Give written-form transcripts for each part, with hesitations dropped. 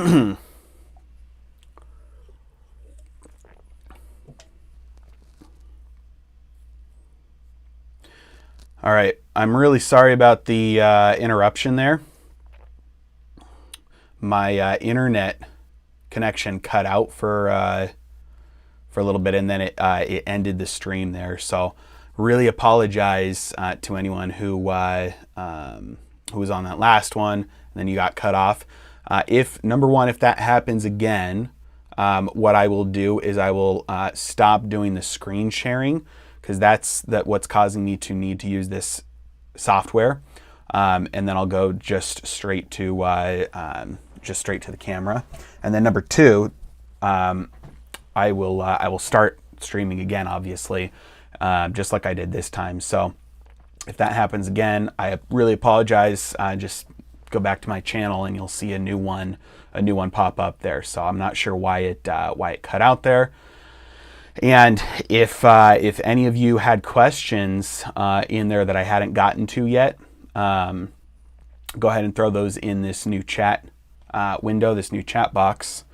All right, I'm really sorry about the interruption there. My internet connection cut out for a little bit, and then it ended the stream there. So, really apologize to anyone who was on that last one, and then you got cut off. If number one, if that happens again, what I will do is I will stop doing the screen sharing, because that's what's causing me to need to use this software, and then I'll go just straight to the camera. And then number two, I will start streaming again, obviously, just like I did this time. So if that happens again, I really apologize. Just go back to my channel and you'll see a new one pop up there. So I'm not sure why it cut out there. And if any of you had questions in there that I hadn't gotten to yet, go ahead and throw those in this new chat window, this new chat box,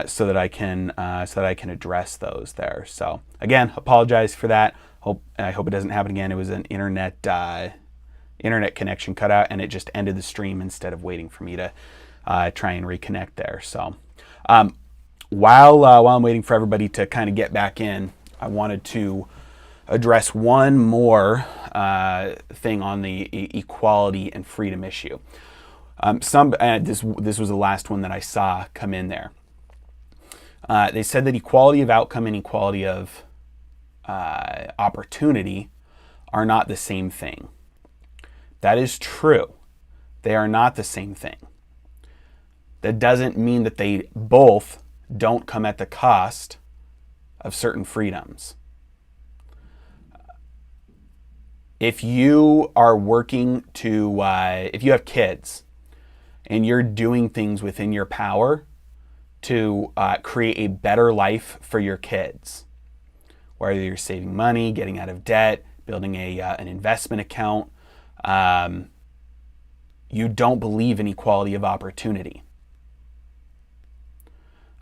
so that I can address those there. So again, apologize for that. I hope it doesn't happen again. It was an internet connection cutout, and it just ended the stream instead of waiting for me to try and reconnect there. So while I'm waiting for everybody to kind of get back in, I wanted to address one more thing on the equality and freedom issue. This was the last one that I saw come in there. They said that equality of outcome and equality of opportunity are not the same thing. That is true. They are not the same thing. That doesn't mean that they both don't come at the cost of certain freedoms. If you are working to, if you have kids and you're doing things within your power to create a better life for your kids, whether you're saving money, getting out of debt, building an investment account, you don't believe in equality of opportunity.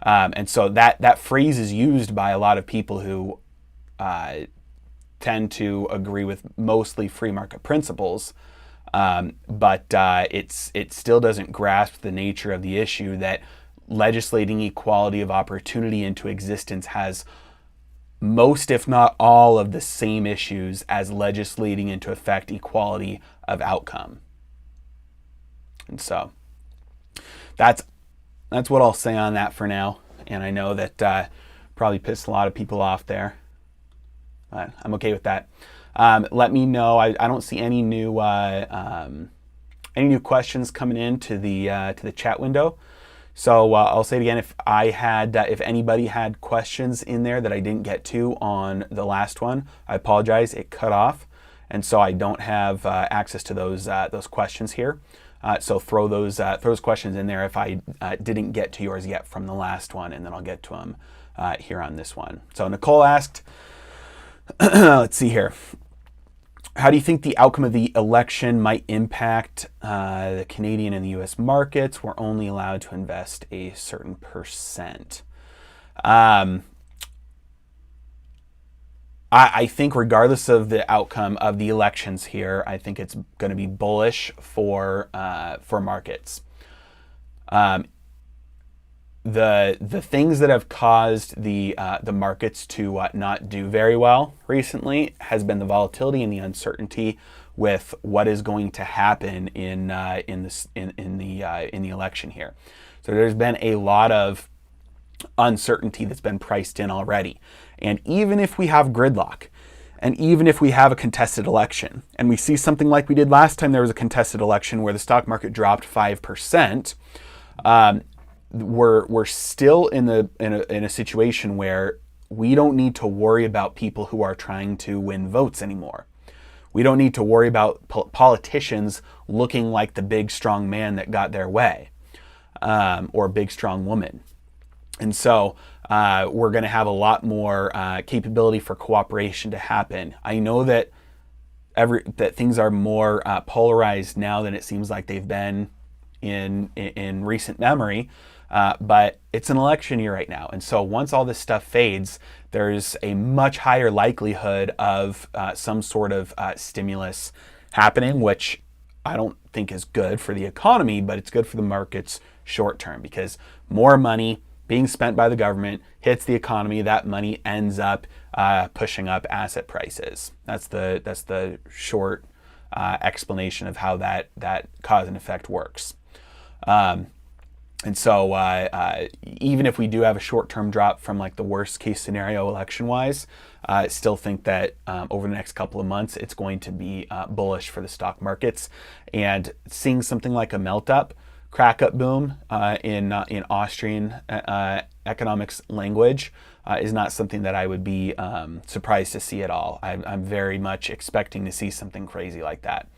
And so that phrase is used by a lot of people who tend to agree with mostly free market principles, but it still doesn't grasp the nature of the issue that legislating equality of opportunity into existence has most, if not all, of the same issues as legislating into effect equality of outcome. And so that's what I'll say on that for now. And I know that probably pissed a lot of people off there, but I'm okay with that. Let me know. I don't see any new questions coming into the chat window. So I'll say it again. If anybody had questions in there that I didn't get to on the last one, I apologize. It cut off, and so I don't have access to those questions here. So throw those questions in there if I didn't get to yours yet from the last one, and then I'll get to them here on this one. So Nicole asked, let's see here. How do you think the outcome of the election might impact the Canadian and the U.S. markets? We're only allowed to invest a certain percent. I think regardless of the outcome of the elections here, I think it's going to be bullish for markets. The things that have caused the markets to not do very well recently has been the volatility and the uncertainty with what is going to happen in the election here. So there's been a lot of uncertainty that's been priced in already. And even if we have gridlock, and even if we have a contested election, and we see something like we did last time there was a contested election where the stock market dropped 5%, we're still in a situation where we don't need to worry about people who are trying to win votes anymore. We don't need to worry about politicians looking like the big strong man that got their way, or big strong woman. And so we're going to have a lot more capability for cooperation to happen. I know that things are more polarized now than it seems like they've been in recent memory. But it's an election year right now. And so once all this stuff fades, there's a much higher likelihood of some sort of stimulus happening, which I don't think is good for the economy, but it's good for the markets short term, because more money being spent by the government hits the economy. That money ends up pushing up asset prices. That's the short explanation of how that cause and effect works. And so even if we do have a short-term drop from like the worst case scenario election-wise, I still think that over the next couple of months, it's going to be bullish for the stock markets. And seeing something like a melt-up, crack-up boom in Austrian economics language is not something that I would be surprised to see at all. I'm very much expecting to see something crazy like that.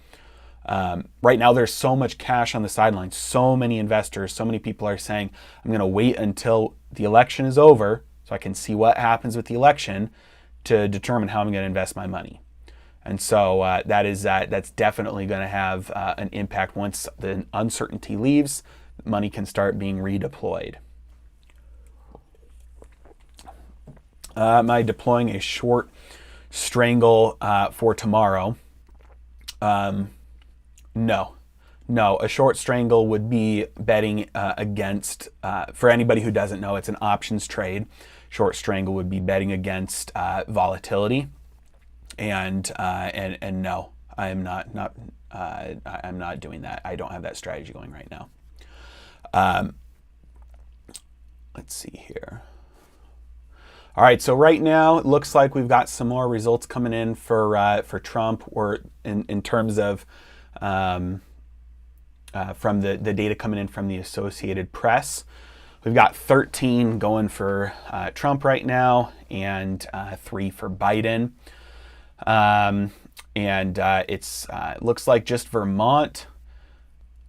Right now, there's so much cash on the sidelines. So many investors, so many people are saying, I'm going to wait until the election is over so I can see what happens with the election to determine how I'm going to invest my money. And so that's definitely going to have an impact. Once the uncertainty leaves, money can start being redeployed. Am I deploying a short strangle for tomorrow? No. A short strangle would be betting against, for anybody who doesn't know, it's an options trade. Short strangle would be betting against volatility. And no, I'm not doing that. I don't have that strategy going right now. Let's see here. All right, so right now it looks like we've got some more results coming in for Trump, or in terms of from the data coming in from the Associated Press. We've got 13 going for Trump right now, and 3 for Biden. It looks like just Vermont,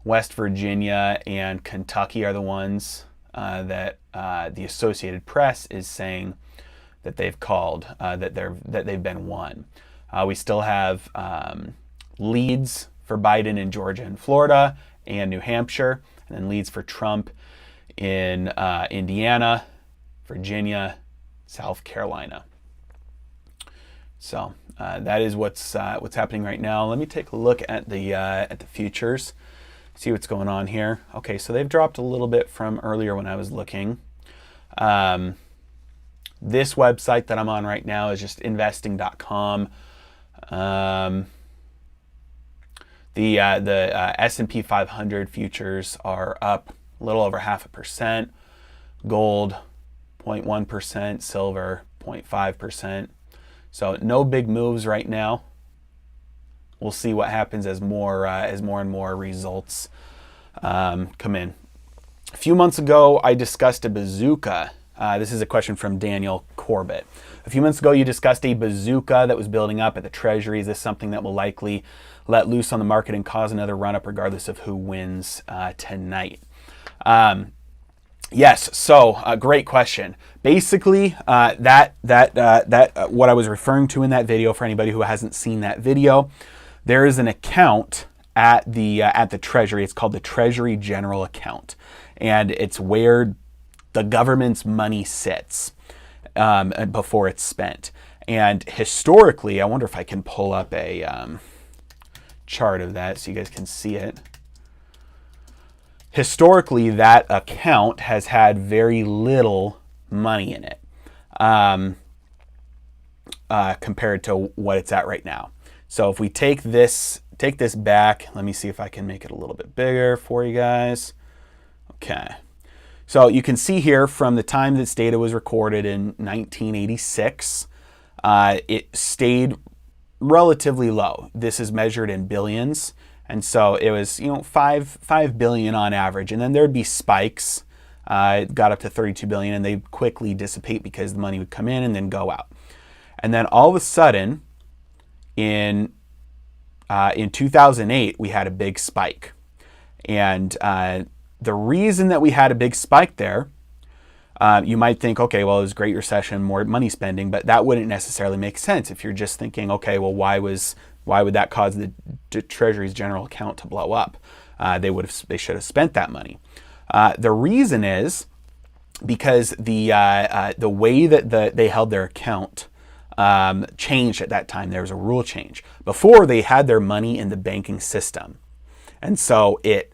West Virginia, and Kentucky are the ones that the Associated Press is saying that they've called that they've been won. We still have leads for Biden in Georgia and Florida and New Hampshire, and then leads for Trump in Indiana, Virginia, South Carolina. So that is what's happening right now. Let me take a look at the futures, see what's going on here. Okay, so they've dropped a little bit from earlier when I was looking. This website that I'm on right now is just investing.com. The S&P 500 futures are up a little over 0.5%. Gold 0.1%, silver 0.5%. So no big moves right now. We'll see what happens as more and more results come in. A few months ago, I discussed a bazooka. This is a question from Daniel Corbett. A few months ago, you discussed a bazooka that was building up at the Treasury. Is this something that will likely let loose on the market and cause another run-up regardless of who wins tonight? Yes, so great question. Basically, that what I was referring to in that video, for anybody who hasn't seen that video, there is an account at the Treasury. It's called the Treasury General Account, and it's where the government's money sits before it's spent. And historically, I wonder if I can pull up a chart of that so you guys can see it. Historically, that account has had very little money in it compared to what it's at right now. So if we take this back, let me see if I can make it a little bit bigger for you guys. Okay. So you can see here from the time this data was recorded in 1986, it stayed relatively low. This is measured in billions. And so it was, 5 billion on average. And then there'd be spikes. It got up to 32 billion, and they quickly dissipate because the money would come in and then go out. And then all of a sudden, in 2008, we had a big spike. And the reason that we had a big spike there, you might think, okay, well, it was a Great Recession, more money spending, but that wouldn't necessarily make sense if you're just thinking, okay, well, why would that cause the Treasury's general account to blow up? they should have spent that money. The reason is because the way that they held their account changed at that time. There was a rule change. Before, they had their money in the banking system, and so it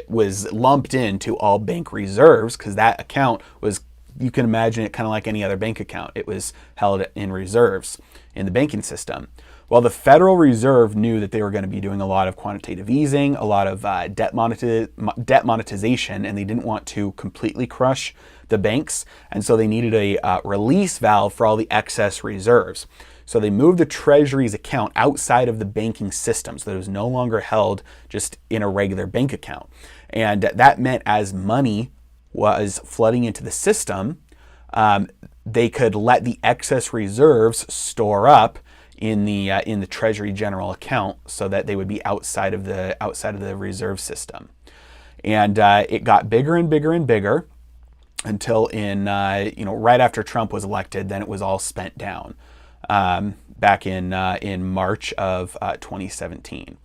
was lumped into all bank reserves because that account was, you can imagine it kind of like any other bank account. It was held in reserves in the banking system. Well, the Federal Reserve knew that they were going to be doing a lot of quantitative easing, a lot of debt monetization, and they didn't want to completely crush the banks. And so they needed a release valve for all the excess reserves. So they moved the Treasury's account outside of the banking system so that it was no longer held just in a regular bank account. And that meant as money was flooding into the system, they could let the excess reserves store up in the Treasury general account so that they would be outside of the reserve system. And it got bigger and bigger and bigger until right after Trump was elected, then it was all spent down. Back in March of 2017,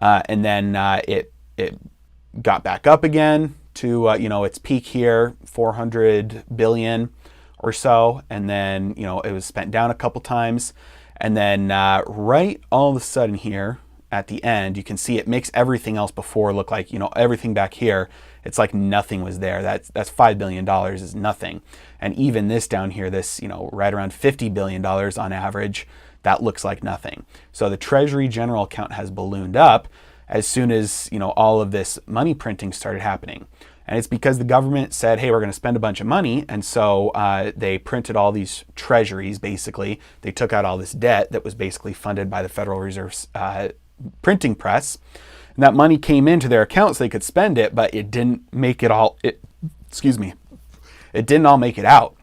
and then it got back up again to its peak here, 400 billion or so, and then it was spent down a couple times, and then right all of a sudden here at the end, you can see it makes everything else before look like everything back here. It's like nothing was there. That's $5 billion is nothing. And even this down here, this, right around $50 billion on average, that looks like nothing. So the Treasury general account has ballooned up as soon as, all of this money printing started happening. And it's because the government said, hey, we're going to spend a bunch of money. And so they printed all these treasuries, basically. They took out all this debt that was basically funded by the Federal Reserve's printing press. And that money came into their accounts so they could spend it, but it didn't make it all, it didn't all make it out.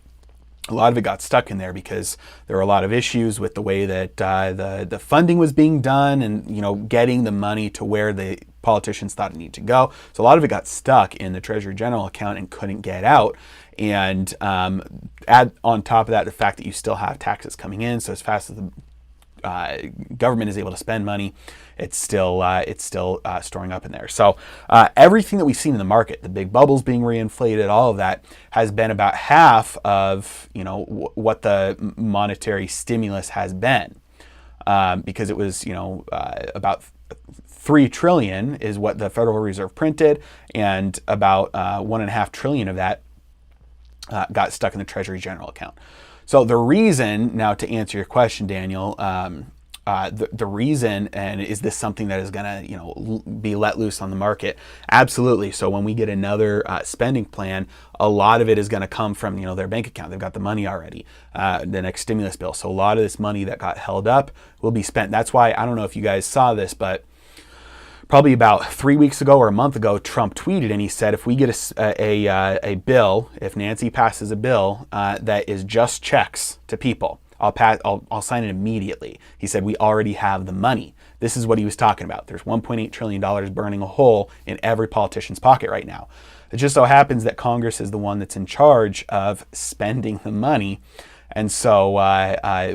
A lot of it got stuck in there because there were a lot of issues with the way that the funding was being done and, getting the money to where the politicians thought it needed to go. So a lot of it got stuck in the Treasury General account and couldn't get out. And add on top of that, the fact that you still have taxes coming in. So as fast as the government is able to spend money, it's still storing up in there. So everything that we've seen in the market, the big bubbles being reinflated, all of that has been about half of what the monetary stimulus has been, because it was about 3 trillion is what the Federal Reserve printed, and about 1.5 trillion of that got stuck in the Treasury General account. So the reason, now to answer your question, Daniel, the reason, and is this something that is going to be let loose on the market? Absolutely. So when we get another spending plan, a lot of it is going to come from their bank account. They've got the money already, the next stimulus bill. So a lot of this money that got held up will be spent. That's why, I don't know if you guys saw this, but probably about 3 weeks ago or a month ago, Trump tweeted and he said, if we get a bill, if Nancy passes a bill that is just checks to people, I'll sign it immediately. He said, we already have the money. This is what he was talking about. There's $1.8 trillion burning a hole in every politician's pocket right now. It just so happens that Congress is the one that's in charge of spending the money. And so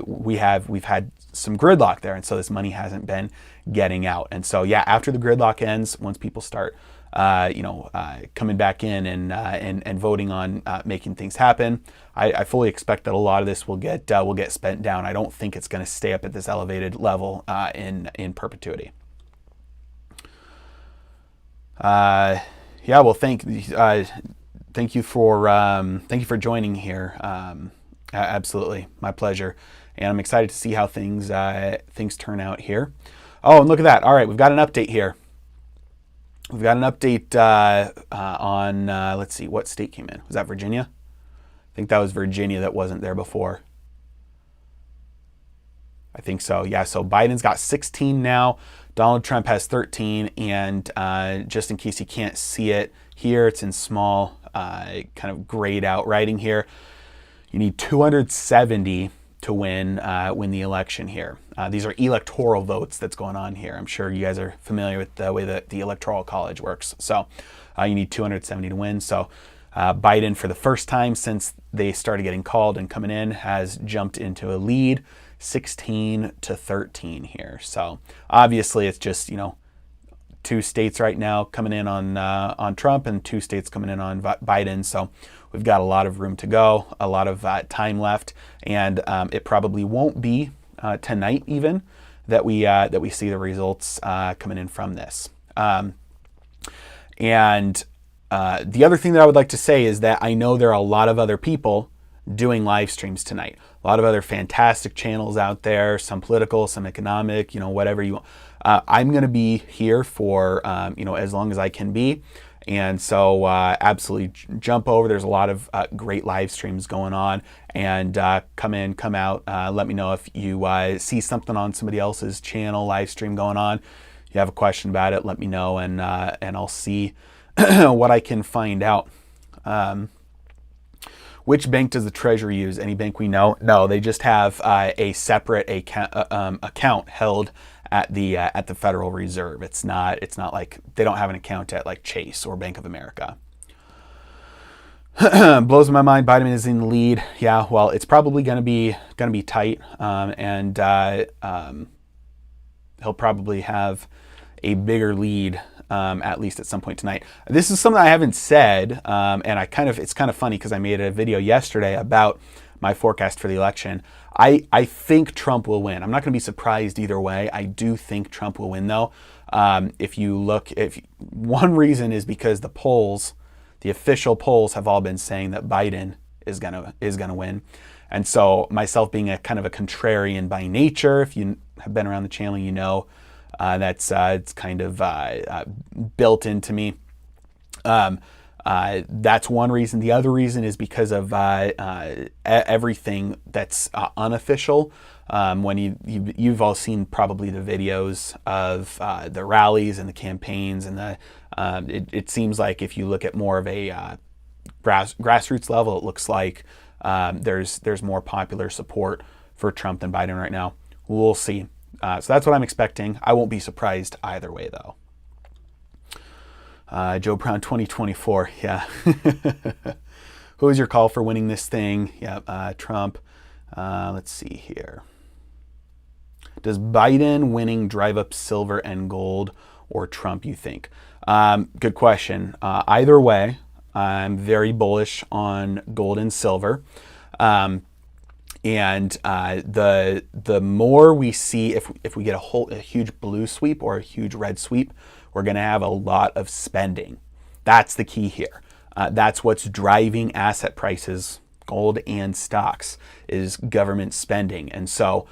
we've had some gridlock there. And so this money hasn't been getting out. And so, yeah, after the gridlock ends, once people start, coming back in and voting on making things happen, I fully expect that a lot of this will get spent down. I don't think it's going to stay up at this elevated level in perpetuity. Yeah, well, thank you for joining here. Absolutely, my pleasure, and I'm excited to see how things turn out here. Oh, and look at that! All right, we've got an update here. We've got an update on, let's see, what state came in? Was that Virginia? I think that was Virginia that wasn't there before. I think so, yeah. So Biden's got 16 now. Donald Trump has 13. And just in case you can't see it here, it's in small, kind of grayed out writing here. You need 270 to win the election here. These are electoral votes that's going on here. I'm sure you guys are familiar with the way that the Electoral College works. So you need 270 to win. So Biden, for the first time since they started getting called and coming in, has jumped into a lead, 16-13 here. So obviously it's just, two states right now coming in on Trump and two states coming in on Biden. So we've got a lot of room to go, a lot of time left, and it probably won't be tonight even that we see the results coming in from this. And the other thing that I would like to say is that I know there are a lot of other people doing live streams tonight. A lot of other fantastic channels out there, some political, some economic, whatever you want. I'm going to be here for, as long as I can be. And so absolutely jump over. There's a lot of great live streams going on. And come in, come out. Let me know if you see something on somebody else's channel, live stream going on. You have a question about it, let me know, and I'll see what I can find out. Which bank does the Treasury use? Any bank we know? No, they just have a separate account held at the Federal Reserve. It's not like they don't have an account at like Chase or Bank of America. Blows my mind. Biden is in the lead. Yeah, well, it's probably gonna be tight, and he'll probably have a bigger lead. At least at some point tonight. This is something I haven't said, and it's kind of funny because I made a video yesterday about my forecast for the election. I think Trump will win. I'm not going to be surprised either way. I do think Trump will win though. If one reason is because the official polls have all been saying that Biden is gonna win, and so myself being a kind of a contrarian by nature, if you have been around the channel, you know. It's kind of built into me. That's one reason. The other reason is because of everything that's unofficial. When you've all seen probably the videos of the rallies and the campaigns, and it seems like if you look at more of a grassroots level, it looks like there's more popular support for Trump than Biden right now. We'll see. So that's what I'm expecting. I won't be surprised either way, though. Joe Brown 2024, yeah. Who is your call for winning this thing? Yeah, Trump. Let's see here. Does Biden winning drive up silver and gold, or Trump, you think? Good question. Either way, I'm very bullish on gold and silver. And the more we see, if we get a huge blue sweep or a huge red sweep, we're going to have a lot of spending. That's the key here. That's what's driving asset prices, gold and stocks, is government spending. And so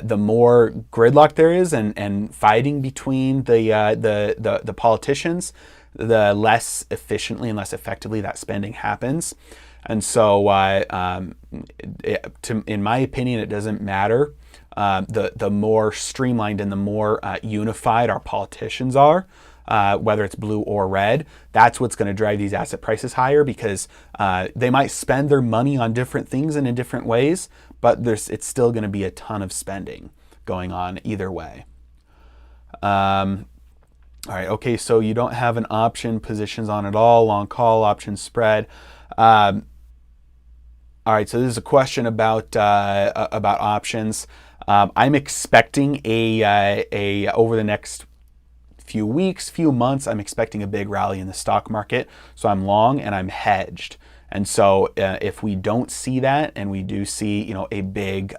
the more gridlock there is and fighting between the politicians, the less efficiently and less effectively that spending happens. And so, in my opinion, it doesn't matter. The more streamlined and the more unified our politicians are, whether it's blue or red, that's what's going to drive these asset prices higher, because they might spend their money on different things and in different ways, but it's still going to be a ton of spending going on either way. All right, okay, so you don't have an option positions on at all, long call, option spread. All right, so this is a question about options. I'm expecting over the next few weeks, few months, I'm expecting a big rally in the stock market. So I'm long and I'm hedged. And so if we don't see that, and we do see a big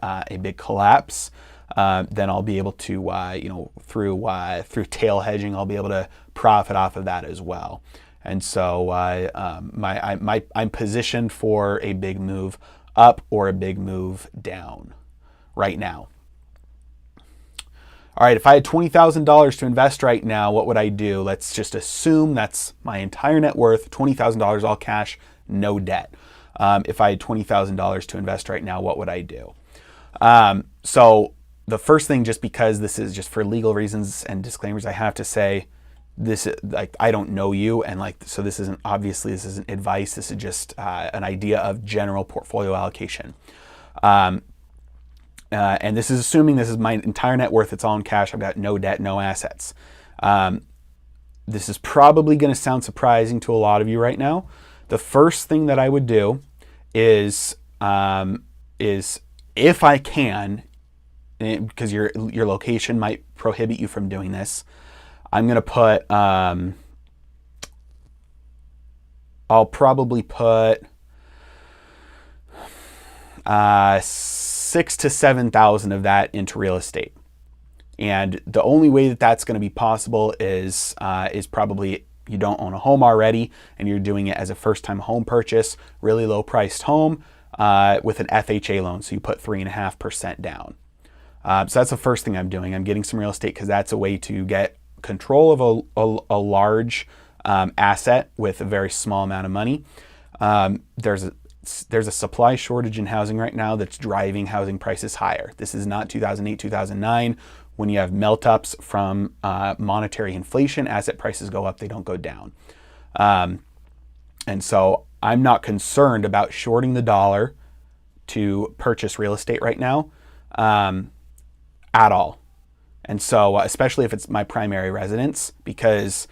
collapse, then I'll be able to through tail hedging, I'll be able to profit off of that as well. And so I'm positioned for a big move up or a big move down right now. All right, if I had $20,000 to invest right now, what would I do? Let's just assume that's my entire net worth, $20,000 all cash, no debt. If I had $20,000 to invest right now, what would I do? So the first thing, just because this is just for legal reasons and disclaimers, I have to say, this is like, I don't know you, and so this isn't advice. This is just an idea of general portfolio allocation. And this is assuming this is my entire net worth. It's all in cash. I've got no debt, no assets. This is probably going to sound surprising to a lot of you right now. The first thing that I would do is if I can, because your location might prohibit you from doing this, I'm going to put, I'll probably put 6,000 to 7,000 of that into real estate. And the only way that that's going to be possible is probably you don't own a home already and you're doing it as a first-time home purchase, really low-priced home with an FHA loan. So you put 3.5% down. So that's the first thing I'm doing. I'm getting some real estate because that's a way to get control of a large asset with a very small amount of money. There's a supply shortage in housing right now that's driving housing prices higher. This is not 2008, 2009. When you have melt-ups from monetary inflation, asset prices go up, they don't go down. And so I'm not concerned about shorting the dollar to purchase real estate right now at all. And so especially if it's my primary residence, because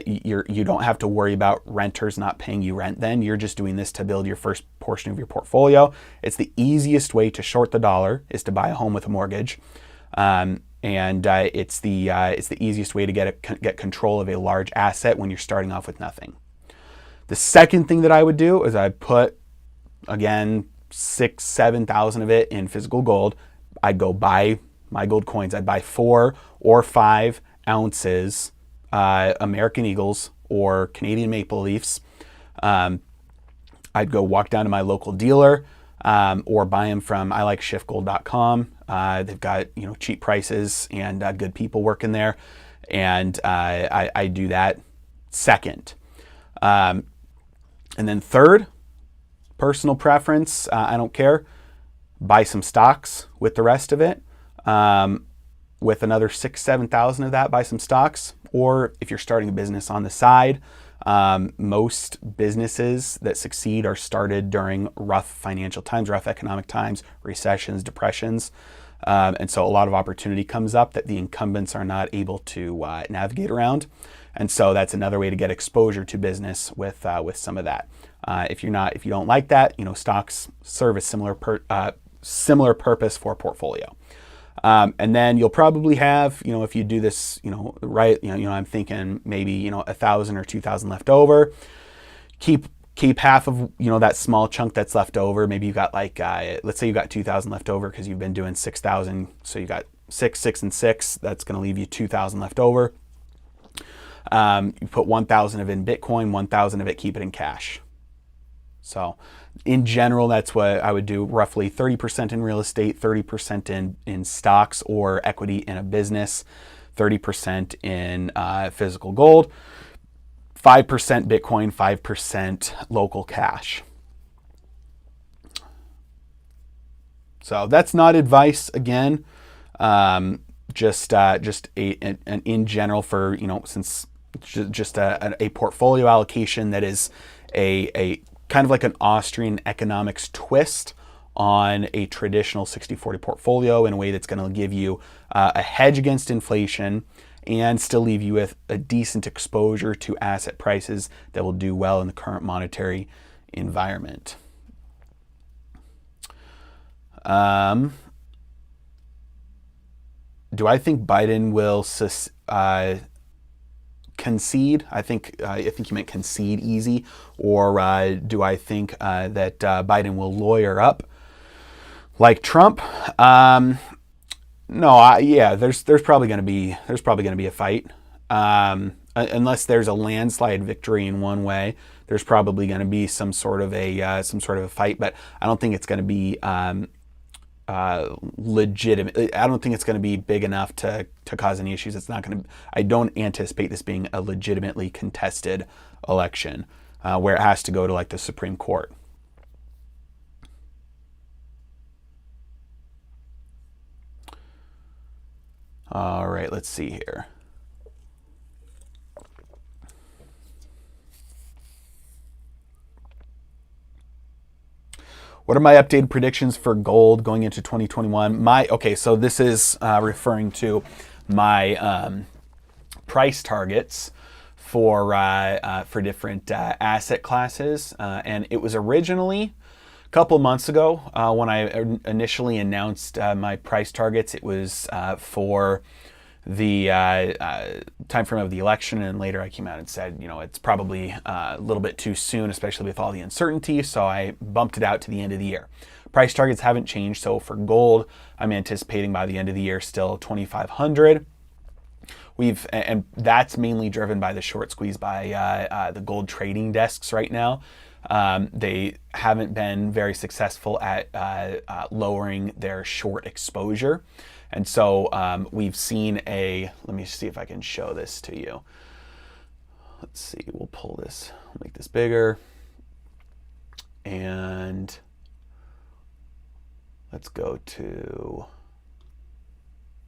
you don't have to worry about renters not paying you rent then. You're just doing this to build your first portion of your portfolio. It's the easiest way to short the dollar is to buy a home with a mortgage. And it's the easiest way to get control of a large asset when you're starting off with nothing. The second thing that I would do is I'd put, again, 6,000, 7,000 of it in physical gold. I'd go buy my gold coins. I'd buy 4 or 5 ounces American Eagles or Canadian Maple Leafs. I'd go walk down to my local dealer or buy them from ILikeShiftGold.com. They've got cheap prices and good people working there, and I do that second. And then third, personal preference, I don't care. Buy some stocks with the rest of it. With another 6,000, 7,000 of that, buy some stocks. Or if you're starting a business on the side, most businesses that succeed are started during rough financial times, rough economic times, recessions, depressions. And so a lot of opportunity comes up that the incumbents are not able to navigate around. And so that's another way to get exposure to business with some of that. If you don't like that, stocks serve a similar purpose for a portfolio. And then you'll probably have, if you do this, right, I'm thinking maybe, 1,000 or 2,000 left over. Keep half of, that small chunk that's left over. Maybe you've got let's say you've got 2,000 left over because you've been doing 6,000. So you got 6, and 6. That's going to leave you 2,000 left over. You put 1,000 of it in Bitcoin, 1,000 of it, keep it in cash. So in general, that's what I would do. Roughly 30% in real estate, 30% in stocks or equity in a business, 30% in physical gold, 5% Bitcoin, 5% local cash. So that's not advice, again, just in general for, since just a portfolio allocation that is a kind of like an Austrian economics twist on a traditional 60-40 portfolio in a way that's going to give you a hedge against inflation and still leave you with a decent exposure to asset prices that will do well in the current monetary environment. Do I think Biden will concede? I think you meant concede easy, or do I think that Biden will lawyer up like Trump? No, there's probably going to be a fight. Unless there's a landslide victory in one way, there's probably going to be some sort of a fight. But I don't think it's going to be legitimate. I don't think it's going to be big enough to cause any issues. It's not going to. I don't anticipate this being a legitimately contested election where it has to go to the Supreme Court. All right, let's see here. What are my updated predictions for gold going into 2021? So this is referring to my price targets for different asset classes, and it was originally a couple months ago when I initially announced my price targets. It was for the time frame of the election, and later I came out and said, it's probably a little bit too soon, especially with all the uncertainty, so I bumped it out to the end of the year. Price targets haven't changed, so for gold, I'm anticipating by the end of the year still 2,500. And that's mainly driven by the short squeeze by the gold trading desks right now. They haven't been very successful at lowering their short exposure. And so we've seen let me see if I can show this to you. Let's see, we'll pull this, make this bigger. And let's go to,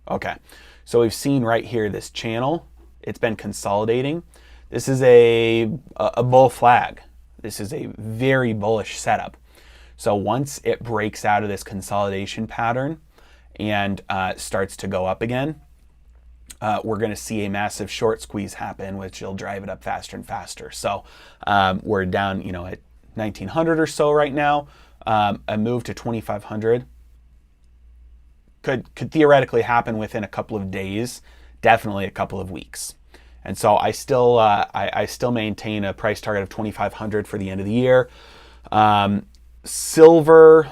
okay. So we've seen right here this channel, it's been consolidating. This is a bull flag. This is a very bullish setup. So once it breaks out of this consolidation pattern and starts to go up again, we're going to see a massive short squeeze happen, which will drive it up faster and faster. So we're down, at 1,900 or so right now. A move to 2,500 could theoretically happen within a couple of days, definitely a couple of weeks. And so I still maintain a price target of 2,500 for the end of the year. Silver,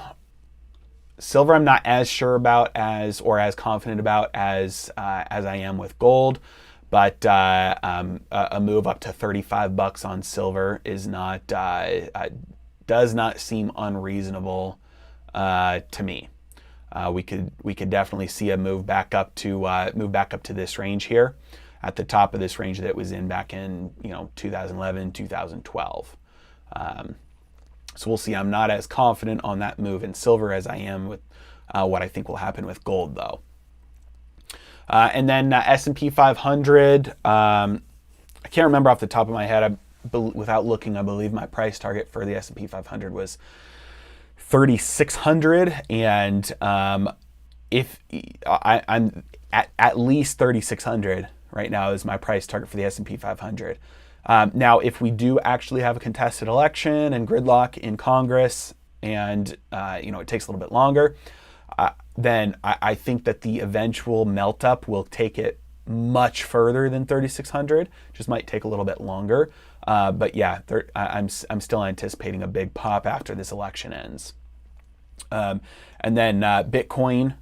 I'm not as sure about or as confident about as I am with gold, but a move up to $35 on silver is does not seem unreasonable to me. We could definitely see a move back up to this range here, at the top of this range that it was in back in 2011, 2012. So we'll see. I'm not as confident on that move in silver as I am with what I think will happen with gold, though. And then S&P 500. I can't remember off the top of my head. Without looking, I believe my price target for the S&P 500 was 3,600, and if I'm at least 3,600 right now is my price target for the S&P 500. Now, if we do actually have a contested election and gridlock in Congress, and it takes a little bit longer, then I think that the eventual melt up will take it much further than 3,600. Just might take a little bit longer, but yeah, I'm still anticipating a big pop after this election ends. And then Bitcoin,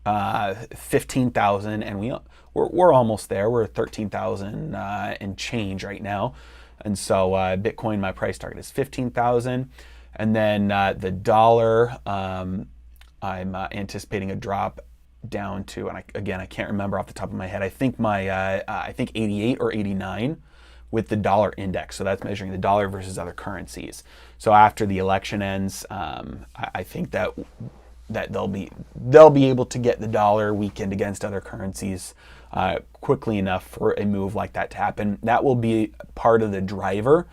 15,000, and we're almost there. We're at 13,000 and change right now, and so Bitcoin, my price target is 15,000, and then the dollar, I'm anticipating a drop down to, and I can't remember off the top of my head. I think I think 88 or 89 with the dollar index. So that's measuring the dollar versus other currencies. So after the election ends, I think that they'll be able to get the dollar weakened against other currencies quickly enough for a move like that to happen. That will be part of the driver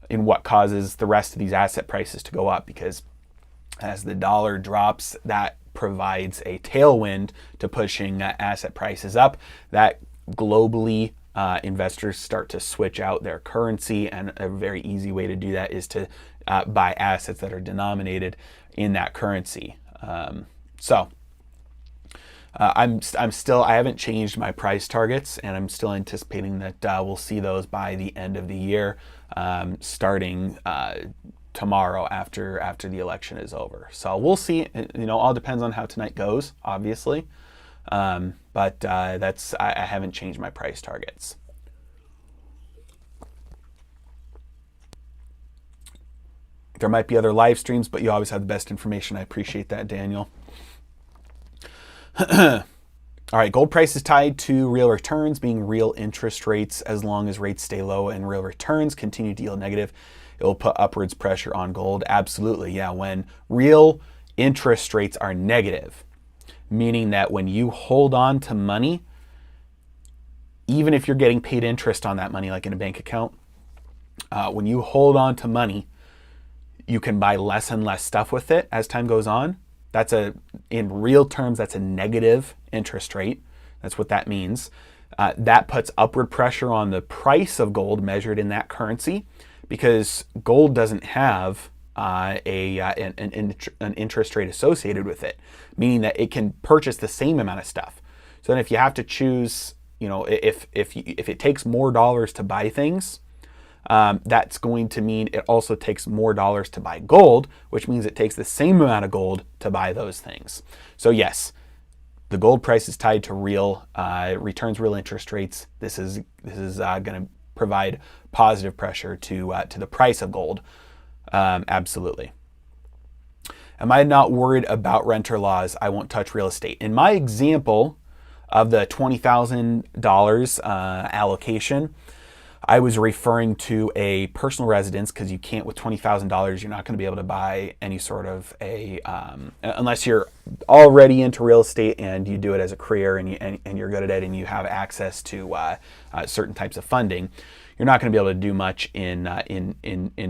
in what causes the rest of these asset prices to go up, because as the dollar drops, that provides a tailwind to pushing asset prices up. That globally, investors start to switch out their currency, and a very easy way to do that is to buy assets that are denominated in that currency. I haven't changed my price targets, and I'm still anticipating that we'll see those by the end of the year, starting tomorrow after the election is over. So we'll see. All depends on how tonight goes, obviously. But I haven't changed my price targets. There might be other live streams, but you always have the best information. I appreciate that, Daniel. All right, gold price is tied to real returns, being real interest rates. As long as rates stay low and real returns continue to yield negative, it will put upwards pressure on gold. Absolutely, yeah. When real interest rates are negative, meaning that when you hold on to money, even if you're getting paid interest on that money, like in a bank account, when you hold on to money, you can buy less and less stuff with it as time goes on. In real terms, that's a negative interest rate. That's what that means. That puts upward pressure on the price of gold measured in that currency, because gold doesn't have an interest rate associated with it, meaning that it can purchase the same amount of stuff. So then if you have to choose, if it takes more dollars to buy things, that's going to mean it also takes more dollars to buy gold, which means it takes the same amount of gold to buy those things. So yes, the gold price is tied to real returns, real interest rates. This is going to provide positive pressure to the price of gold. Absolutely. Am I not worried about renter laws? I won't touch real estate. In my example of the $20,000 allocation, I was referring to a personal residence, because you can't, with $20,000, you're not going to be able to buy any sort of unless you're already into real estate and you do it as a career and you're good at it and you have access to certain types of funding. You're not going to be able to do much in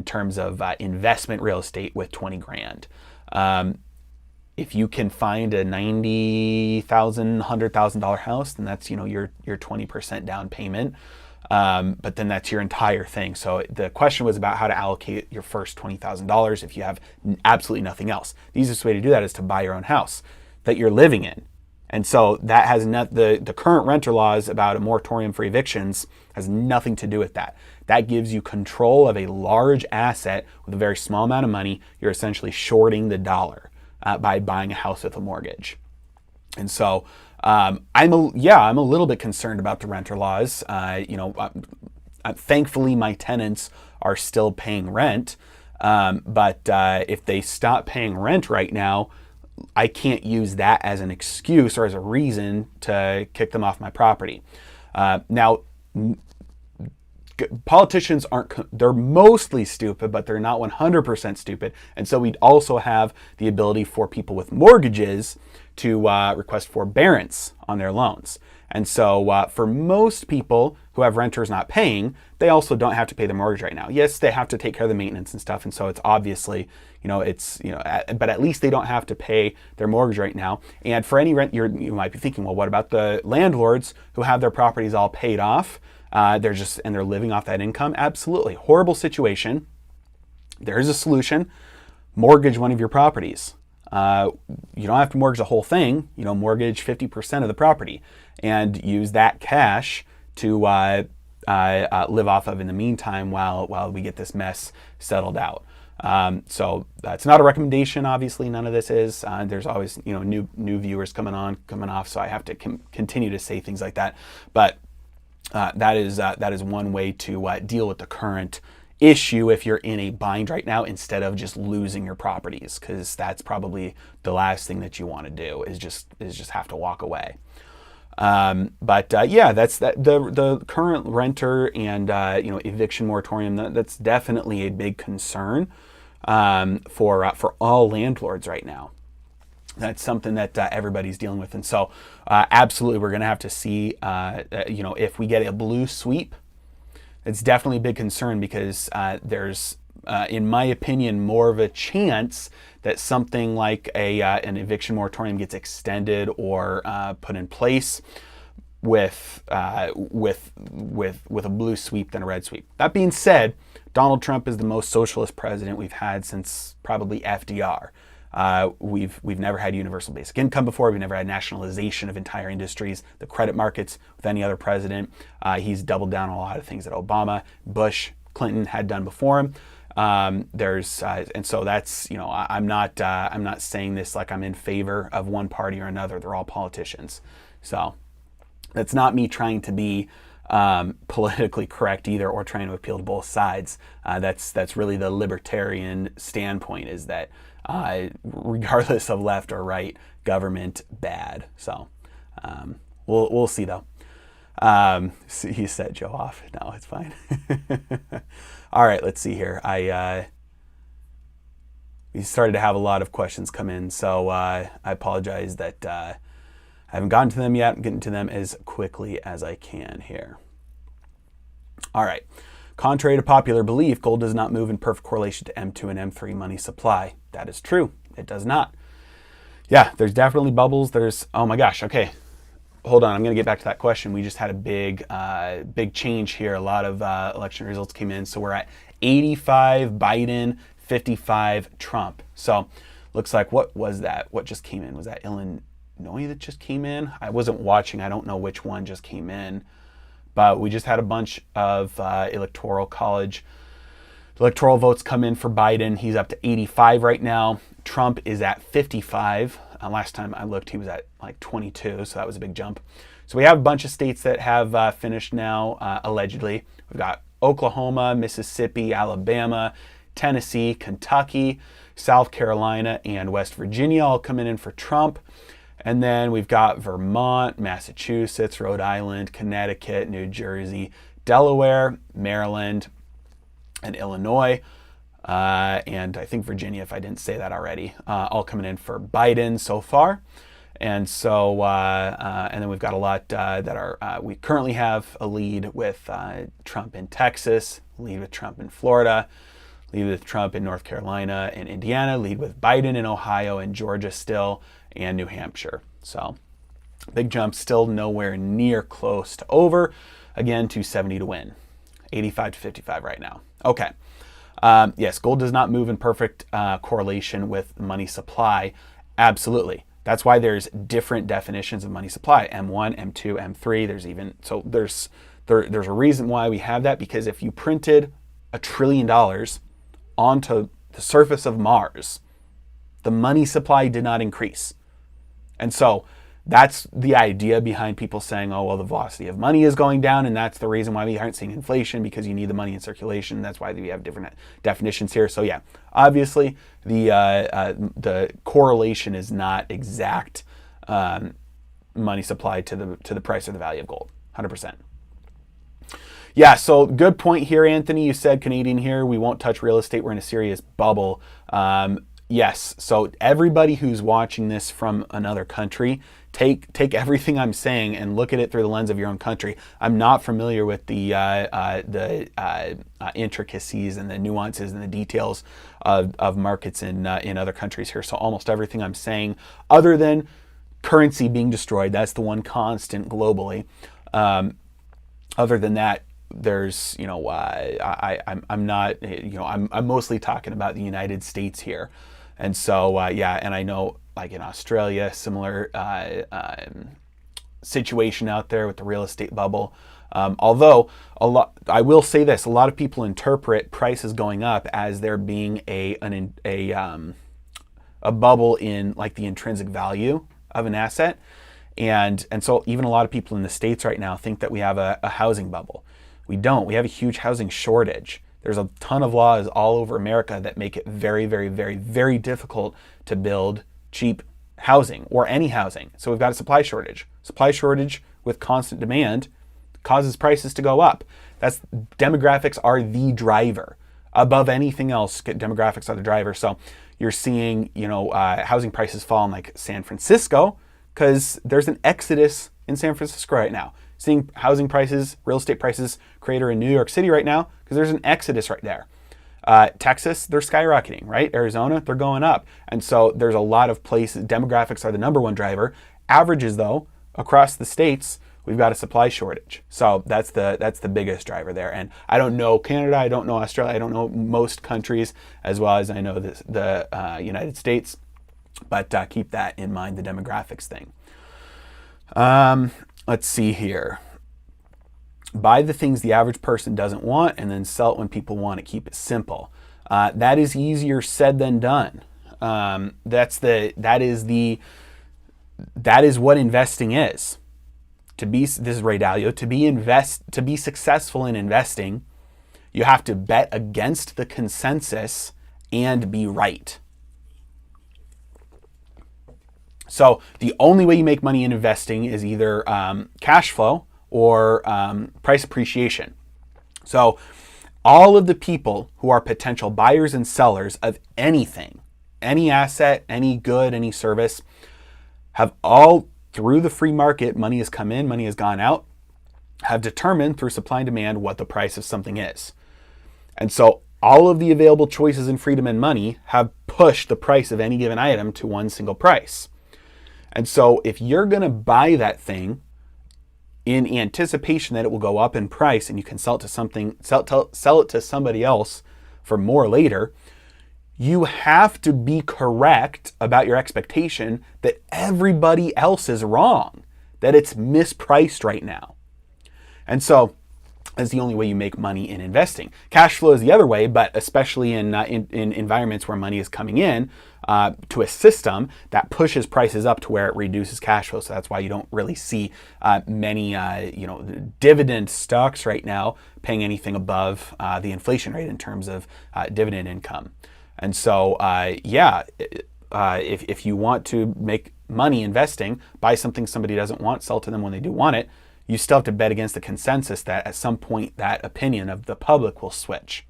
terms of investment real estate with 20 grand. If you can find a $90,000, $100,000 house, then that's your 20% down payment. But then that's your entire thing. So the question was about how to allocate your first $20,000 if you have absolutely nothing else. The easiest way to do that is to buy your own house that you're living in. And so that has the current renter laws about a moratorium for evictions has nothing to do with that. That gives you control of a large asset with a very small amount of money. You're essentially shorting the dollar by buying a house with a mortgage. And so I'm a little bit concerned about the renter laws. Thankfully, my tenants are still paying rent, but if they stop paying rent right now, I can't use that as an excuse or as a reason to kick them off my property. Now, politicians they're mostly stupid, but they're not 100% stupid. And so we'd also have the ability for people with mortgages to request forbearance on their loans. And so for most people who have renters not paying, they also don't have to pay their mortgage right now. Yes, they have to take care of the maintenance and stuff. And so it's obviously, but at least they don't have to pay their mortgage right now. And for any rent, you might be thinking, well, what about the landlords who have their properties all paid off? They're living off that income? Absolutely. Horrible situation. There is a solution. Mortgage one of your properties. You don't have to mortgage the whole thing, mortgage 50% of the property and use that cash to live off of in the meantime while we get this mess settled out. So that's not a recommendation. Obviously, none of this is. There's always, new viewers coming off. So I have to continue to say things like that. But that is one way to deal with the current issue if you're in a bind right now, instead of just losing your properties, because that's probably the last thing that you want to do is just have to walk away. That's the current renter and eviction moratorium. That's definitely a big concern for all landlords right now. That's something that everybody's dealing with, and so absolutely we're going to have to see if we get a blue sweep. It's definitely a big concern, because there's, in my opinion, more of a chance that something like an eviction moratorium gets extended or put in place with a blue sweep than a red sweep. That being said, Donald Trump is the most socialist president we've had since probably FDR. We've never had universal basic income before. We've never had nationalization of entire industries, the credit markets with any other president. He's doubled down on a lot of things that Obama, Bush, Clinton had done before him. And so that's, I'm not saying this like I'm in favor of one party or another. They're all politicians. So that's not me trying to be politically correct either, or trying to appeal to both sides. That's really the libertarian standpoint, is that regardless of left or right, government bad. So we'll see though. He set Joe off. No, it's fine. All right, let's see here. We started to have a lot of questions come in, so I apologize that I haven't gotten to them yet. I'm getting to them as quickly as I can here. All right. Contrary to popular belief, gold does not move in perfect correlation to M2 and M3 money supply. That is true. It does not. Yeah, there's definitely bubbles. Oh my gosh. Okay. Hold on. I'm going to get back to that question. We just had a big change here. A lot of election results came in. So we're at 85 Biden, 55 Trump. So looks like, what was that? What just came in? Was that Illinois? Illinois that just came in. I wasn't watching. I don't know which one just came in. But we just had a bunch of electoral votes come in for Biden. He's up to 85 right now. Trump is at 55. Last time I looked, he was at like 22, so that was a big jump. So we have a bunch of states that have finished now, allegedly. We've got Oklahoma, Mississippi, Alabama, Tennessee, Kentucky, South Carolina, and West Virginia all coming in for Trump. And then we've got Vermont, Massachusetts, Rhode Island, Connecticut, New Jersey, Delaware, Maryland, and Illinois. And I think Virginia, if I didn't say that already, all coming in for Biden so far. And so, and then we've got a lot that are, we currently have a lead with Trump in Texas, lead with Trump in Florida, lead with Trump in North Carolina and Indiana, lead with Biden in Ohio and Georgia still, and New Hampshire. So big jump, still nowhere near close to over. Again, 270 to win, 85 to 55 right now. Okay. Yes, gold does not move in perfect correlation with money supply. Absolutely. That's why there's different definitions of money supply, M1, M2, M3. There's even, so there's a reason why we have that, because if you printed $1 trillion onto the surface of Mars, the money supply did not increase. And so that's the idea behind people saying, oh, well, the velocity of money is going down, and that's the reason why we aren't seeing inflation, because you need the money in circulation. That's why we have different definitions here. So yeah, obviously the correlation is not exact money supply to the price or the value of gold, 100%. Yeah, so good point here, Anthony. You said Canadian here, we won't touch real estate. We're in a serious bubble. Yes, so everybody who's watching this from another country, take everything I'm saying and look at it through the lens of your own country. I'm not familiar with the intricacies and the nuances and the details of markets in other countries here. So almost everything I'm saying, other than currency being destroyed, that's the one constant globally. Other than that, there's, I'm not, I'm mostly talking about the United States here. And so, yeah, and I know, like in Australia, similar situation out there with the real estate bubble. Although I will say this: a lot of people interpret prices going up as there being a bubble in like the intrinsic value of an asset, and so even a lot of people in the States right now think that we have a housing bubble. We don't. We have a huge housing shortage. There's a ton of laws all over America that make it very, very, very, very difficult to build cheap housing or any housing. So we've got a supply shortage. Supply shortage with constant demand causes prices to go up. Demographics are the driver. Above anything else, demographics are the driver. So you're seeing, housing prices fall in like San Francisco because there's an exodus in San Francisco right now. Seeing housing prices, real estate prices crater in New York City right now because there's an exodus right there. Texas, they're skyrocketing, right? Arizona, they're going up. And so there's a lot of places, demographics are the number one driver. Averages though, across the states, we've got a supply shortage. So that's the biggest driver there. And I don't know Canada, I don't know Australia, I don't know most countries as well as I know the United States, but keep that in mind, the demographics thing. Let's see here. Buy the things the average person doesn't want and then sell it when people want it. Keep it simple. That is easier said than done. That is what investing is. This is Ray Dalio. To be successful in investing, you have to bet against the consensus and be right. So the only way you make money in investing is either cash flow or price appreciation. So all of the people who are potential buyers and sellers of anything, any asset, any good, any service, have all, through the free market, money has come in, money has gone out, have determined through supply and demand what the price of something is. And so all of the available choices in freedom and money have pushed the price of any given item to one single price. And so if you're going to buy that thing in anticipation that it will go up in price and you can sell it to somebody else for more later, you have to be correct about your expectation that everybody else is wrong, that it's mispriced right now. And so that's the only way you make money in investing. Cash flow is the other way, but especially in environments where money is coming in to a system that pushes prices up to where it reduces cash flow. So that's why you don't really see many dividend stocks right now paying anything above the inflation rate in terms of dividend income. And so if you want to make money investing, buy something somebody doesn't want, sell to them when they do want it. You still have to bet against the consensus that at some point that opinion of the public will switch.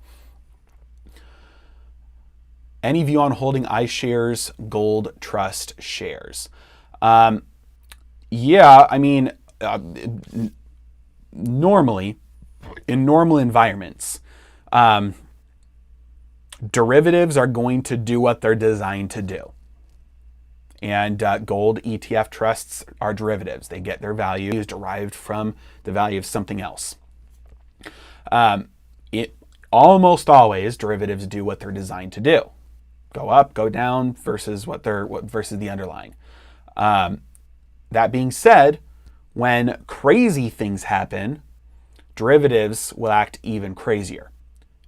Any view on holding iShares Gold Trust shares? Normally, in normal environments, derivatives are going to do what they're designed to do. And gold ETF trusts are derivatives. They get their value is derived from the value of something else. It almost always derivatives do what they're designed to do: go up, go down versus versus the underlying. That being said, when crazy things happen, derivatives will act even crazier.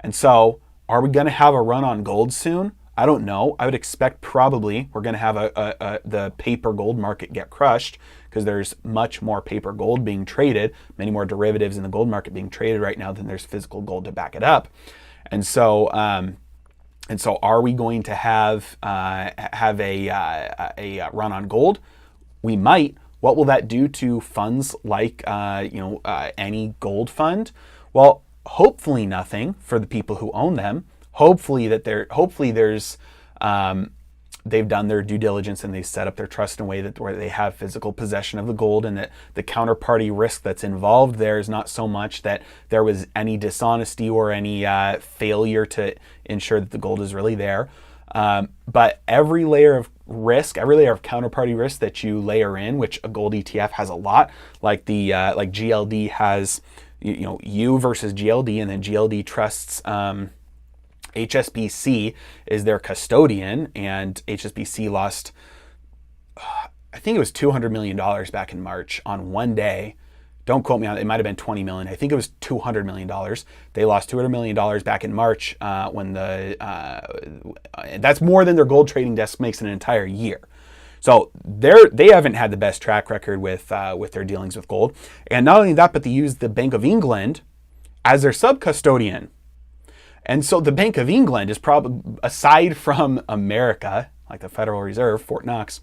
And so, are we going to have a run on gold soon? I don't know. I would expect probably we're going to have the paper gold market get crushed because there's much more paper gold being traded, many more derivatives in the gold market being traded right now than there's physical gold to back it up. And so are we going to have a run on gold? We might. What will that do to funds like any gold fund? Well, hopefully nothing for the people who own them. Hopefully there's they've done their due diligence and they set up their trust in a way where they have physical possession of the gold, and that the counterparty risk that's involved there is not so much that there was any dishonesty or any failure to ensure that the gold is really there. But every layer of risk, every layer of counterparty risk that you layer in, which a gold ETF has a lot, like GLD has, you versus GLD, and then GLD trusts. HSBC is their custodian, and HSBC lost, I think it was $200 million back in March on one day. Don't quote me on it. It might have been 20 million. I think it was $200 million. They lost $200 million back in March that's more than their gold trading desk makes in an entire year. So they haven't had the best track record with their dealings with gold. And not only that, but they used the Bank of England as their sub-custodian. And so the Bank of England is probably, aside from America, like the Federal Reserve, Fort Knox,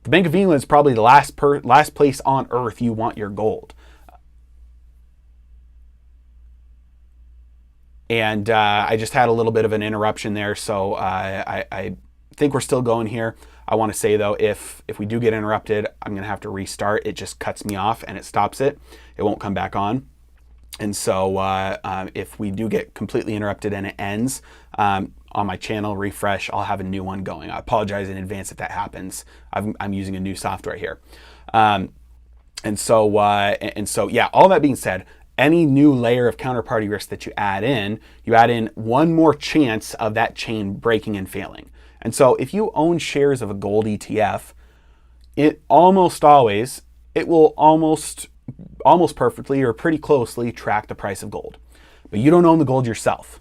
the Bank of England is probably the last place on earth you want your gold. And I just had a little bit of an interruption there, so I think we're still going here. I want to say, though, if we do get interrupted, I'm going to have to restart. It just cuts me off and it stops it. It won't come back on. And so if we do get completely interrupted and it ends, on my channel, refresh, I'll have a new one going. I apologize in advance if that happens. I'm using a new software here. All that being said, any new layer of counterparty risk that you add in one more chance of that chain breaking and failing. And so if you own shares of a gold ETF, it will almost perfectly or pretty closely track the price of gold. But you don't own the gold yourself.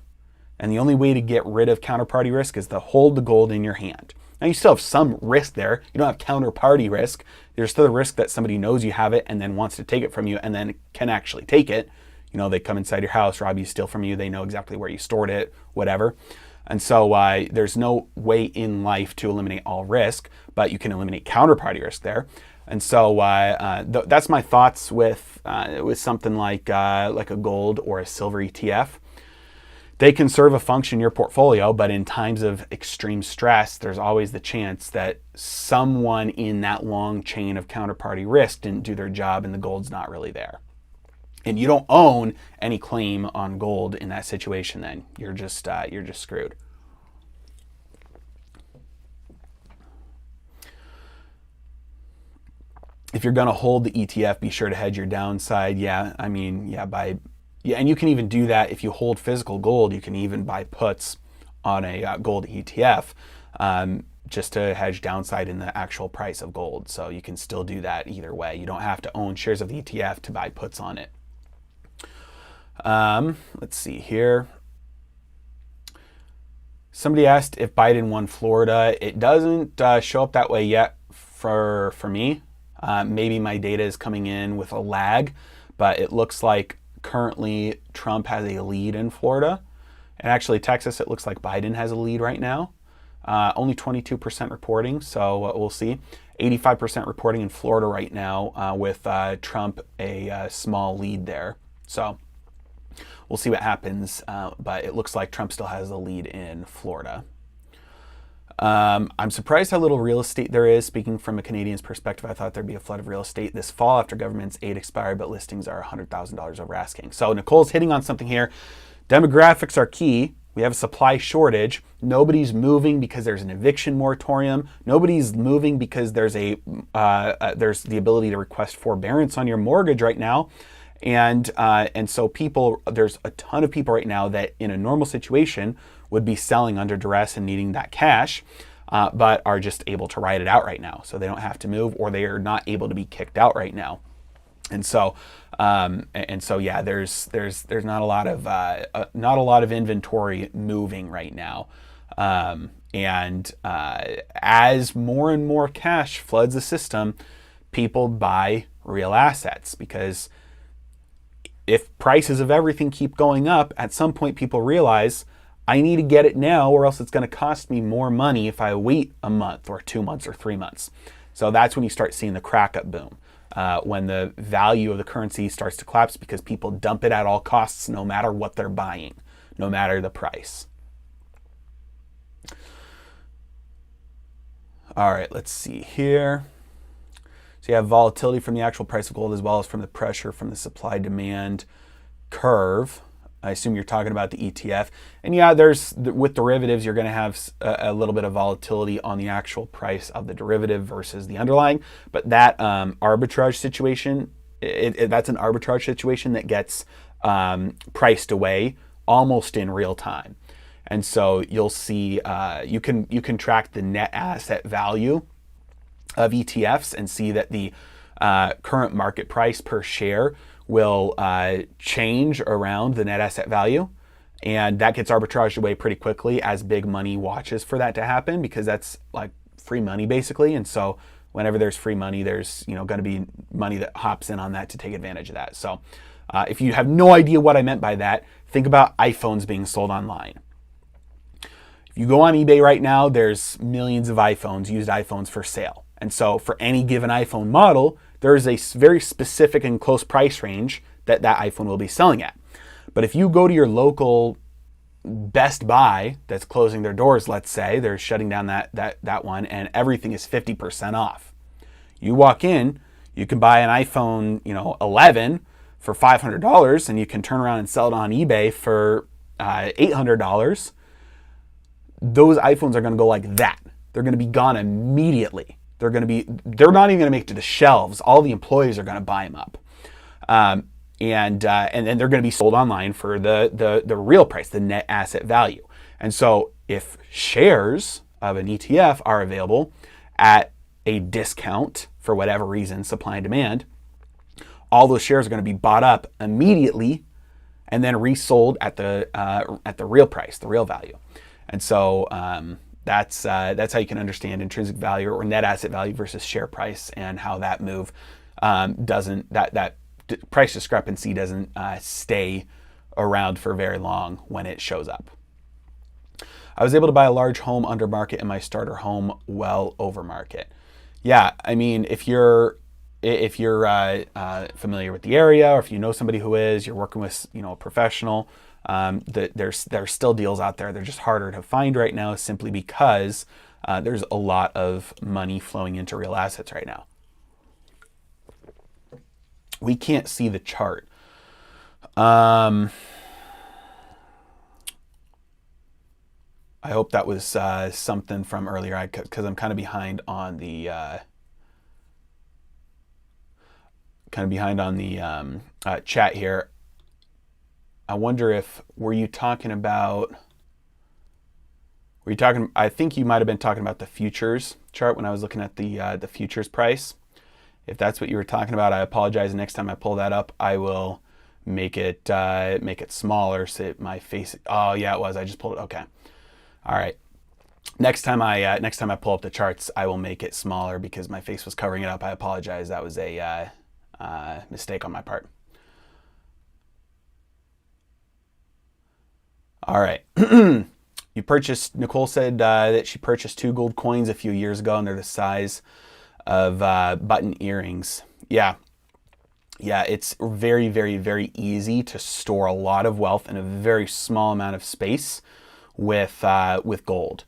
And the only way to get rid of counterparty risk is to hold the gold in your hand. Now you still have some risk there. You don't have counterparty risk. There's still the risk that somebody knows you have it and then wants to take it from you and then can actually take it. They come inside your house, rob you, steal from you. They know exactly where you stored it, whatever. And so there's no way in life to eliminate all risk, but you can eliminate counterparty risk there. And so that's my thoughts with something like a gold or a silver ETF. They can serve a function in your portfolio, but in times of extreme stress, there's always the chance that someone in that long chain of counterparty risk didn't do their job and the gold's not really there. And you don't own any claim on gold in that situation then. You're just screwed. If you're going to hold the ETF, be sure to hedge your downside. And you can even do that if you hold physical gold. You can even buy puts on a gold ETF, just to hedge downside in the actual price of gold. So you can still do that either way. You don't have to own shares of the ETF to buy puts on it. Let's see here. Somebody asked if Biden won Florida. It doesn't show up that way yet for me. Maybe my data is coming in with a lag, but it looks like currently Trump has a lead in Florida. And actually Texas, it looks like Biden has a lead right now. Only 22% reporting, so we'll see. 85% reporting in Florida right now, with Trump a small lead there. So we'll see what happens, but it looks like Trump still has the lead in Florida. I'm surprised how little real estate there is. Speaking from a Canadian's perspective, I thought there'd be a flood of real estate this fall after government's aid expired, but listings are $100,000 over asking. So Nicole's hitting on something here. Demographics are key. We have a supply shortage. Nobody's moving because there's an eviction moratorium. Nobody's moving because there's the ability to request forbearance on your mortgage right now. And so there's a ton of people right now that in a normal situation would be selling under duress and needing that cash, but are just able to ride it out right now. So they don't have to move, or they are not able to be kicked out right now. And so yeah, there's not a lot of inventory moving right now. As more and more cash floods the system, people buy real assets, because if prices of everything keep going up, at some point people realize I need to get it now, or else it's going to cost me more money if I wait a month or 2 months or 3 months. So that's when you start seeing the crack up boom, when the value of the currency starts to collapse because people dump it at all costs, no matter what they're buying, no matter the price. All right, let's see here. So you have volatility from the actual price of gold, as well as from the pressure from the supply-demand curve. I assume you're talking about the ETF. And yeah, with derivatives, you're going to have a little bit of volatility on the actual price of the derivative versus the underlying. But that arbitrage situation, that's an arbitrage situation that gets priced away almost in real time. And so you'll see, you can track the net asset value of ETFs and see that the current market price per share will change around the net asset value, and that gets arbitraged away pretty quickly as big money watches for that to happen, because that's like free money basically. And so whenever there's free money, there's going to be money that hops in on that to take advantage of that. So if you have no idea what I meant by that, think about iPhones being sold online. If you go on eBay right now, there's millions of used iPhones for sale. And so for any given iPhone model, there is a very specific and close price range that iPhone will be selling at. But if you go to your local Best Buy that's closing their doors, let's say, they're shutting down that one, and everything is 50% off. You walk in, you can buy an iPhone 11 for $500, and you can turn around and sell it on eBay for $800. Those iPhones are going to go like that. They're going to be gone immediately. They're not even going to make it to the shelves. All the employees are going to buy them up. And then they're going to be sold online for the real price, the net asset value. And so if shares of an ETF are available at a discount for whatever reason, supply and demand, all those shares are going to be bought up immediately and then resold at the real price, the real value. And so that's how you can understand intrinsic value or net asset value versus share price, and how that move that price discrepancy doesn't stay around for very long when it shows up. I was able to buy a large home under market and my starter home well over market. Yeah, I mean, if you're familiar with the area, or if you know somebody who is, you're working with a professional. There's still deals out there. They're just harder to find right now, simply because there's a lot of money flowing into real assets right now. We can't see the chart. I hope that was something from earlier, because I'm kind of behind on the chat here. I wonder were you talking about Were you talking? I think you might have been talking about the futures chart when I was looking at the futures price. If that's what you were talking about, I apologize. Next time I pull that up, I will make it smaller so my face. Oh yeah, it was. I just pulled it. Okay. All right. Next time I pull up the charts, I will make it smaller because my face was covering it up. I apologize. That was a mistake on my part. All right. Nicole said that she purchased 2 gold coins a few years ago, and they're the size of button earrings. Yeah, it's very, very, very easy to store a lot of wealth in a very small amount of space with gold.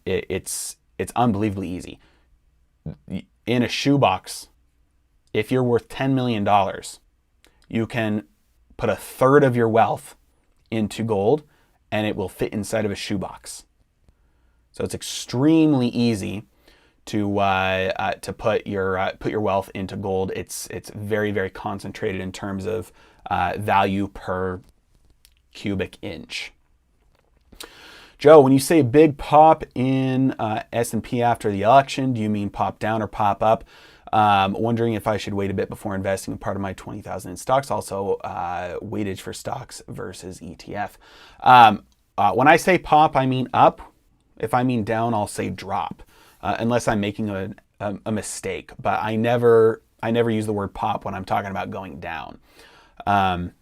It's unbelievably easy. In a shoebox, if you're worth $10 million, you can put 1/3 of your wealth into gold, and it will fit inside of a shoebox. So it's extremely easy to put your wealth into gold. It's very, very concentrated in terms of value per cubic inch. Joe, when you say big pop in S&P after the election, do you mean pop down or pop up? Wondering if I should wait a bit before investing in part of my 20,000 in stocks. Also, weightage for stocks versus ETF. When I say pop, I mean up. If I mean down, I'll say drop, unless I'm making a mistake. But I never use the word pop when I'm talking about going down. And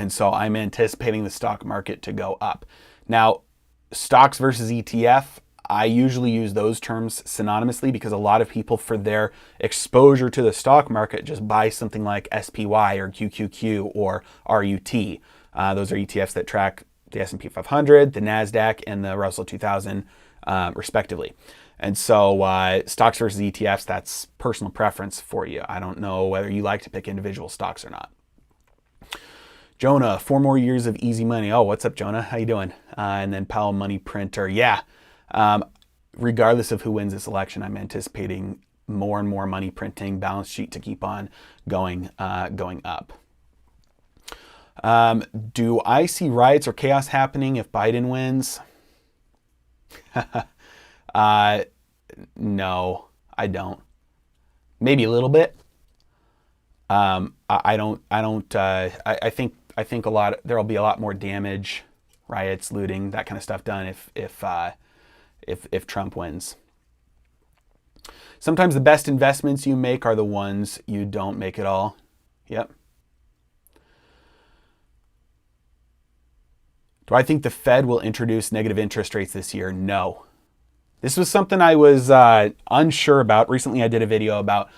so I'm anticipating the stock market to go up. Now, stocks versus ETF, I usually use those terms synonymously because a lot of people, for their exposure to the stock market, just buy something like SPY or QQQ or RUT. Those are ETFs that track the S&P 500, the NASDAQ, and the Russell 2000, respectively. And so stocks versus ETFs, that's personal preference for you. I don't know whether you like to pick individual stocks or not. Jonah, 4 more years of easy money. Oh, what's up, Jonah? How you doing? And then Powell Money Printer. Yeah. Regardless of who wins this election, I'm anticipating more and more money printing, balance sheet to keep on going up. Do I see riots or chaos happening if Biden wins? No, I don't. Maybe a little bit. I think there'll be a lot more damage, riots, looting, that kind of stuff done if Trump wins. Sometimes the best investments you make are the ones you don't make at all. Yep. Do I think the Fed will introduce negative interest rates this year? No. This was something I was unsure about. Recently I did a video about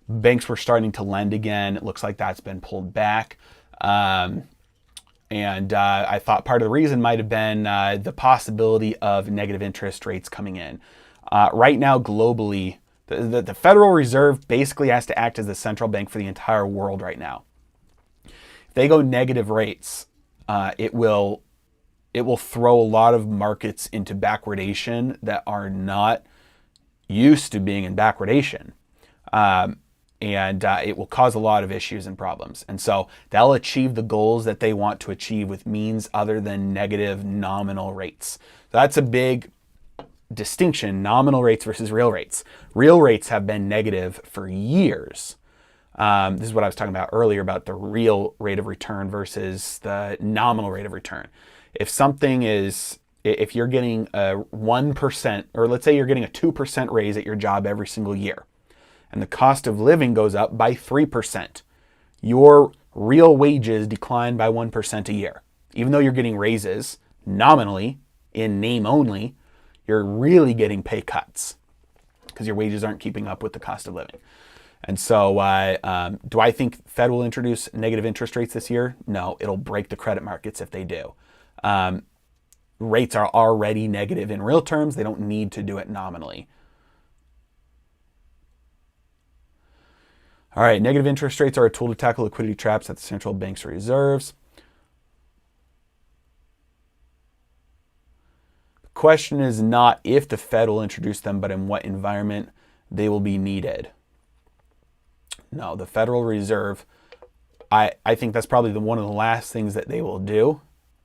banks were starting to lend again. It looks like that's been pulled back. And I thought part of the reason might have been the possibility of negative interest rates coming in. Right now, globally, the Federal Reserve basically has to act as the central bank for the entire world right now. If they go negative rates, it will throw a lot of markets into backwardation that are not used to being in backwardation. And it will cause a lot of issues and problems. And so they'll achieve the goals that they want to achieve with means other than negative nominal rates. That's a big distinction, nominal rates versus real rates. Real rates have been negative for years. This is what I was talking about earlier about the real rate of return versus the nominal rate of return. If you're getting a 1%, or let's say you're getting a 2% raise at your job every single year, and the cost of living goes up by 3%, your real wages decline by 1% a year. Even though you're getting raises nominally, in name only, you're really getting pay cuts because your wages aren't keeping up with the cost of living. And so do I think Fed will introduce negative interest rates this year? No, it'll break the credit markets if they do. Rates are already negative in real terms. They don't need to do it nominally. All right, negative interest rates are a tool to tackle liquidity traps at the central bank's reserves. The question is not if the Fed will introduce them, but in what environment they will be needed. No, the Federal Reserve, I think that's probably one of the last things that they will do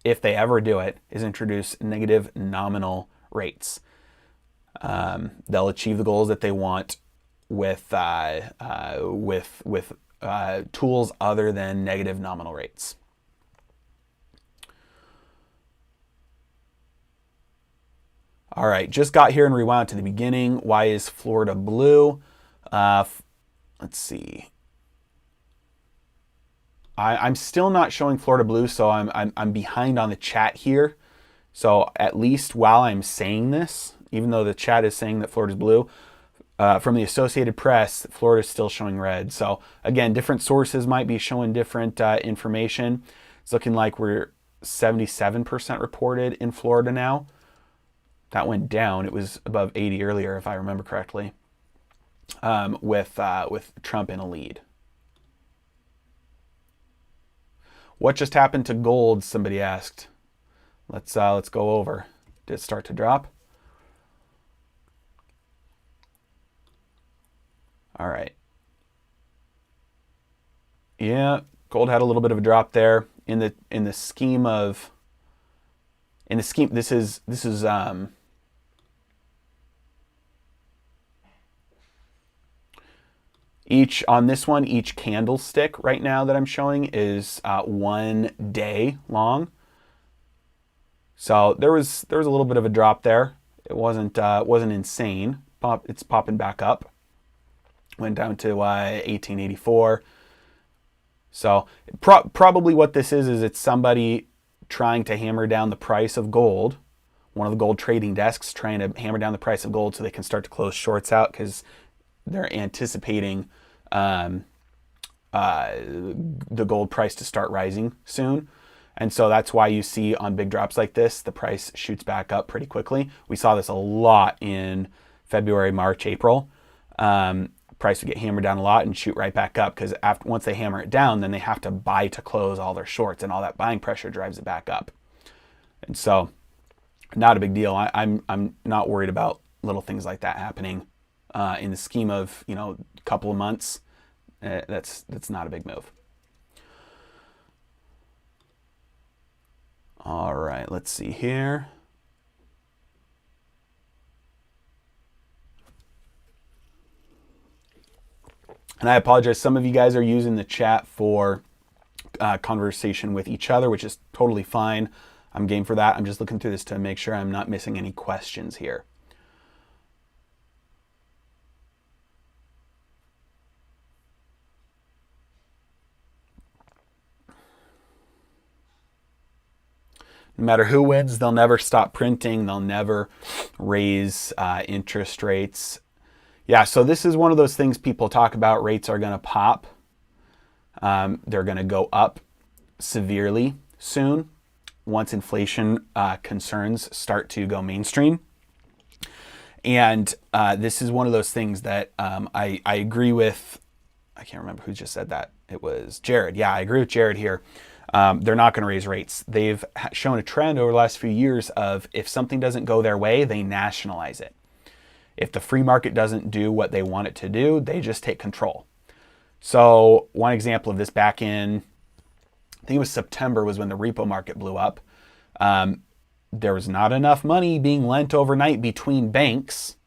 if they ever do it, is introduce negative nominal rates. They'll achieve the goals that they want with tools other than negative nominal rates. All right, just got here and rewound to the beginning. Why is Florida blue? Let's see. I'm still not showing Florida blue, so I'm behind on the chat here. So at least while I'm saying this, even though the chat is saying that Florida's blue, from the Associated Press, Florida is still showing red. So again, different sources might be showing different information. It's looking like we're 77% reported in Florida now. That went down. It was above 80 earlier, if I remember correctly, with Trump in a lead. What just happened to gold? Somebody asked. Let's go over. Did it start to drop? All right. Yeah, gold had a little bit of a drop there. In the scheme, this is each candlestick right now that I'm showing is 1 day long. So there was a little bit of a drop there. It wasn't insane. It's popping back up. Went down to 1884. So probably what this is it's somebody trying to hammer down the price of gold. One of the gold trading desks trying to hammer down the price of gold so they can start to close shorts out because they're anticipating the gold price to start rising soon. And so that's why you see on big drops like this, the price shoots back up pretty quickly. We saw this a lot in February, March, April. Price would get hammered down a lot and shoot right back up because once they hammer it down, then they have to buy to close all their shorts, and all that buying pressure drives it back up. And so not a big deal. I'm not worried about little things like that happening. In the scheme of, a couple of months, that's not a big move. All right, let's see here. And I apologize, some of you guys are using the chat for conversation with each other, which is totally fine. I'm game for that. I'm just looking through this to make sure I'm not missing any questions here. No matter who wins, they'll never stop printing. They'll never raise interest rates. Yeah, so this is one of those things people talk about. Rates are going to pop. They're going to go up severely soon once inflation concerns start to go mainstream. And this is one of those things that I agree with. I can't remember who just said that. It was Jared. Yeah, I agree with Jared here. They're not going to raise rates. They've shown a trend over the last few years of if something doesn't go their way, they nationalize it. If the free market doesn't do what they want it to do, they just take control. So one example of this back in, I think it was September, was when the repo market blew up. There was not enough money being lent overnight between banks.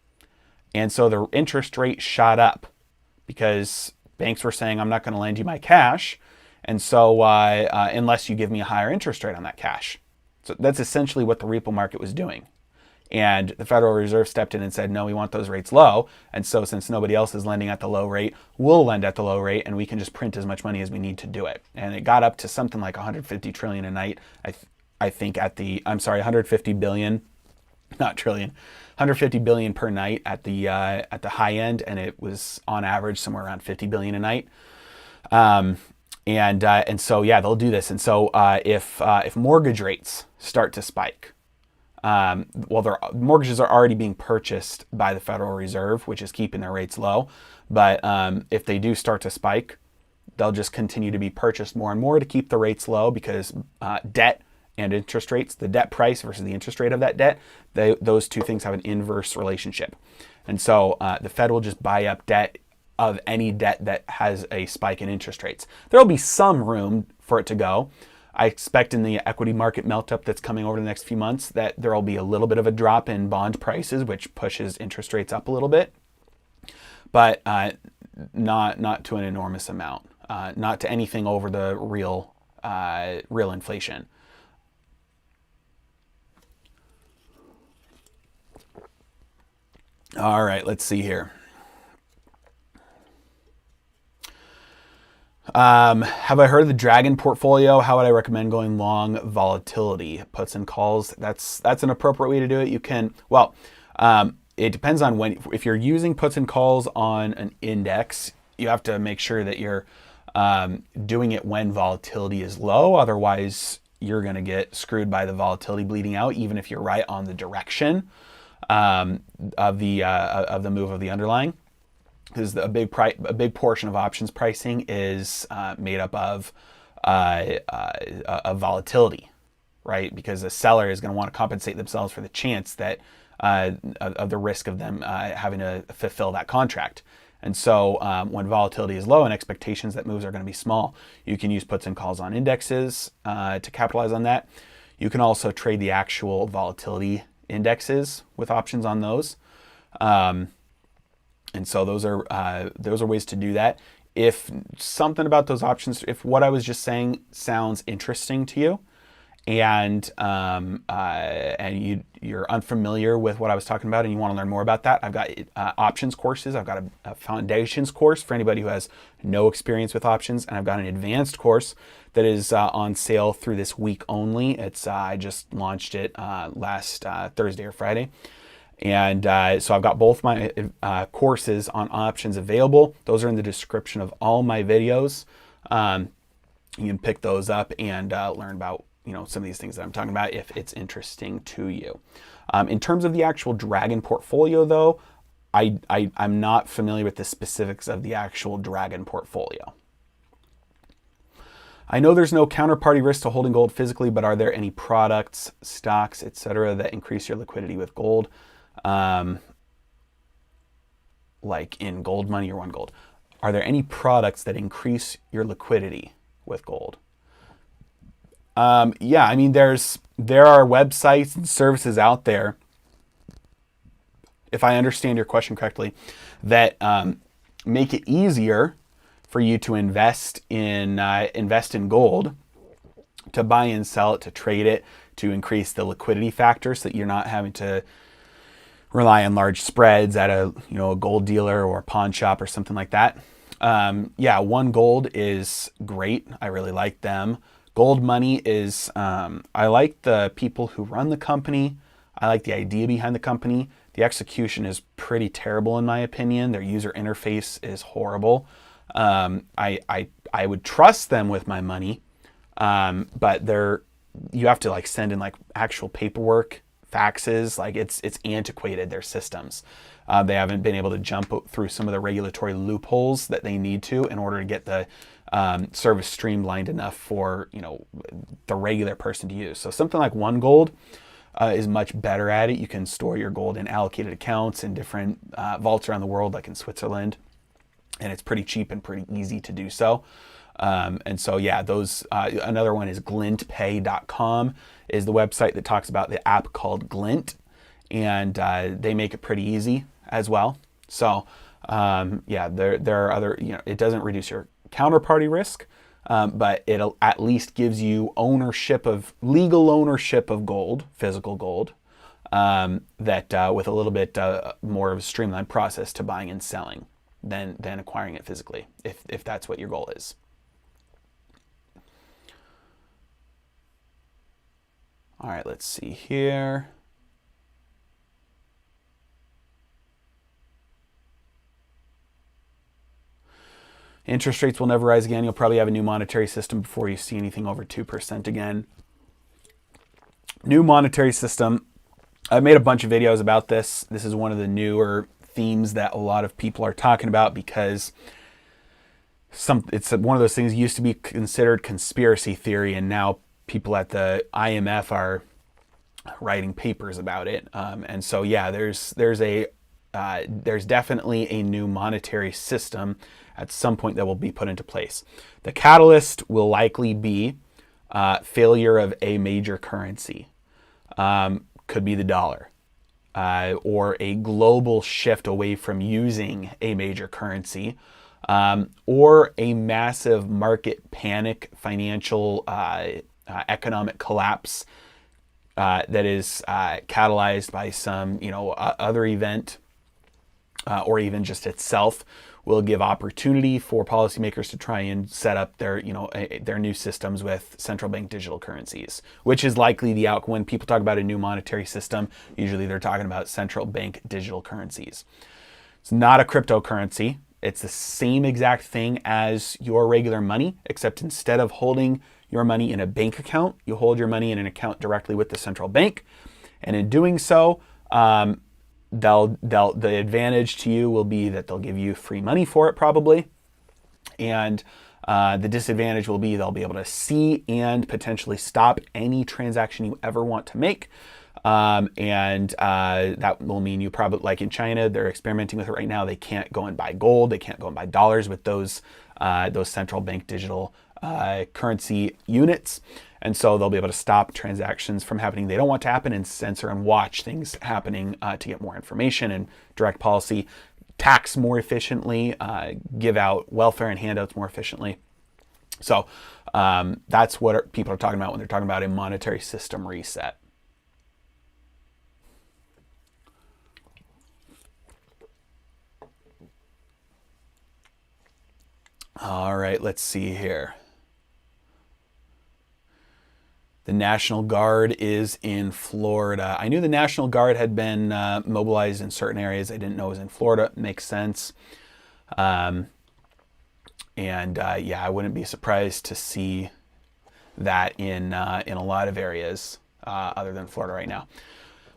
And so the interest rate shot up because banks were saying, I'm not going to lend you my cash. And so unless you give me a higher interest rate on that cash. So that's essentially what the repo market was doing. And the Federal Reserve stepped in and said, no, we want those rates low. And so since nobody else is lending at the low rate, we'll lend at the low rate and we can just print as much money as we need to do it. And it got up to something like 150 trillion a night. I think 150 billion, not trillion, 150 billion per night at the high end. And it was on average somewhere around 50 billion a night. And so, yeah, they'll do this. And so if mortgage rates start to spike, their mortgages are already being purchased by the Federal Reserve, which is keeping their rates low. But if they do start to spike, they'll just continue to be purchased more and more to keep the rates low because debt and interest rates, the debt price versus the interest rate of that debt, those two things have an inverse relationship. And so the Fed will just buy up debt of any debt that has a spike in interest rates. There will be some room for it to go. I expect in the equity market melt up that's coming over the next few months that there will be a little bit of a drop in bond prices, which pushes interest rates up a little bit, but not to an enormous amount, not to anything over the real inflation. All right, let's see here. Have I heard of the Dragon portfolio? How would I recommend going long volatility? Puts and calls. That's an appropriate way to do it. You can, well, it depends on when. If you're using puts and calls on an index, you have to make sure that you're doing it when volatility is low. Otherwise, you're going to get screwed by the volatility bleeding out, even if you're right on the direction of the move of the underlying. Because a big portion of options pricing is made up of volatility, right? Because a seller is going to want to compensate themselves for the chance that of the risk of them having to fulfill that contract. And so when volatility is low and expectations that moves are going to be small, you can use puts and calls on indexes to capitalize on that. You can also trade the actual volatility indexes with options on those. And so those are ways to do that. If something about those options, if what I was just saying sounds interesting to you, and you're unfamiliar with what I was talking about, and you want to learn more about that, I've got options courses. I've got a foundations course for anybody who has no experience with options, and I've got an advanced course that is on sale through this week only. It's I just launched it last Thursday or Friday. And so I've got both my courses on options available. Those are in the description of all my videos. You can pick those up and learn about some of these things that I'm talking about if it's interesting to you. In terms of the actual Dragon portfolio, though, I'm not familiar with the specifics of the actual Dragon portfolio. I know there's no counterparty risk to holding gold physically, but are there any products, stocks, etc., that increase your liquidity with gold? Like in gold money or one gold, are there any products that increase your liquidity with gold? Yeah, I mean, there are websites and services out there, if I understand your question correctly, that make it easier for you to invest in gold, to buy and sell it, to trade it, to increase the liquidity factor, so that you're not having to rely on large spreads at a gold dealer or a pawn shop or something like that. Yeah, One Gold is great. I really like them. Gold Money is, I like the people who run the company. I like the idea behind the company. The execution is pretty terrible in my opinion. Their user interface is horrible. I would trust them with my money, but you have to send in actual paperwork, faxes, it's antiquated, their systems. They haven't been able to jump through some of the regulatory loopholes that they need to in order to get the service streamlined enough for the regular person to use. So something like One Gold is much better at it. You can store your gold in allocated accounts in different vaults around the world, like in Switzerland, and it's pretty cheap and pretty easy to do so. And so, yeah, those, another one is glintpay.com is the website that talks about the app called Glint, and they make it pretty easy as well. So, yeah, there are other, it doesn't reduce your counterparty risk, but it at least gives you legal ownership of gold, physical gold, that with a little bit more of a streamlined process to buying and selling than acquiring it physically, if that's what your goal is. All right, let's see here. Interest rates will never rise again. You'll probably have a new monetary system before you see anything over 2% again. New monetary system. I've made a bunch of videos about this. This is one of the newer themes that a lot of people are talking about because it's one of those things used to be considered conspiracy theory, and now people at the IMF are writing papers about it. And so, yeah, there's definitely a new monetary system at some point that will be put into place. The catalyst will likely be failure of a major currency. Could be the dollar. Or a global shift away from using a major currency, or a massive market panic, financial, economic collapse that is catalyzed by some, other event, or even just itself, will give opportunity for policymakers to try and set up their, their new systems with central bank digital currencies, which is likely the outcome. When people talk about a new monetary system, usually they're talking about central bank digital currencies. It's not a cryptocurrency. It's the same exact thing as your regular money, except instead of holding your money in a bank account, you hold your money in an account directly with the central bank. And in doing so, the advantage to you will be that they'll give you free money for it probably. And the disadvantage will be they'll be able to see and potentially stop any transaction you ever want to make. And that will mean you probably, like in China, they're experimenting with it right now. They can't go and buy gold. They can't go and buy dollars with those central bank digital currency units. And so they'll be able to stop transactions from happening they don't want to happen, and censor and watch things happening to get more information and direct policy, tax more efficiently, give out welfare and handouts more efficiently. So that's what people are talking about when they're talking about a monetary system reset. All right, let's see here. The National Guard is in Florida. I knew the National Guard had been mobilized in certain areas. I didn't know it was in Florida. It makes sense. Yeah, I wouldn't be surprised to see that in a lot of areas other than Florida right now.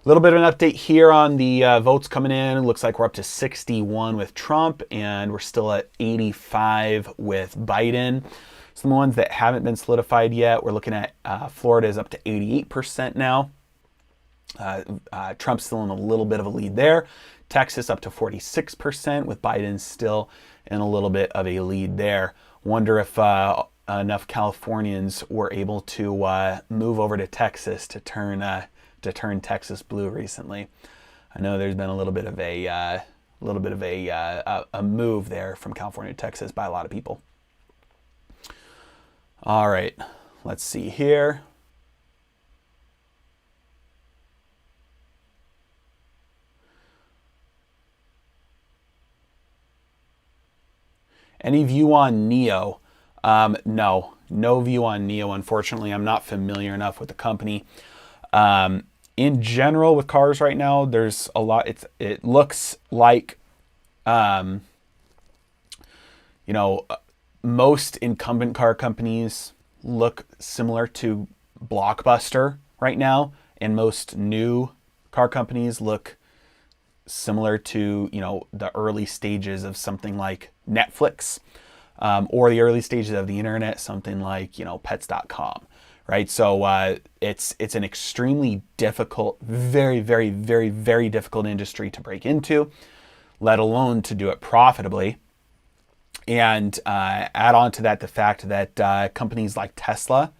A little bit of an update here on the votes coming in. It looks like we're up to 61 with Trump, and we're still at 85 with Biden. Some ones that haven't been solidified yet, we're looking at Florida is up to 88% now. Trump's still in a little bit of a lead there. Texas up to 46%, with Biden still in a little bit of a lead there. Wonder if enough Californians were able to move over to Texas to turn Texas blue recently. I know there's been a little bit of a move there from California to Texas by a lot of people. All right, let's see here. Any view on NIO? No view on NIO, unfortunately. I'm not familiar enough with the company. In general, with cars right now, there's a lot. It looks like, most incumbent car companies look similar to Blockbuster right now, and most new car companies look similar to, the early stages of something like Netflix, or the early stages of the internet, something like, pets.com, right? So it's an extremely difficult, very, very, very, very difficult industry to break into, let alone to do it profitably. And add on to that the fact that companies like Tesla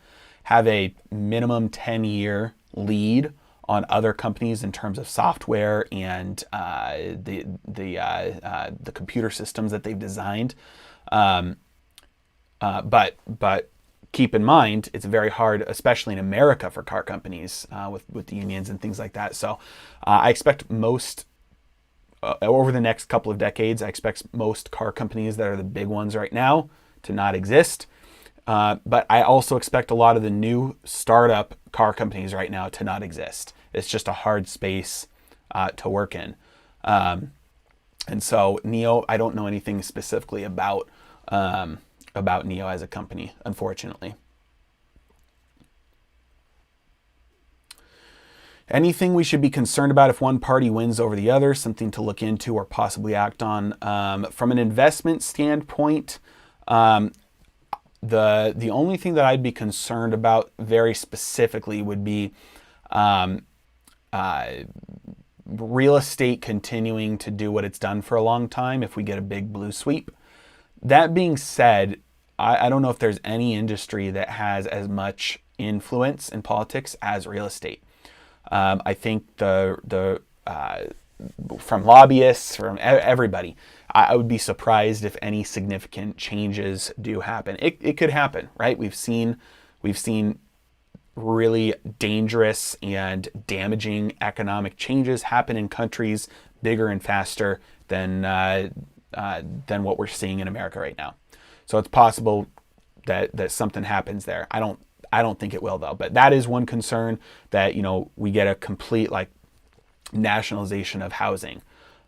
have a minimum 10-year lead on other companies in terms of software and the computer systems that they've designed. But keep in mind, it's very hard, especially in America, for car companies with the unions and things like that. So I expect over the next couple of decades, I expect most car companies that are the big ones right now to not exist. But I also expect a lot of the new startup car companies right now to not exist. It's just a hard space to work in. And so NIO, I don't know anything specifically about NIO as a company, unfortunately. Anything we should be concerned about if one party wins over the other, something to look into or possibly act on. From an investment standpoint, the only thing that I'd be concerned about very specifically would be real estate continuing to do what it's done for a long time if we get a big blue sweep. That being said, I don't know if there's any industry that has as much influence in politics as real estate. I think from lobbyists, from everybody, I would be surprised if any significant changes do happen. It could happen, right? We've seen really dangerous and damaging economic changes happen in countries bigger and faster than what we're seeing in America right now. So it's possible that something happens there. I don't think it will, though. But that is one concern, that we get a complete nationalization of housing.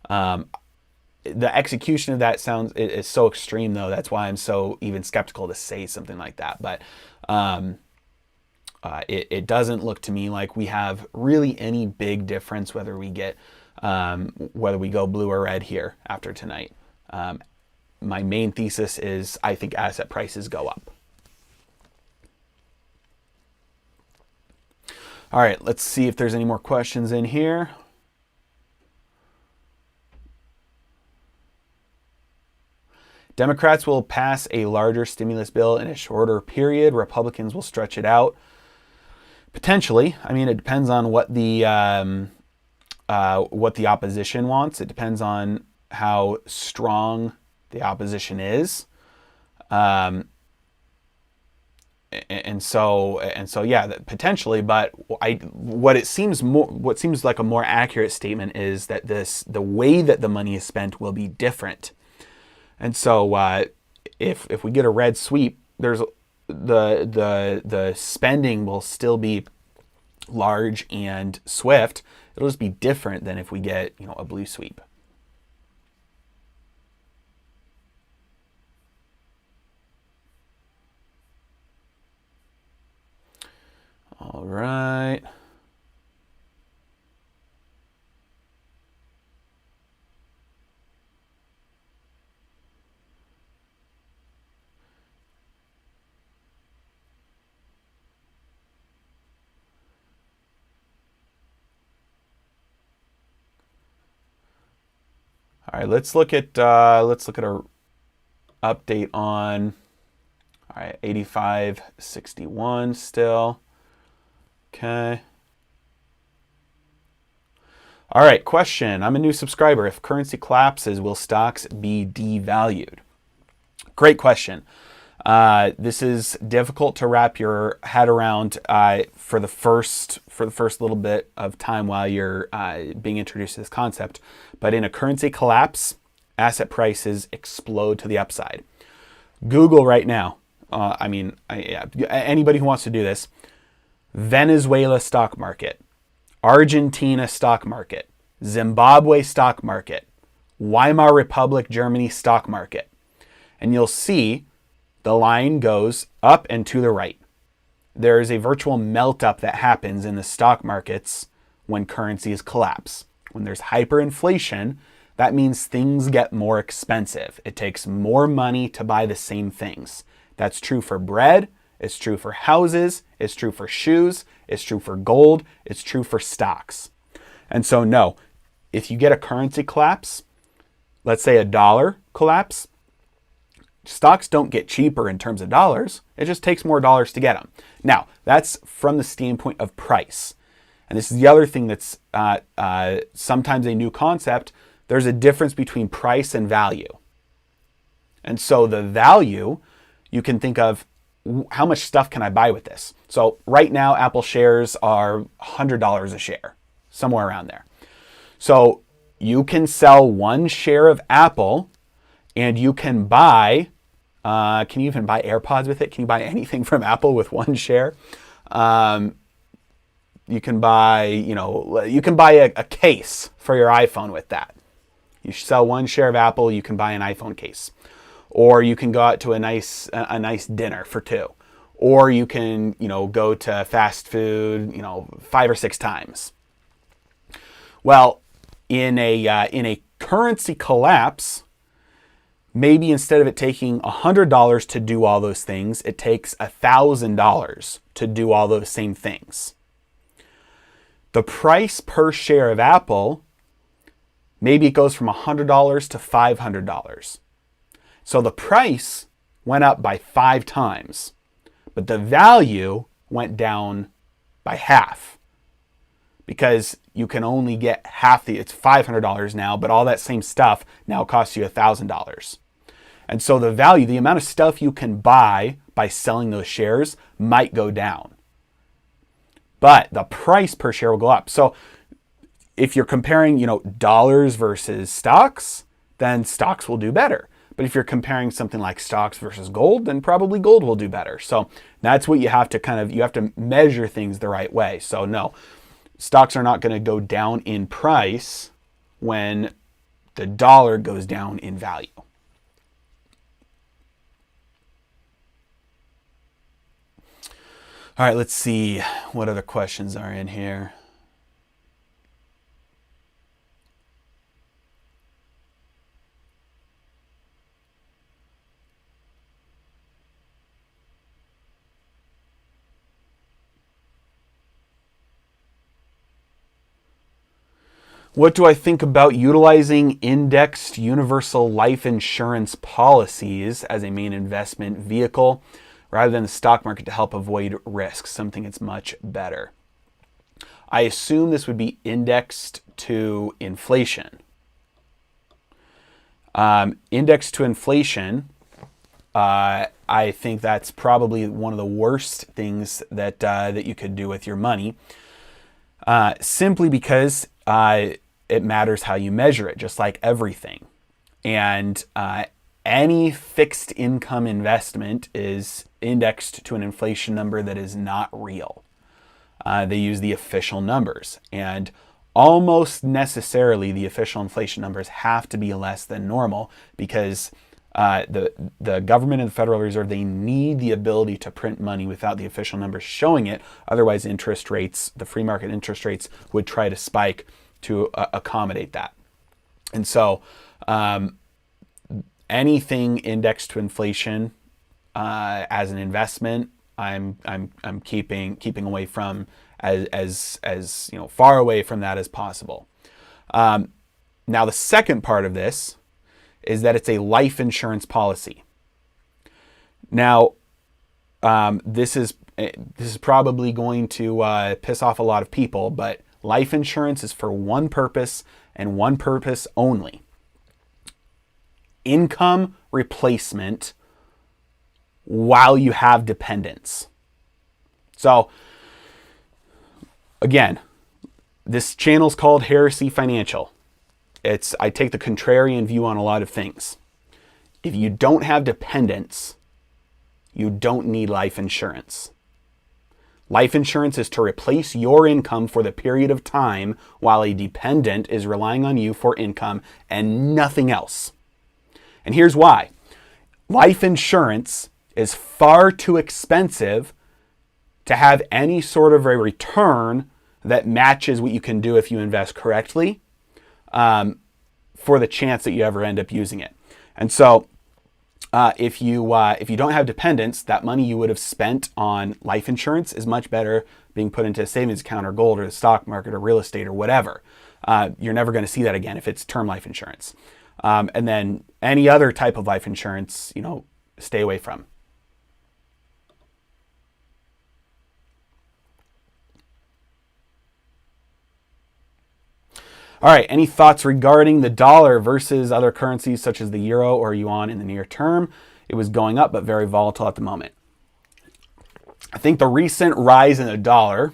The execution of that is so extreme, though. That's why I'm so even skeptical to say something like that. But it doesn't look to me like we have really any big difference whether we go blue or red here after tonight. My main thesis is I think asset prices go up. All right, let's see if there's any more questions in here. Democrats will pass a larger stimulus bill in a shorter period. Republicans will stretch it out. Potentially. I mean, it depends on what the opposition wants. It depends on how strong the opposition is. And so yeah, potentially. But what seems like a more accurate statement is that the way that the money is spent will be different. And so if we get a red sweep, there's the spending will still be large and swift. It'll just be different than if we get a blue sweep. All right. All right, let's look at our update on 85.61 still. Okay. All right, question. I'm a new subscriber. If currency collapses, will stocks be devalued? Great question. This is difficult to wrap your head around for the first little bit of time while you're being introduced to this concept. But in a currency collapse, asset prices explode to the upside. Google right now. Anybody who wants to do this. Venezuela stock market, Argentina stock market, Zimbabwe stock market, Weimar Republic Germany stock market. And you'll see the line goes up and to the right. There is a virtual melt up that happens in the stock markets when currencies collapse. When there's hyperinflation, that means things get more expensive. It takes more money to buy the same things. That's true for bread. It's true for houses. It's true for shoes. It's true for gold. It's true for stocks. And so no, if you get a currency collapse, let's say a dollar collapse, stocks don't get cheaper in terms of dollars. It just takes more dollars to get them. Now, that's from the standpoint of price. And this is the other thing that's sometimes a new concept. There's a difference between price and value. And so the value, you can think of how much stuff can I buy with this? So right now, Apple shares are $100 a share, somewhere around there. So you can sell one share of Apple and you can buy, can you even buy AirPods with it? Can you buy anything from Apple with one share? You can buy, a case for your iPhone with that. You sell one share of Apple, you can buy an iPhone case. Or you can go out to a nice dinner for two. Or you can, go to fast food, 5 or 6 times. Well, in a currency collapse, maybe instead of it taking $100 to do all those things, it takes $1,000 to do all those same things. The price per share of Apple, maybe it goes from $100 to $500. So the price went up by 5 times, but the value went down by half because you can only get half it's $500 now, but all that same stuff now costs you $1,000. And so the value, the amount of stuff you can buy by selling those shares might go down, but the price per share will go up. So if you're comparing, dollars versus stocks, then stocks will do better. But if you're comparing something like stocks versus gold, then probably gold will do better. So that's what you have to you have to measure things the right way. So no, stocks are not going to go down in price when the dollar goes down in value. All right, let's see what other questions are in here. What do I think about utilizing indexed universal life insurance policies as a main investment vehicle rather than the stock market to help avoid risk? Something that's much better. I assume this would be indexed to inflation. Indexed to inflation, I think that's probably one of the worst things that you could do with your money, simply because it matters how you measure it, just like everything. And any fixed income investment is indexed to an inflation number that is not real. They use the official numbers, and almost necessarily the official inflation numbers have to be less than normal because the government and the Federal Reserve, they need the ability to print money without the official numbers showing it. Otherwise, interest rates, the free market interest rates, would try to spike to accommodate that. And so anything indexed to inflation as an investment, I'm keeping away from as far away from that as possible. Now the second part of this is that it's a life insurance policy. Now this is probably going to piss off a lot of people, but life insurance is for one purpose and one purpose only: income replacement while you have dependents. So again, this channel's called Heresy Financial. I take the contrarian view on a lot of things. If you don't have dependents, you don't need life insurance. Life insurance is to replace your income for the period of time while a dependent is relying on you for income and nothing else. And here's why. Life insurance is far too expensive to have any sort of a return that matches what you can do if you invest correctly, for the chance that you ever end up using it. And so if you don't have dependents, that money you would have spent on life insurance is much better being put into a savings account or gold or the stock market or real estate or whatever. You're never going to see that again if it's term life insurance. And then any other type of life insurance, stay away from. All right, any thoughts regarding the dollar versus other currencies such as the euro or yuan in the near term? It was going up, but very volatile at the moment. I think the recent rise in the dollar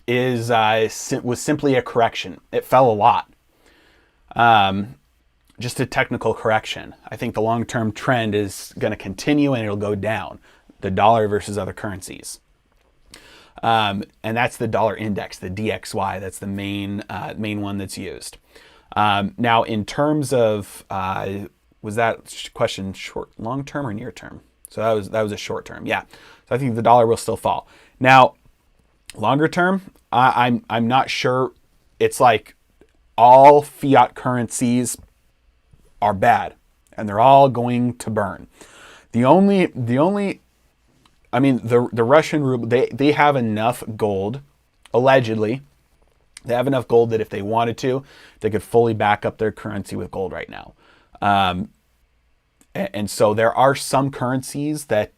was simply a correction. It fell a lot. Just a technical correction. I think the long-term trend is going to continue and it'll go down. The dollar versus other currencies. And that's the dollar index, the DXY. That's the main one that's used. Now, in terms of, was that question long term or near term? So that was a short term. Yeah. So I think the dollar will still fall. Now, longer term, I'm not sure. It's like all fiat currencies are bad and they're all going to burn. The Russian ruble, they have enough gold, allegedly. They have enough gold that if they wanted to, they could fully back up their currency with gold right now. And so there are some currencies that,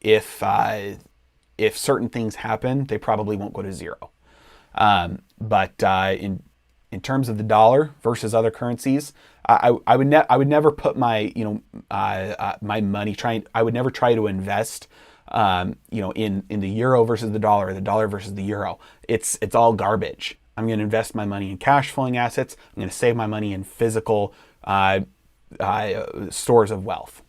if certain things happen, they probably won't go to zero. But in terms of the dollar versus other currencies, I would never put my my money I would never try to invest in the euro versus the dollar versus the euro. It's all garbage. I'm going to invest my money in cash flowing assets. I'm going to save my money in physical stores of wealth.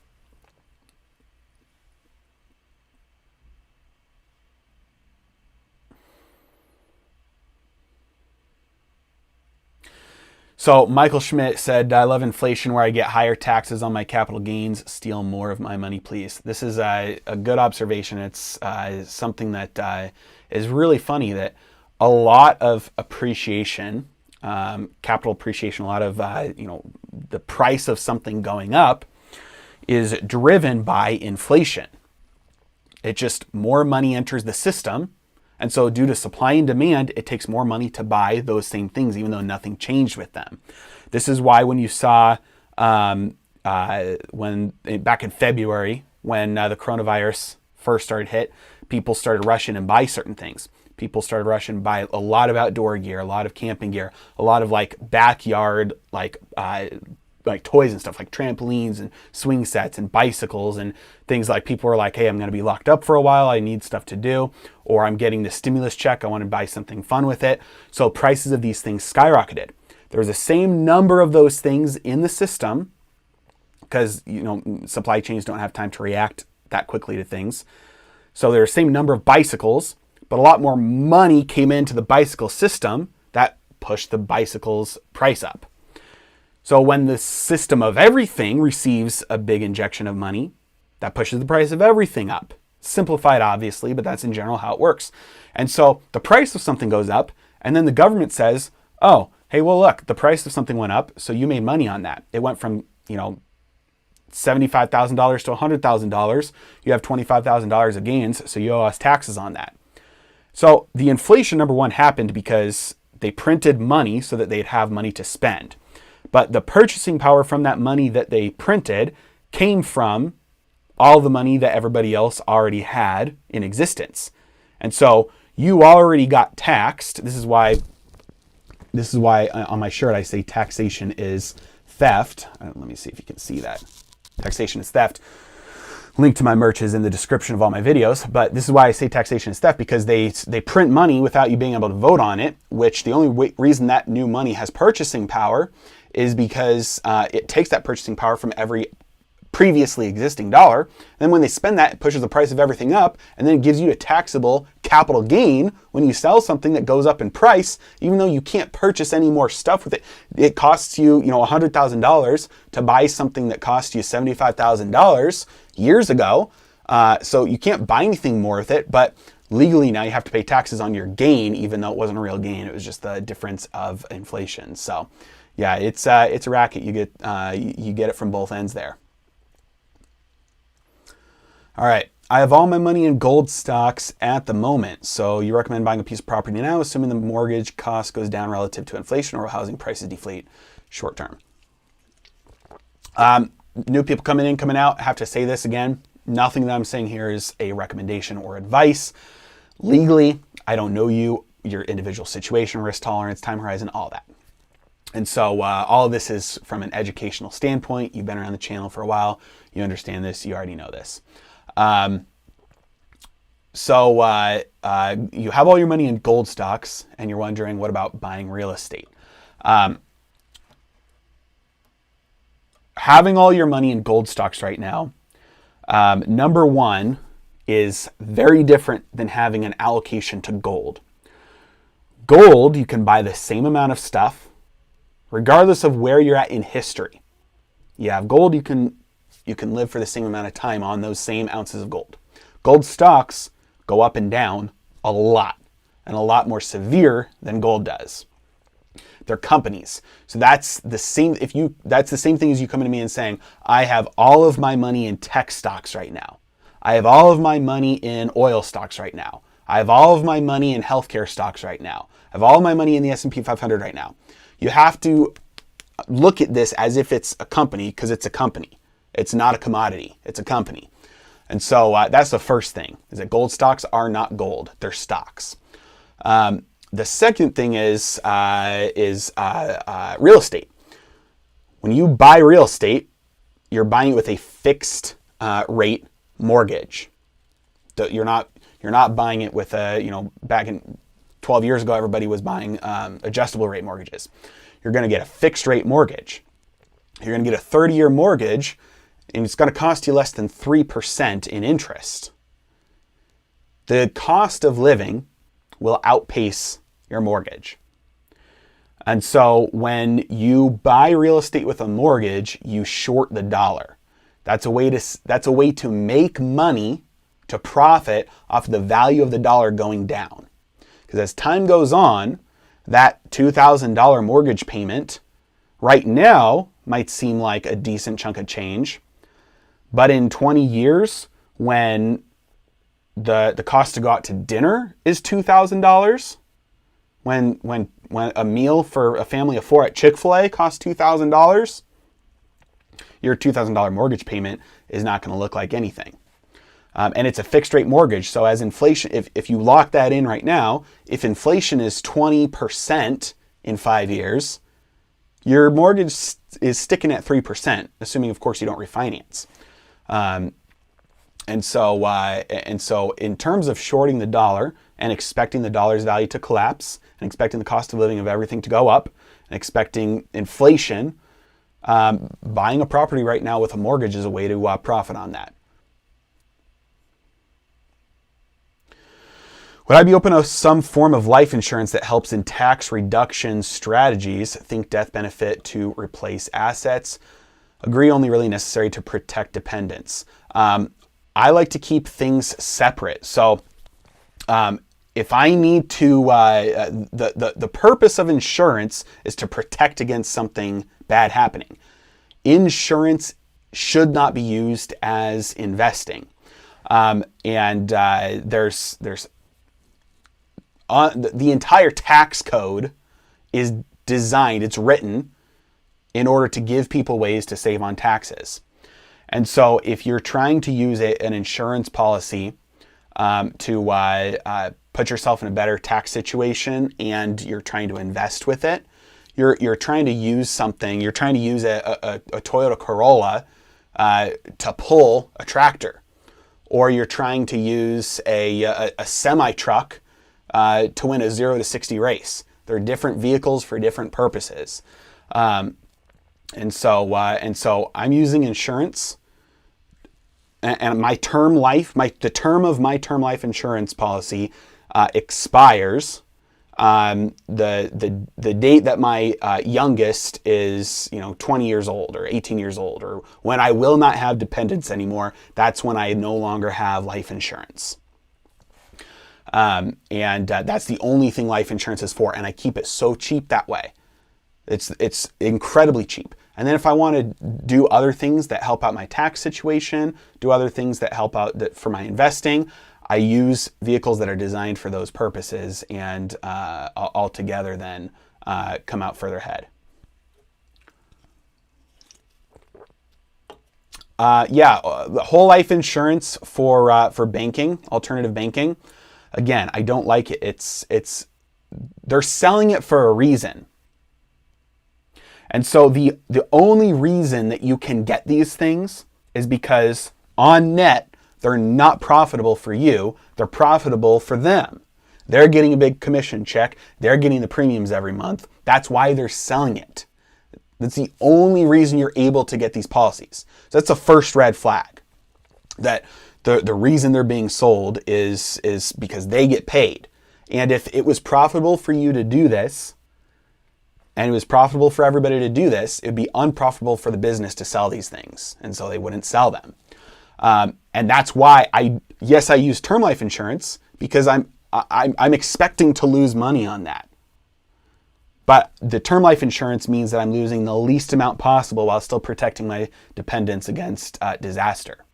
So Michael Schmidt said, I love inflation where I get higher taxes on my capital gains. Steal more of my money, please. This is a good observation. It's something that is really funny, that a lot of appreciation, capital appreciation, a lot of, the price of something going up is driven by inflation. It just, more money enters the system. And so due to supply and demand, it takes more money to buy those same things, even though nothing changed with them. This is why when you saw when back in February, when the coronavirus first started hit, people started rushing and buy certain things. People started rushing and buy a lot of outdoor gear, a lot of camping gear, a lot of like backyard like toys and stuff, like trampolines and swing sets and bicycles and things. Like people were like, hey, I'm going to be locked up for a while. I need stuff to do, or I'm getting the stimulus check. I want to buy something fun with it. So prices of these things skyrocketed. There's the same number of those things in the system because, supply chains don't have time to react that quickly to things. So there's the same number of bicycles, but a lot more money came into the bicycle system that pushed the bicycle's price up. So when the system of everything receives a big injection of money, that pushes the price of everything up. Simplified, obviously, but that's in general how it works. And so the price of something goes up, and then the government says, oh, hey, well, look, the price of something went up, so you made money on that. It went from, $75,000 to $100,000. You have $25,000 of gains, so you owe us taxes on that. So the inflation, number one, happened because they printed money so that they'd have money to spend. But the purchasing power from that money that they printed came from all the money that everybody else already had in existence. And so you already got taxed. This is why on my shirt I say taxation is theft. Let me see if you can see that. Taxation is theft. Link to my merch is in the description of all my videos. But this is why I say taxation is theft, because they print money without you being able to vote on it, which the only reason that new money has purchasing power is because it takes that purchasing power from every previously existing dollar. Then when they spend that, it pushes the price of everything up, and then it gives you a taxable capital gain when you sell something that goes up in price, even though you can't purchase any more stuff with it. It costs you, $100,000 to buy something that cost you $75,000 years ago. So you can't buy anything more with it, but legally now you have to pay taxes on your gain, even though it wasn't a real gain. It was just the difference of inflation. So yeah, it's a racket. You get it from both ends there. All right, I have all my money in gold stocks at the moment. So you recommend buying a piece of property now, assuming the mortgage cost goes down relative to inflation, or housing prices deflate short term? New people coming in, coming out, I have to say this again. Nothing that I'm saying here is a recommendation or advice. Legally, I don't know you, your individual situation, risk tolerance, time horizon, all that. And so all of this is from an educational standpoint. You've been around the channel for a while. You understand this. You already know this. So you have all your money in gold stocks, and you're wondering, what about buying real estate? Having all your money in gold stocks right now, number one, is very different than having an allocation to gold. Gold, you can buy the same amount of stuff, regardless of where you're at in history. You have gold, you can live for the same amount of time on those same ounces of gold. Gold stocks go up and down a lot, and a lot more severe than gold does. They're companies. So that's the same thing as you coming to me and saying, I have all of my money in tech stocks right now. I have all of my money in oil stocks right now. I have all of my money in healthcare stocks right now. I have all of my money in the S&P 500 right now. You have to look at this as if it's a company, because it's a company. It's not a commodity. It's a company. And so that's the first thing, is that gold stocks are not gold. They're stocks. The second thing is real estate. When you buy real estate, you're buying it with a fixed rate mortgage. You're not buying it with back in 12 years ago, everybody was buying adjustable rate mortgages. You're going to get a fixed rate mortgage. You're going to get a 30-year mortgage, and it's going to cost you less than 3% in interest. The cost of living will outpace your mortgage. And so when you buy real estate with a mortgage, you short the dollar. That's a way to make money, to profit off the value of the dollar going down. Because as time goes on, that $2,000 mortgage payment right now might seem like a decent chunk of change. But in 20 years, when the cost to go out to dinner is $2,000, when a meal for a family of 4 at Chick-fil-A costs $2,000, your $2,000 mortgage payment is not going to look like anything. And it's a fixed rate mortgage. So as inflation, if you lock that in right now, if inflation is 20% in 5 years, your mortgage is sticking at 3%, assuming, of course, you don't refinance. And so in terms of shorting the dollar and expecting the dollar's value to collapse and expecting the cost of living of everything to go up and expecting inflation, buying a property right now with a mortgage is a way to profit on that. Would I be open to some form of life insurance that helps in tax reduction strategies? Think death benefit to replace assets. Agree only really necessary to protect dependents. I like to keep things separate. So if I need to, the purpose of insurance is to protect against something bad happening. Insurance should not be used as investing. There's the entire tax code is designed, it's written in order to give people ways to save on taxes. And so if you're trying to use an insurance policy to put yourself in a better tax situation and you're trying to invest with it, you're trying to use something, you're trying to use a Toyota Corolla to pull a tractor, or you're trying to use a semi-truck to win a 0 to 60 race. They're different vehicles for different purposes. And so I'm using insurance, and my term life, the term of my term life insurance policy expires the date that my youngest is 20 years old or 18 years old, or when I will not have dependents anymore. That's when I no longer have life insurance. That's the only thing life insurance is for, and I keep it so cheap that way. It's incredibly cheap. And then if I want to do other things that help out my tax situation, do other things that help out for my investing, I use vehicles that are designed for those purposes, and altogether then come out further ahead. The whole life insurance for banking, alternative banking. Again, I don't like it. They're selling it for a reason. And so the only reason that you can get these things is because on net, they're not profitable for you. They're profitable for them. They're getting a big commission check. They're getting the premiums every month. That's why they're selling it. That's the only reason you're able to get these policies. So that's the first red flag. That the reason they're being sold is because they get paid. And if it was profitable for you to do this, and it was profitable for everybody to do this, it'd be unprofitable for the business to sell these things. And so they wouldn't sell them. And that's why I use term life insurance, because I'm expecting to lose money on that. But the term life insurance means that I'm losing the least amount possible while still protecting my dependents against disaster.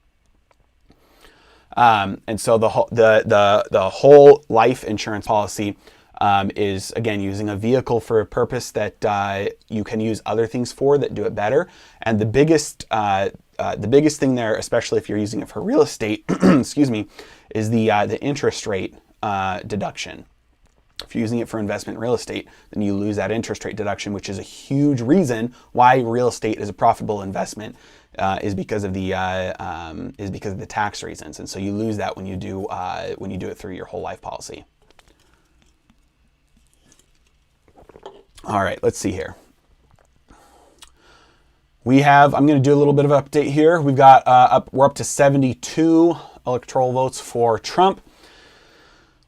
And so the whole life insurance policy is, again, using a vehicle for a purpose that you can use other things for that do it better. And the biggest thing there, especially if you're using it for real estate, excuse me, is the interest rate deduction. If you're using it for investment in real estate, then you lose that interest rate deduction, which is a huge reason why real estate is a profitable investment, is because of the tax reasons. And so you lose that when you do it through your whole life policy. All right, let's see here. I'm going to do a little bit of an update here. We've got we're up to 72 electoral votes for Trump.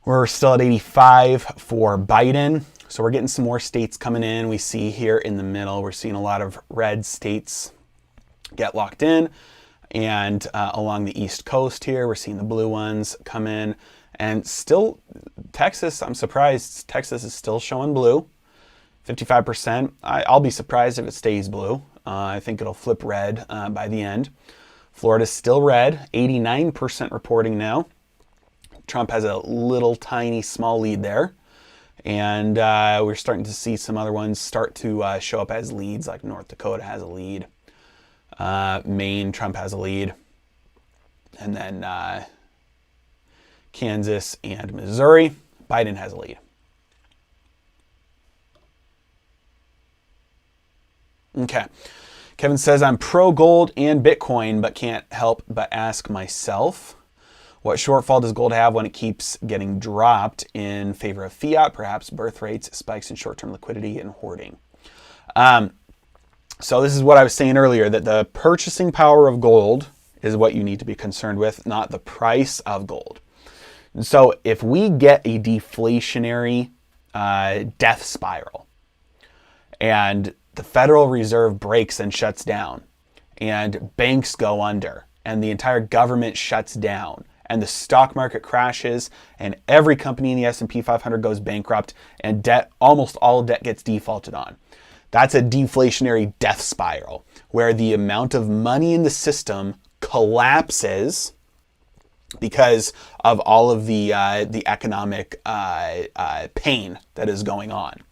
We're still at 85 for Biden. So we're getting some more states coming in. We see here in the middle, we're seeing a lot of red states get locked in. And along the East Coast here, we're seeing the blue ones come in. And still, Texas, I'm surprised Texas is still showing blue. 55%. I'll be surprised if it stays blue. I think it'll flip red by the end. Florida's still red, 89% reporting now. Trump has a little tiny small lead there. And we're starting to see some other ones start to show up as leads, like North Dakota has a lead. Maine, Trump has a lead. And then Kansas and Missouri, Biden has a lead. Okay. Kevin says, I'm pro gold and Bitcoin, but can't help but ask myself, what shortfall does gold have when it keeps getting dropped in favor of fiat, perhaps birth rates, spikes in short-term liquidity, and hoarding? So this is what I was saying earlier, that the purchasing power of gold is what you need to be concerned with, not the price of gold. And so if we get a deflationary death spiral, and the Federal Reserve breaks and shuts down, and banks go under, and the entire government shuts down, and the stock market crashes, and every company in the S&P 500 goes bankrupt, and debt, almost all debt gets defaulted on. That's a deflationary death spiral, where the amount of money in the system collapses because of all of the economic pain that is going on.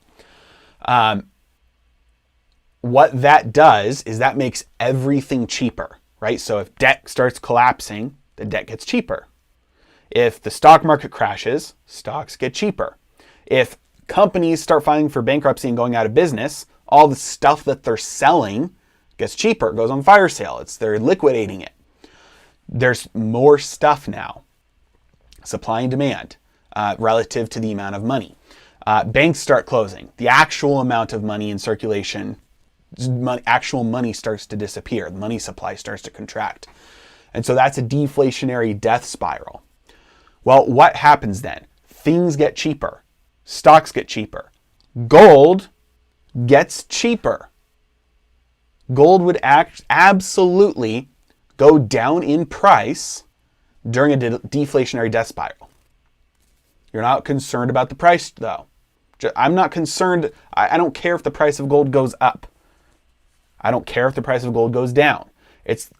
What that does is that makes everything cheaper, right? So if debt starts collapsing, the debt gets cheaper. If the stock market crashes, stocks get cheaper. If companies start filing for bankruptcy and going out of business, all the stuff that they're selling gets cheaper. It goes on fire sale. They're liquidating it. There's more stuff now. Supply and demand relative to the amount of money. Banks start closing. The actual amount of money in circulation, actual money starts to disappear. The money supply starts to contract. And so that's a deflationary death spiral. Well, what happens then? Things get cheaper. Stocks get cheaper. Gold gets cheaper. Gold would absolutely go down in price during a deflationary death spiral. You're not concerned about the price, though. I'm not concerned. I don't care if the price of gold goes up. I don't care if the price of gold goes down. It's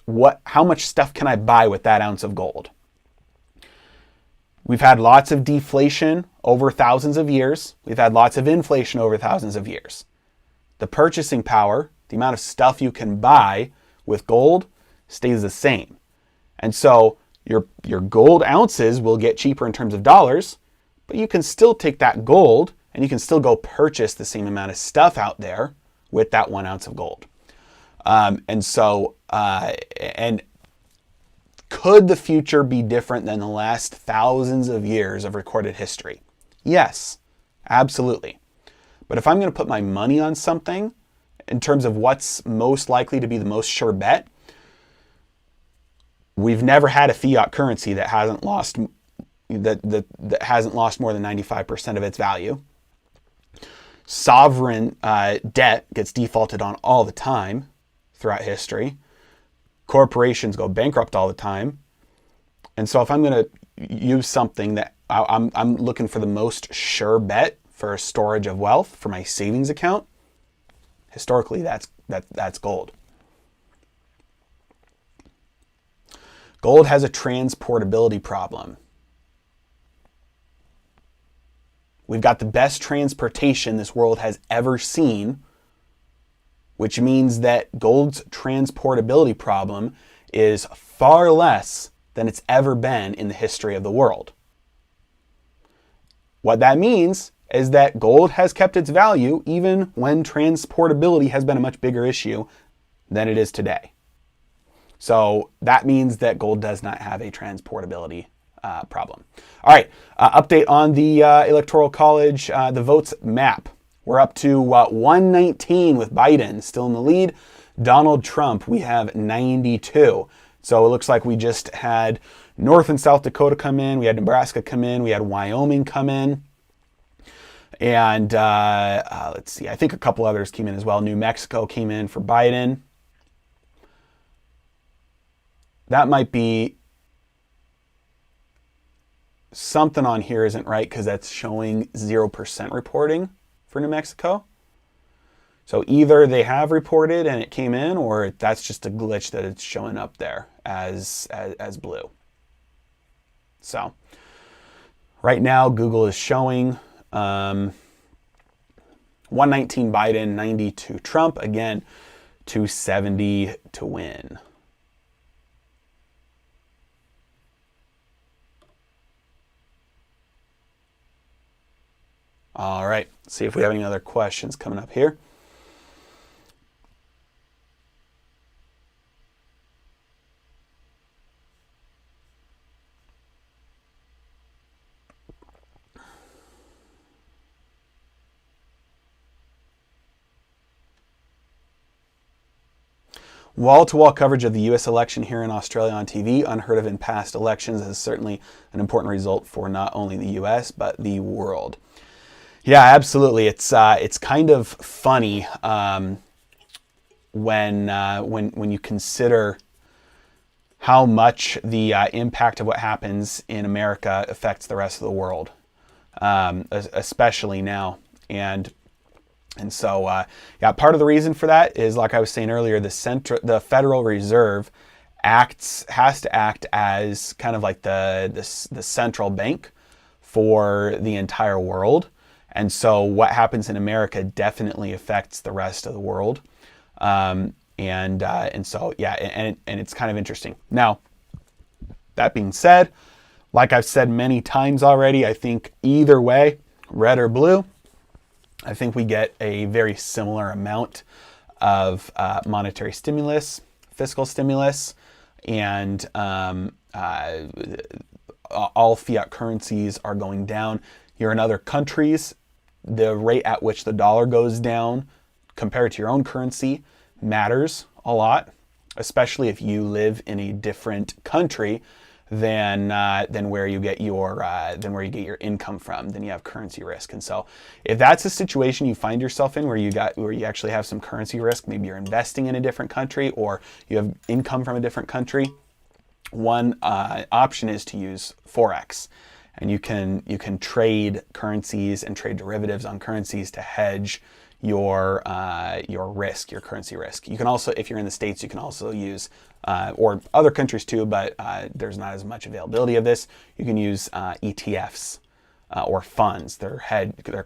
how much stuff can I buy with that ounce of gold? We've had lots of deflation over thousands of years. We've had lots of inflation over thousands of years. The purchasing power, the amount of stuff you can buy with gold, stays the same. And so your gold ounces will get cheaper in terms of dollars, but you can still take that gold and you can still go purchase the same amount of stuff out there with that 1 ounce of gold. And could the future be different than the last thousands of years of recorded history? Yes, absolutely. But if I'm going to put my money on something in terms of what's most likely to be the most sure bet, we've never had a fiat currency that hasn't lost that hasn't lost more than 95% of its value. Sovereign debt gets defaulted on all the time throughout history. Corporations go bankrupt all the time. And so if I'm going to use something that I'm looking for the most sure bet for storage of wealth for my savings account, historically that's gold. Gold has a transportability problem. We've got the best transportation this world has ever seen, which means that gold's transportability problem is far less than it's ever been in the history of the world. What that means is that gold has kept its value even when transportability has been a much bigger issue than it is today. So that means that gold does not have a transportability problem. All right, update on the Electoral College, the votes map. We're up to 119 with Biden still in the lead. Donald Trump, we have 92. So it looks like we just had North and South Dakota come in. We had Nebraska come in. We had Wyoming come in. And let's see, I think a couple others came in as well. New Mexico came in for Biden. That might be something on here isn't right because that's showing 0% reporting for New Mexico. So either they have reported and it came in, or that's just a glitch that it's showing up there as blue. So right now Google is showing 119 Biden, 92 Trump. Again, 270 to win. All right, let's see if we have any other questions coming up here. Wall-to-wall coverage of the U.S. election here in Australia on TV, unheard of in past elections, is certainly an important result for not only the U.S. but the world. Yeah, absolutely. It's kind of funny when you consider how much the impact of what happens in America affects the rest of the world, especially now. And so, yeah, part of the reason for that is, like I was saying earlier, the Federal Reserve has to act as kind of like the central bank for the entire world. And so what happens in America definitely affects the rest of the world. And so, yeah, and it's kind of interesting. Now, that being said, like I've said many times already, I think either way, red or blue, I think we get a very similar amount of monetary stimulus, fiscal stimulus, and all fiat currencies are going down. You're in other countries, the rate at which the dollar goes down compared to your own currency matters a lot, especially if you live in a different country than where you get your income from. Then you have currency risk. And so if that's a situation you find yourself in where you actually have some currency risk, maybe you're investing in a different country or you have income from a different country, one option is to use Forex. And you can trade currencies and trade derivatives on currencies to hedge your risk, your currency risk. You can also, if you're in the States, you can also use, or other countries too, but there's not as much availability of this. You can use ETFs or funds. They're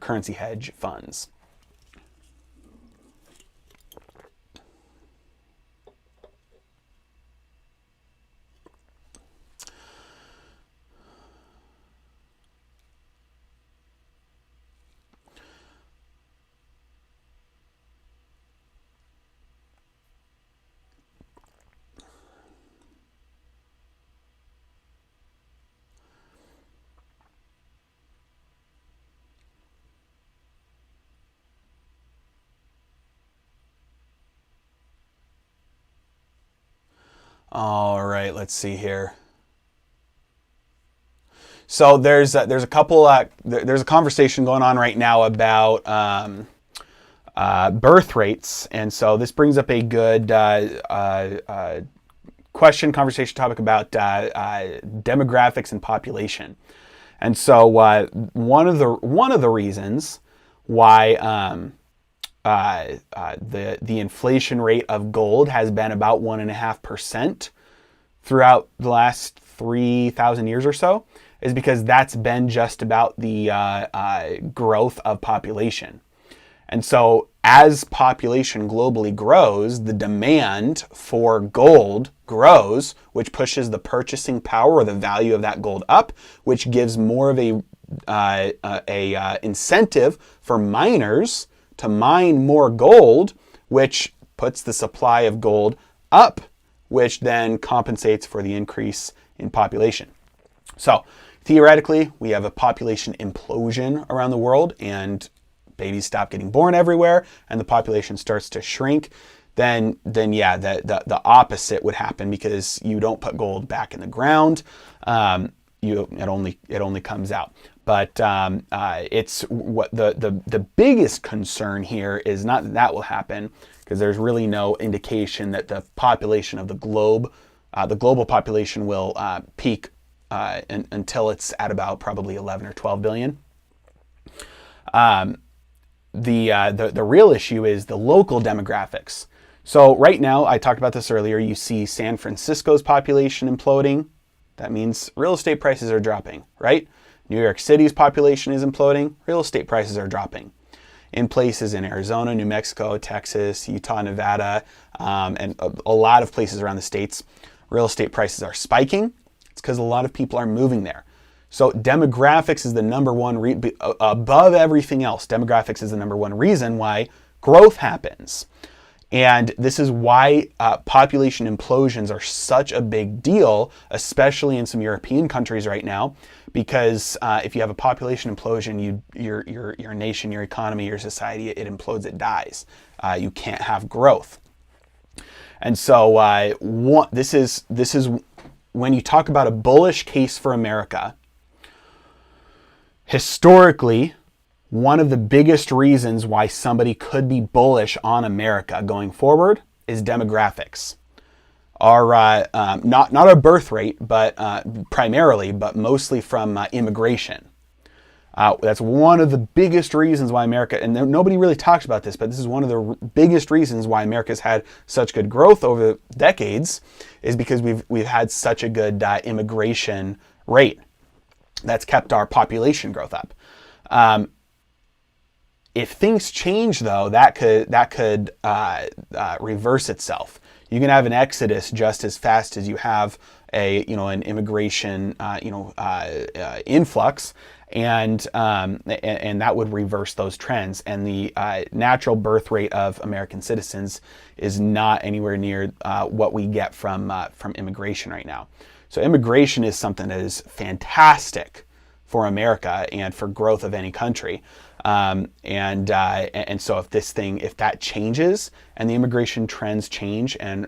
currency hedge funds. All right, let's see here. So there's a couple there's a conversation going on right now about birth rates, and so this brings up a good conversation topic about demographics and population. And so one of the reasons why the inflation rate of gold has been about 1.5% throughout the last 3,000 years or so is because that's been just about the growth of population. And so as population globally grows, the demand for gold grows, which pushes the purchasing power or the value of that gold up, which gives more of a incentive for miners to mine more gold, which puts the supply of gold up, which then compensates for the increase in population. So theoretically, we have a population implosion around the world and babies stop getting born everywhere and the population starts to shrink. Then yeah, the opposite would happen because you don't put gold back in the ground. It only comes out. But it's what the biggest concern here is not that that will happen, because there's really no indication that the population of the global population will peak until it's at about probably 11 or 12 billion. The real issue is the local demographics. So right now, I talked about this earlier, you see San Francisco's population imploding. That means real estate prices are dropping, right? New York City's population is imploding. Real estate prices are dropping. In places in Arizona, New Mexico, Texas, Utah, Nevada, and a lot of places around the states, real estate prices are spiking. It's because a lot of people are moving there. So demographics is the number one, above everything else, demographics is the number one reason why growth happens. And this is why population implosions are such a big deal, especially in some European countries right now, because if you have a population implosion, your nation, your economy, your society, it implodes, it dies. You can't have growth. And so this is when you talk about a bullish case for America, historically, one of the biggest reasons why somebody could be bullish on America going forward is demographics. Our not our birth rate, but primarily, but mostly from immigration. That's one of the biggest reasons why America, and nobody really talks about this, but this is one of the biggest reasons why America's had such good growth over decades, is because we've had such a good immigration rate that's kept our population growth up. If things change, though, that could reverse itself. You can have an exodus just as fast as you have an immigration influx, and that would reverse those trends. And the natural birth rate of American citizens is not anywhere near what we get from immigration right now. So immigration is something that is fantastic for America and for growth of any country. And so if that changes and the immigration trends change, and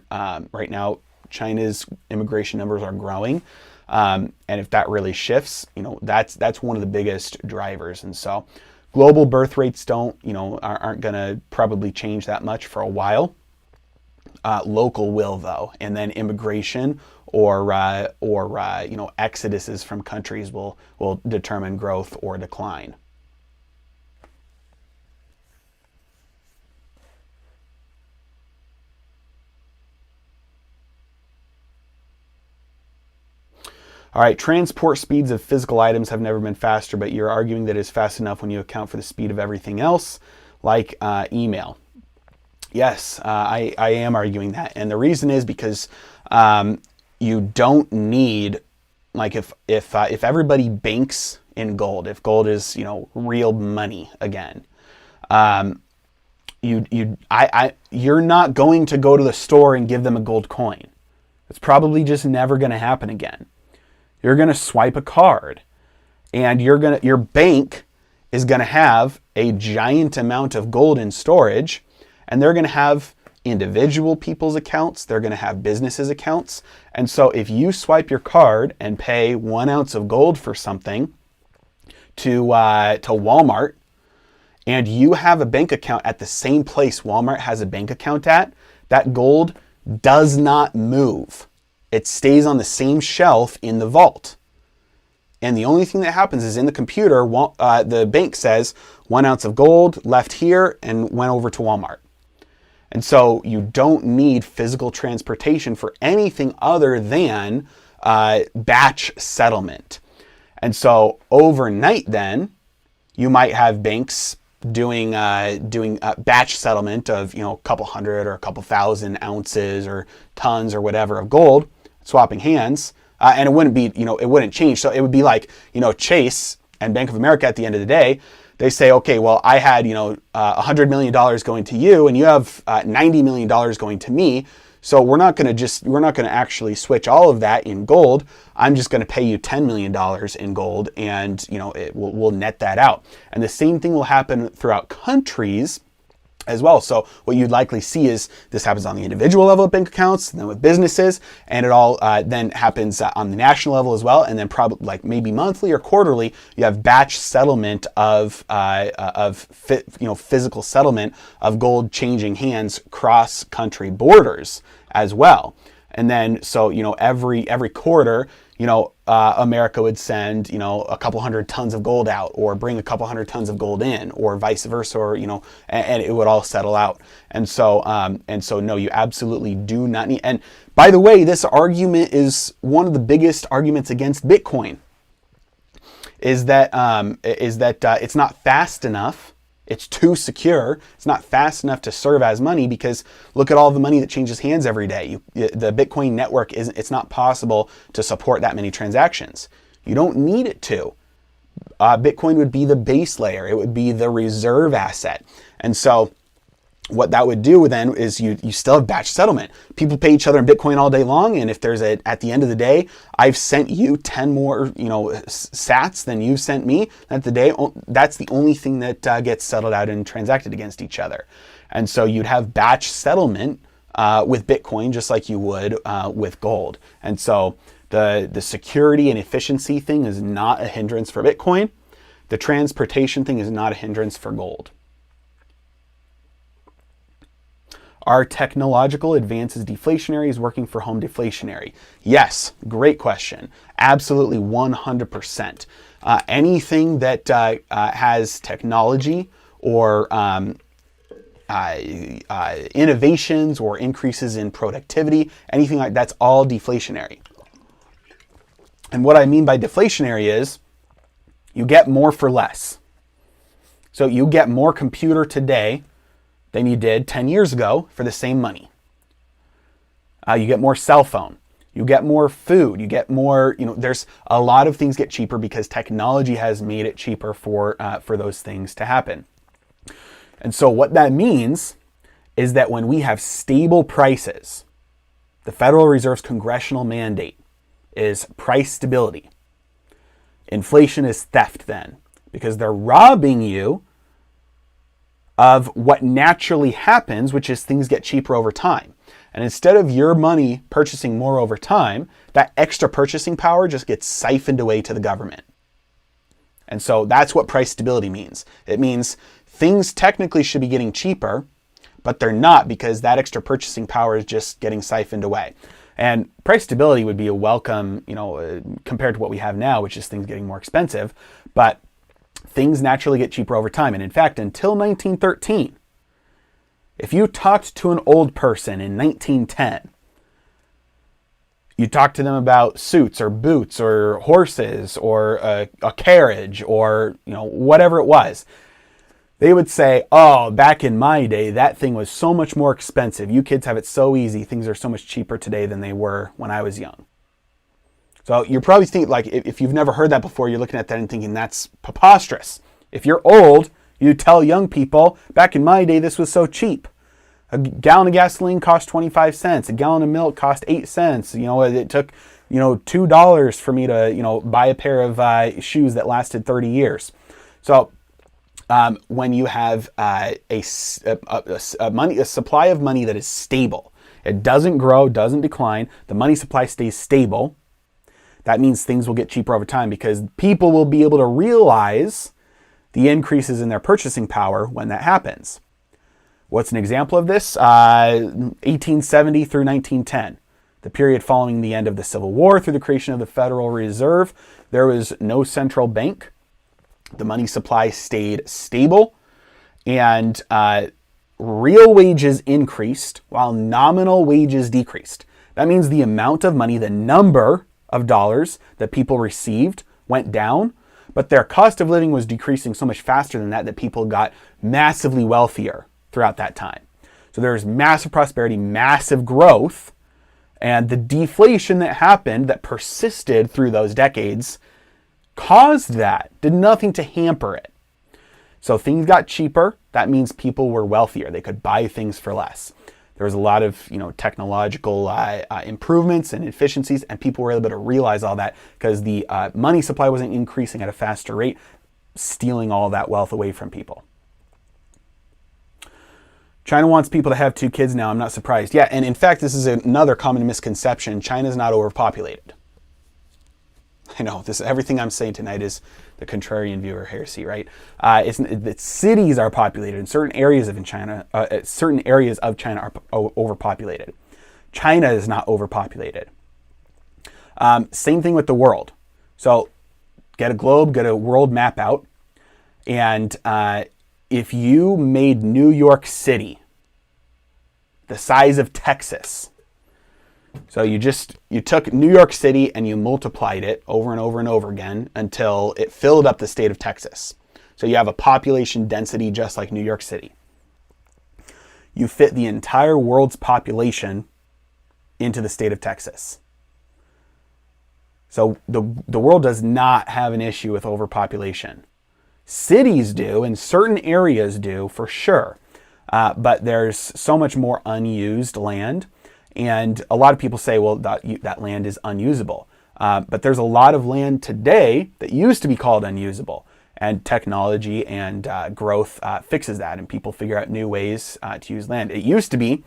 right now China's immigration numbers are growing, and if that really shifts, that's one of the biggest drivers. And so global birth rates aren't going to probably change that much for a while. Local will, though, and then immigration or exoduses from countries will determine growth or decline. All right, transport speeds of physical items have never been faster, but you're arguing that it's fast enough when you account for the speed of everything else, like email. Yes, I am arguing that. And the reason is because you don't need, like if everybody banks in gold, if gold is, real money again, you're not going to go to the store and give them a gold coin. It's probably just never going to happen again. You're going to swipe a card, and your bank is going to have a giant amount of gold in storage, and they're going to have individual people's accounts. They're going to have businesses' accounts. And so if you swipe your card and pay 1 ounce of gold for something to Walmart, and you have a bank account at the same place Walmart has a bank account at, that gold does not move. It stays on the same shelf in the vault. And the only thing that happens is in the computer, the bank says 1 ounce of gold left here and went over to Walmart. And so you don't need physical transportation for anything other than batch settlement. And so overnight then, you might have banks doing a batch settlement of, a couple hundred or a couple thousand ounces or tons or whatever of gold, swapping hands. And it wouldn't be, it wouldn't change. So it would be like, Chase and Bank of America at the end of the day, they say, okay, well, I had, $100 million going to you and you have $90 million going to me. So we're not going to actually switch all of that in gold. I'm just going to pay you $10 million in gold and, we'll net that out. And the same thing will happen throughout countries as well. So what you'd likely see is this happens on the individual level of bank accounts, and then with businesses, and it all then happens on the national level as well. And then probably like maybe monthly or quarterly, you have batch settlement of physical settlement of gold changing hands cross country borders as well. And then so every quarter, America would send, a couple hundred tons of gold out or bring a couple hundred tons of gold in or vice versa, or, and it would all settle out. And so no, you absolutely do not need. And by the way, this argument is one of the biggest arguments against Bitcoin is that it's not fast enough. It's too secure. It's not fast enough to serve as money because look at all the money that changes hands every day. The Bitcoin network it's not possible to support that many transactions. You don't need it to. Bitcoin would be the base layer. It would be the reserve asset. And so what that would do then is you still have batch settlement. People pay each other in Bitcoin all day long. And if there's at the end of the day, I've sent you 10 more, sats than you've sent me at the day, that's the only thing that gets settled out and transacted against each other. And so you'd have batch settlement with Bitcoin, just like you would with gold. And so the security and efficiency thing is not a hindrance for Bitcoin. The transportation thing is not a hindrance for gold. Are technological advances deflationary? Is working for home deflationary? Yes, great question. Absolutely 100%. Anything that has technology or innovations or increases in productivity, anything like that's all deflationary. And what I mean by deflationary is you get more for less. So you get more computer today than you did 10 years ago for the same money. You get more cell phone. You get more food. You get more, there's a lot of things get cheaper because technology has made it cheaper for those things to happen. And so what that means is that when we have stable prices, the Federal Reserve's congressional mandate is price stability. Inflation is theft then, because they're robbing you of what naturally happens, which is things get cheaper over time. And instead of your money purchasing more over time, that extra purchasing power just gets siphoned away to the government. And so that's what price stability means. It means things technically should be getting cheaper, but they're not because that extra purchasing power is just getting siphoned away. And price stability would be a welcome, compared to what we have now, which is things getting more expensive. But things naturally get cheaper over time. And in fact, until 1913, if you talked to an old person in 1910, you talked to them about suits or boots or horses or a carriage or whatever it was, they would say, oh, back in my day, that thing was so much more expensive. You kids have it so easy. Things are so much cheaper today than they were when I was young. So you're probably thinking, like, if you've never heard that before, you're looking at that and thinking that's preposterous. If you're old, you tell young people, back in my day, this was so cheap. A gallon of gasoline cost 25 cents. A gallon of milk cost 8 cents. It took, $2 for me to, buy a pair of shoes that lasted 30 years. So when you have a supply of money that is stable, it doesn't grow, doesn't decline, the money supply stays stable, that means things will get cheaper over time because people will be able to realize the increases in their purchasing power when that happens. What's an example of this? 1870 through 1910, the period following the end of the Civil War through the creation of the Federal Reserve. There was no central bank. The money supply stayed stable, and real wages increased while nominal wages decreased. That means the amount of money, the number of dollars that people received went down, but their cost of living was decreasing so much faster than that people got massively wealthier throughout that time. So there's massive prosperity, massive growth, and the deflation that happened, that persisted through those decades, caused that, did nothing to hamper it. So things got cheaper. That means people were wealthier. They could buy things for less. There was a lot of technological improvements and efficiencies, and people were able to realize all that because the money supply wasn't increasing at a faster rate, stealing all that wealth away from people. China wants people to have 2 kids now. I'm not surprised. Yeah, and in fact, this is another common misconception. China's not overpopulated. I know everything I'm saying tonight is the contrarian viewer heresy, right? The cities are populated in certain areas of China. Certain areas of China are overpopulated. China is not overpopulated. Same thing with the world. So get a globe, get a world map out, and if you made New York City the size of Texas, so you took New York City and you multiplied it over and over and over again until it filled up the state of Texas. So you have a population density just like New York City. You fit the entire world's population into the state of Texas. So the world does not have an issue with overpopulation. Cities do, and certain areas do for sure. But there's so much more unused land. And a lot of people say, well, that land is unusable. But there's a lot of land today that used to be called unusable. And technology and growth fixes that. And people figure out new ways to use land. It used to be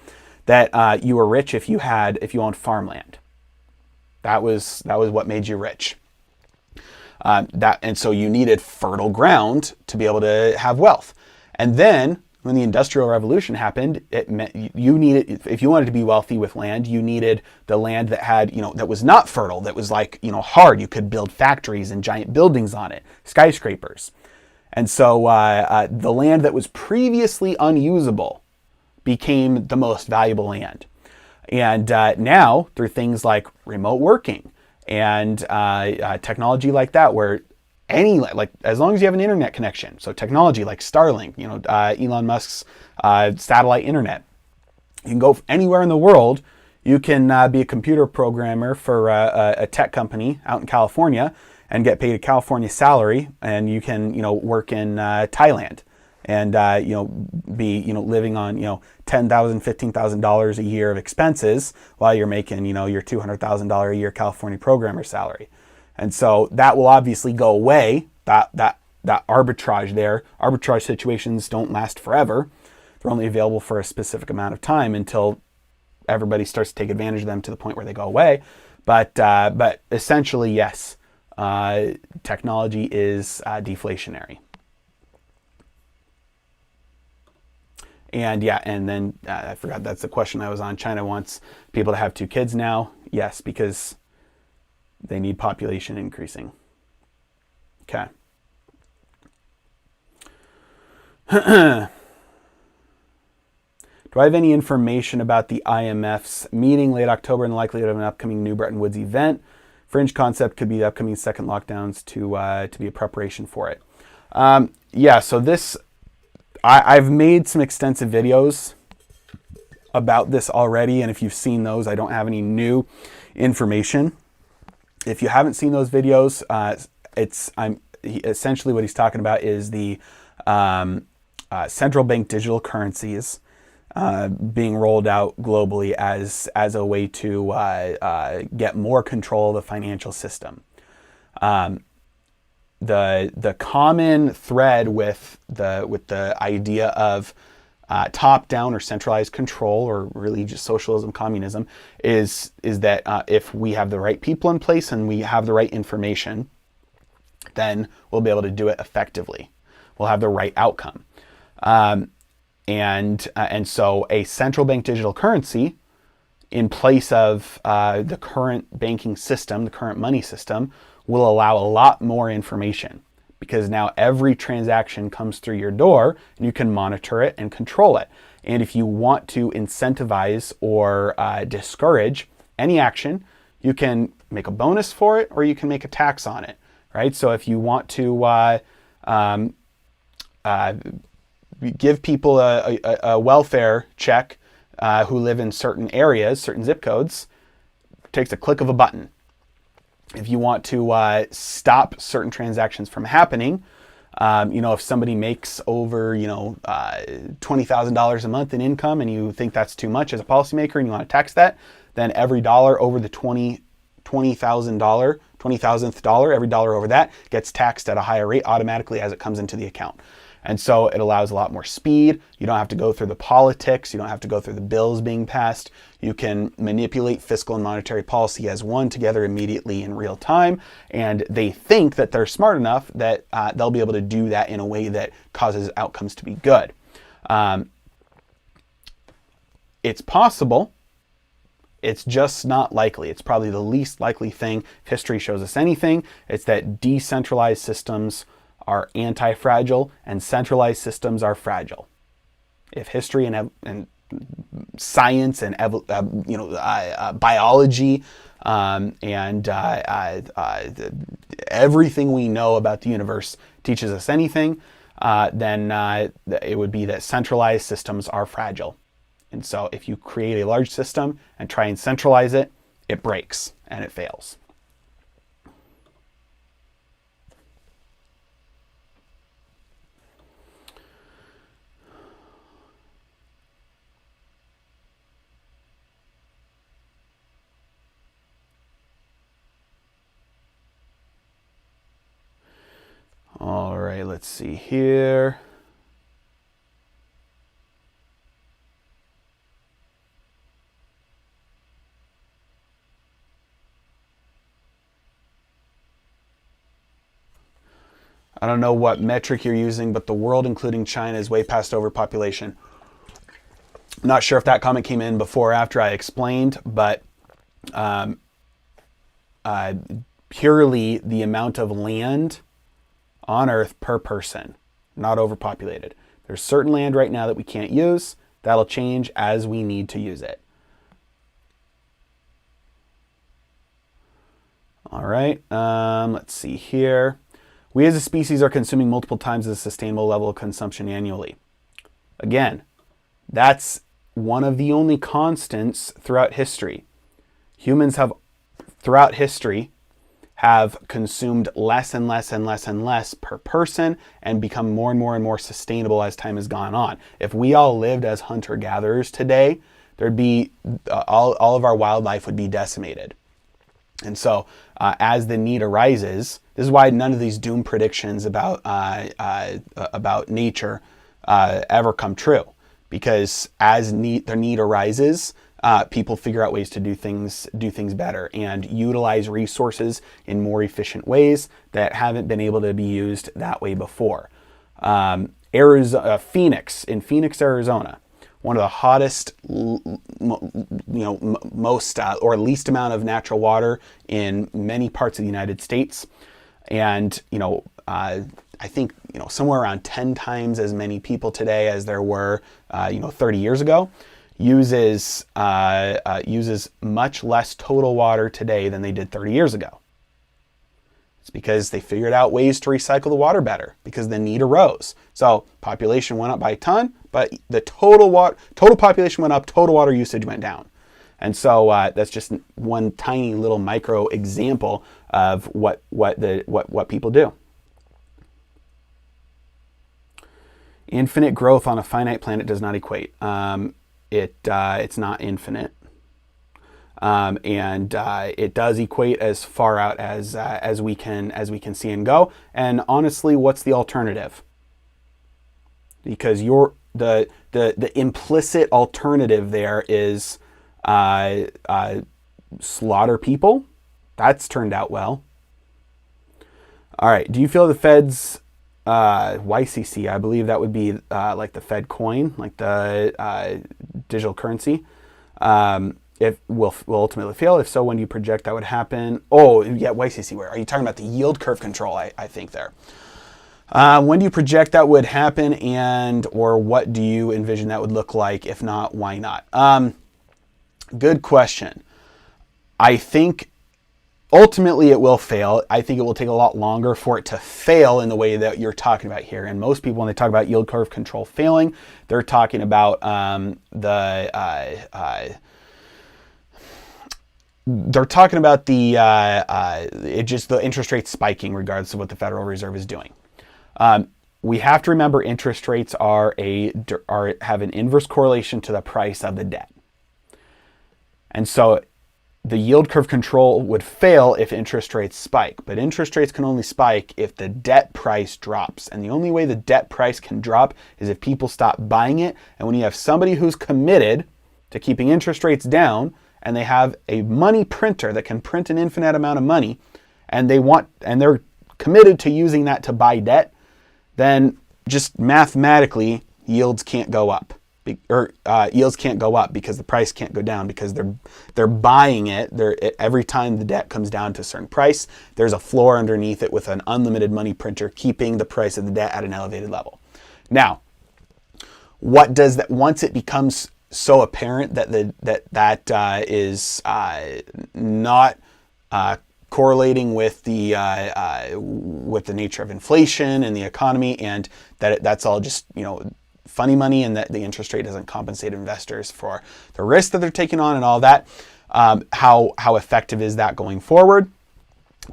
that you were rich if you owned farmland. That was what made you rich. And so you needed fertile ground to be able to have wealth. And then when the Industrial Revolution happened, it meant you needed, if you wanted to be wealthy with land, you needed the land that had, that was not fertile, that was hard. You could build factories and giant buildings on it, skyscrapers. And so the land that was previously unusable became the most valuable land. And now through things like remote working and technology like that, where as long as you have an internet connection, so technology like Starlink, Elon Musk's satellite internet, you can go anywhere in the world. You can be a computer programmer for a tech company out in California and get paid a California salary, and you can work in Thailand and be living on $10,000, $15,000 a year of expenses while you're making your $200,000 a year California programmer salary. And so that will obviously go away. That arbitrage there. Arbitrage situations don't last forever. They're only available for a specific amount of time until everybody starts to take advantage of them to the point where they go away. But essentially, yes, technology is deflationary. And then I forgot, that's the question I was on. China wants people to have 2 kids now. Yes, because they need population increasing. Okay. Do I have any information about the IMF's meeting late October and the likelihood of an upcoming New Bretton Woods event? Fringe concept could be the upcoming second lockdowns to be a preparation for it. So this, I've made some extensive videos about this already, and if you've seen those, I don't have any new information. If you haven't seen those videos, essentially what he's talking about is the central bank digital currencies being rolled out globally as a way to get more control of the financial system. The common thread with the idea of top-down or centralized control, or really just socialism, communism, is that if we have the right people in place and we have the right information, then we'll be able to do it effectively. We'll have the right outcome. And so a central bank digital currency in place of the current banking system, the current money system, will allow a lot more information, because now every transaction comes through your door and you can monitor it and control it. And if you want to incentivize or discourage any action, you can make a bonus for it, or you can make a tax on it, right? So if you want to give people a welfare check who live in certain areas, certain zip codes, it takes a click of a button. If you want to stop certain transactions from happening, if somebody makes over, $20,000 a month in income and you think that's too much as a policymaker and you want to tax that, then every dollar over the $20,000th dollar, every dollar over that gets taxed at a higher rate automatically as it comes into the account. And so it allows a lot more speed. You don't have to go through the politics. You don't have to go through the bills being passed. You can manipulate fiscal and monetary policy as one together immediately in real time. And they think that they're smart enough that they'll be able to do that in a way that causes outcomes to be good. It's possible. It's just not likely. It's probably the least likely thing. If history shows us anything, it's that decentralized systems are anti-fragile and centralized systems are fragile. If history and science and biology and everything we know about the universe teaches us anything, then it would be that centralized systems are fragile. And so if you create a large system and try and centralize it, it breaks and it fails. All right, let's see here. I don't know what metric you're using, but the world, including China, is way past overpopulation. I'm not sure if that comment came in before or after I explained, but purely the amount of land on Earth per person, not overpopulated. There's certain land right now that we can't use. That'll change as we need to use it. All right, let's see here. We as a species are consuming multiple times the sustainable level of consumption annually. Again, that's one of the only constants throughout history. Humans have, throughout history, have consumed less and less and less and less per person and become more and more and more sustainable as time has gone on. If we all lived as hunter-gatherers today, there'd be all of our wildlife would be decimated. And so as the need arises, this is why none of these doom predictions about nature ever come true. Because as the need arises, people figure out ways to do things better and utilize resources in more efficient ways that haven't been able to be used that way before. Phoenix, Arizona, one of the hottest, most or least amount of natural water in many parts of the United States, and I think somewhere around 10 times as many people today as there were 30 years ago. Uses much less total water today than they did 30 years ago. It's because they figured out ways to recycle the water better because the need arose. So population went up by a ton, but the total population went up, total water usage went down. And so that's just one tiny little micro example of what people do. Infinite growth on a finite planet does not equate. It's not infinite, and it does equate as far out as we can see and go. And honestly, what's the alternative? Because the implicit alternative there is slaughter people. That's turned out well. All right. Do you feel the Fed's YCC, I believe that would be like the Fed coin, like the digital currency, it will ultimately fail? If so, when do you project that would happen? Oh, yeah, YCC. Where are you talking about? The yield curve control, I think there. When do you project that would happen, and or what do you envision that would look like? If not, why not? Good question. I think ultimately, it will fail. I think it will take a lot longer for it to fail in the way that you're talking about here. And most people, when they talk about yield curve control failing, they're talking about the interest rate spiking regardless of what the Federal Reserve is doing. We have to remember interest rates have an inverse correlation to the price of the debt. And so the yield curve control would fail if interest rates spike, but interest rates can only spike if the debt price drops. And the only way the debt price can drop is if people stop buying it. And when you have somebody who's committed to keeping interest rates down, and they have a money printer that can print an infinite amount of money, and they're committed to using that to buy debt, then just mathematically yields can't go up. Yields can't go up because the price can't go down, because they're buying it. Every time the debt comes down to a certain price, there's a floor underneath it with an unlimited money printer keeping the price of the debt at an elevated level. Now, what does that, once it becomes so apparent that that is not correlating with the nature of inflation and the economy, and that's all just funny money, and that the interest rate doesn't compensate investors for the risk that they're taking on and all that, how effective is that going forward?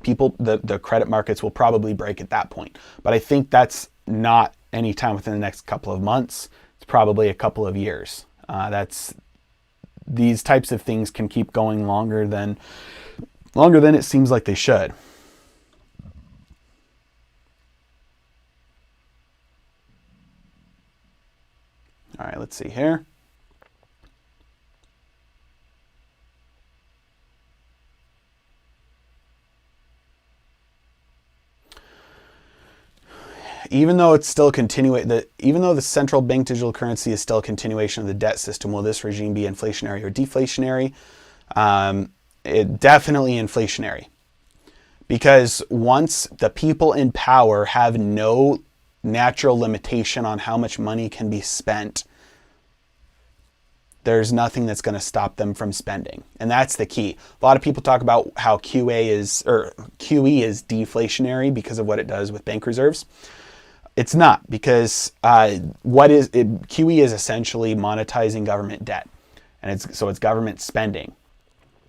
The credit markets will probably break at that point, but I think that's not anytime within the next couple of months. It's probably a couple of years. These types of things can keep going longer than it seems like they should. All right, let's see here. Even though it's still even though the central bank digital currency is still a continuation of the debt system, will this regime be inflationary or deflationary? Definitely inflationary, because once the people in power have no natural limitation on how much money can be spent, there's nothing that's going to stop them from spending. And that's the key. A lot of people talk about how QE is deflationary because of what it does with bank reserves. It's not, because QE is essentially monetizing government debt, and it's government spending.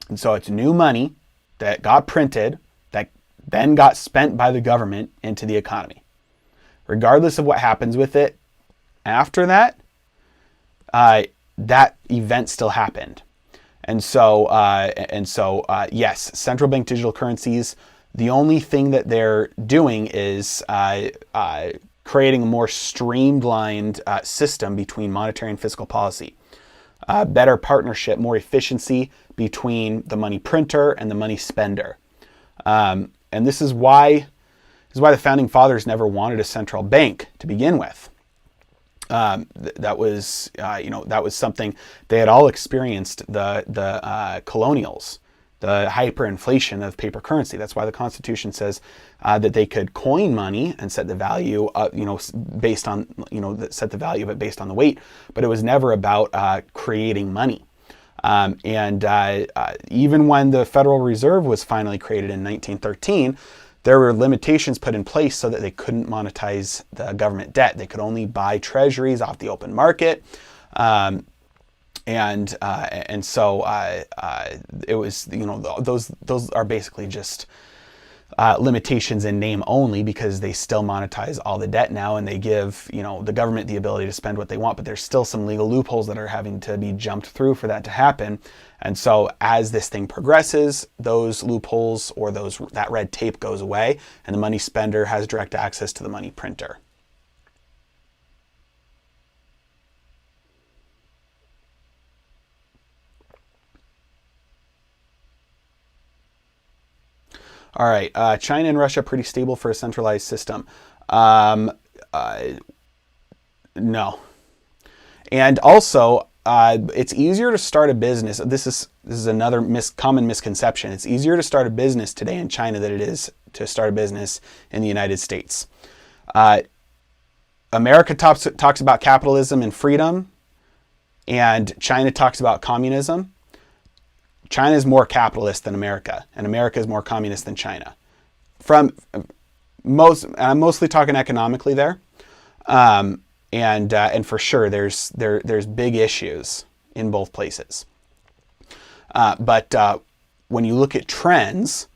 And so it's new money that got printed that then got spent by the government into the economy. Regardless of what happens with it after that, that event still happened. And so yes, central bank digital currencies, the only thing that they're doing is creating a more streamlined system between monetary and fiscal policy. Better partnership, more efficiency between the money printer and the money spender. And this is why the founding fathers never wanted a central bank to begin with. That was something they had all experienced. The colonials, the hyperinflation of paper currency. That's why the Constitution says that they could coin money and set the value, based on set the value of it based on the weight. But it was never about creating money. Even when the Federal Reserve was finally created in 1913, there were limitations put in place so that they couldn't monetize the government debt. They could only buy treasuries off the open market. So it was, those are basically just limitations in name only, because they still monetize all the debt now, and they give the government the ability to spend what they want, but there's still some legal loopholes that are having to be jumped through for that to happen. And so as this thing progresses, those loopholes or that red tape goes away, and the money spender has direct access to the money printer. All right, China and Russia pretty stable for a centralized system. No. And also, it's easier to start a business. This is another common misconception. It's easier to start a business today in China than it is to start a business in the United States. America talks about capitalism and freedom, and China talks about communism. China is more capitalist than America, and America is more communist than China. I'm mostly talking economically there, and for sure there's big issues in both places. But when you look at trends,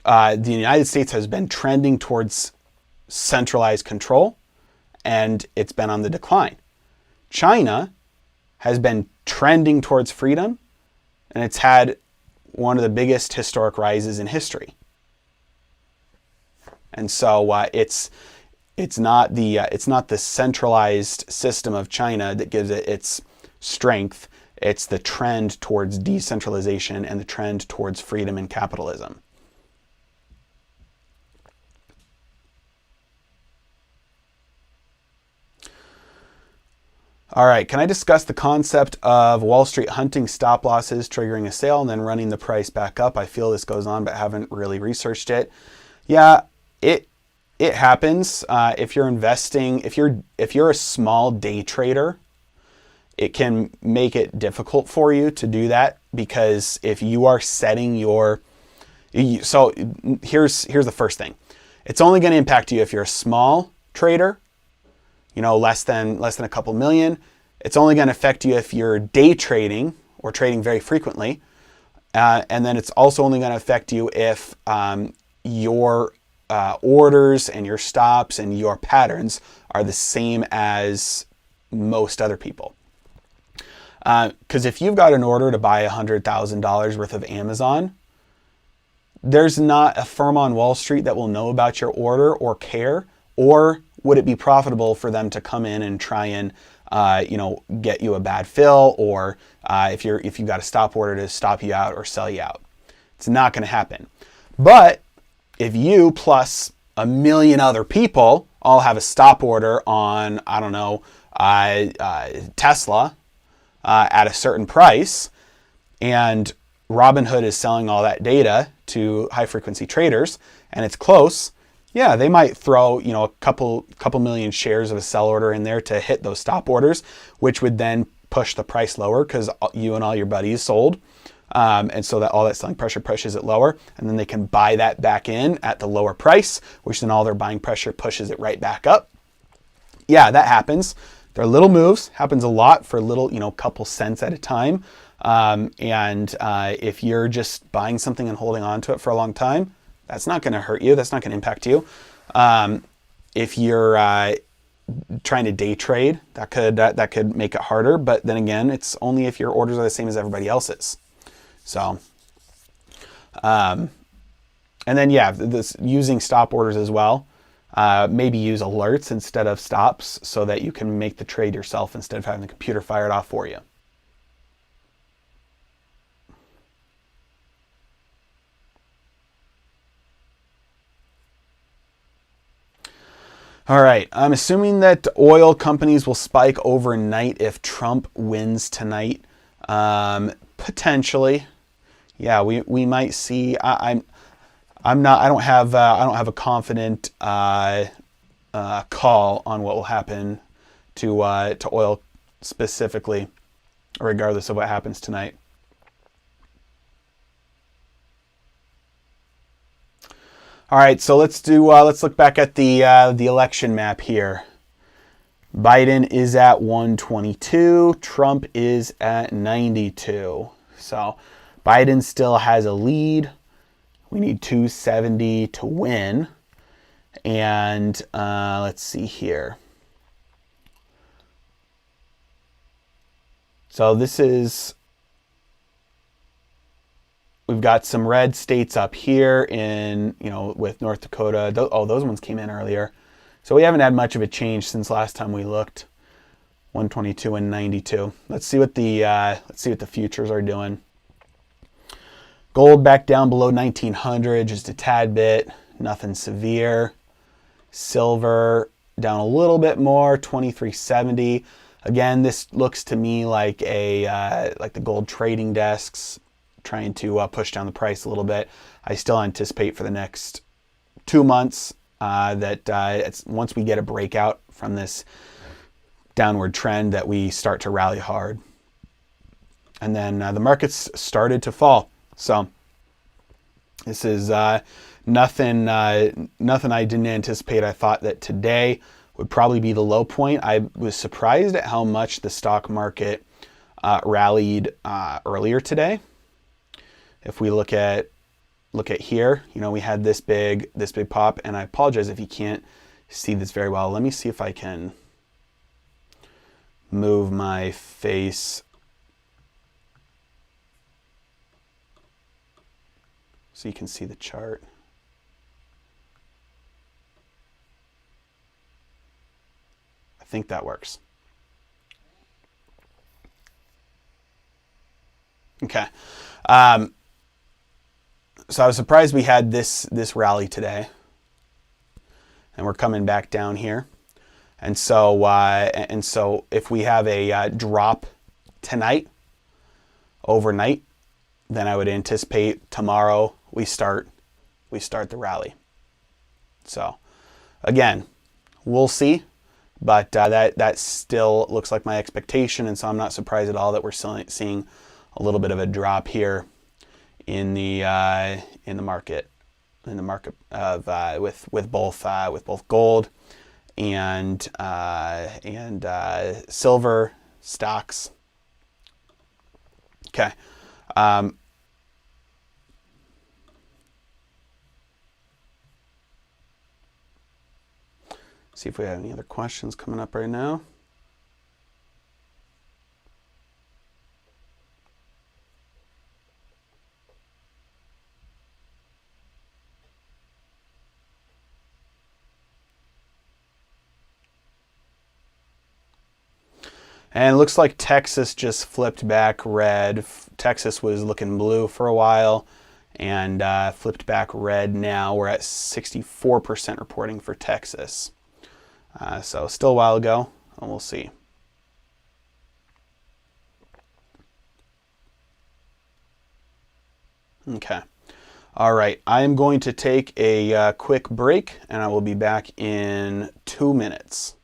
the United States has been trending towards centralized control, and it's been on the decline. China has been trending towards freedom, and it's had one of the biggest historic rises in history. And so it's not the centralized system of China that gives it its strength. It's the trend towards decentralization and the trend towards freedom and capitalism. All right, can I discuss the concept of Wall Street hunting stop losses, triggering a sale, and then running the price back up? I feel this goes on, but haven't really researched it. Yeah, it happens. If you're investing, if you're a small day trader, it can make it difficult for you to do that, because if you are setting your, so here's the first thing. It's only going to impact you if you're a small trader, less than a couple million. It's only going to affect you if you're day trading or trading very frequently. And then it's also only going to affect you if your orders and your stops and your patterns are the same as most other people. Because if you've got an order to buy $100,000 worth of Amazon, there's not a firm on Wall Street that will know about your order or care, or would it be profitable for them to come in and try and get you a bad fill, or if you've got a stop order to stop you out or sell you out. It's not going to happen. But if you plus a million other people all have a stop order on, I don't know, Tesla at a certain price, and Robinhood is selling all that data to high frequency traders, and it's close, yeah, they might throw, a couple million shares of a sell order in there to hit those stop orders, which would then push the price lower because you and all your buddies sold. And so that all that selling pressure pushes it lower, and then they can buy that back in at the lower price, which then all their buying pressure pushes it right back up. Yeah, that happens. They're little moves, happens a lot for little, couple cents at a time. And if you're just buying something and holding on to it for a long time, that's not going to hurt you. That's not going to impact you. If you're trying to day trade, that could make it harder. But then again, it's only if your orders are the same as everybody else's. So, and then this using stop orders as well. Maybe use alerts instead of stops so that you can make the trade yourself instead of having the computer fire it off for you. All right, I'm assuming that oil companies will spike overnight if Trump wins tonight. Potentially, yeah, we might see. I don't have a confident call on what will happen to oil specifically, regardless of what happens tonight. All right, so let's look back at the election map here. Biden is at 122. Trump is at 92. So Biden still has a lead. We need 270 to win. And let's see here. So we've got some red states up here in, with North Dakota. Those ones came in earlier. So we haven't had much of a change since last time we looked. 122 and 92. Let's see what the futures are doing. Gold back down below 1900, just a tad bit, nothing severe. Silver down a little bit more, 2370. Again, this looks to me like the gold trading desks trying to push down the price a little bit. I still anticipate for the next 2 months that once we get a breakout from this downward trend that we start to rally hard. and then the markets started to fall. So this is nothing I didn't anticipate. I thought that today would probably be the low point. I was surprised at how much the stock market rallied earlier today. If we look at here, we had this big pop, and I apologize if you can't see this very well. Let me see if I can move my face so you can see the chart. I think that works. Okay. So I was surprised we had this rally today, and we're coming back down here. And so if we have a drop tonight, overnight, then I would anticipate tomorrow we start the rally. So again, we'll see, but that still looks like my expectation, and so I'm not surprised at all that we're seeing a little bit of a drop here in the market of with both gold and silver stocks. Okay. See if we have any other questions coming up right now. And it looks like Texas just flipped back red. Texas was looking blue for a while and flipped back red now. We're at 64% reporting for Texas. So still a while ago, and we'll see. Okay. All right. I am going to take a quick break, and I will be back in 2 minutes.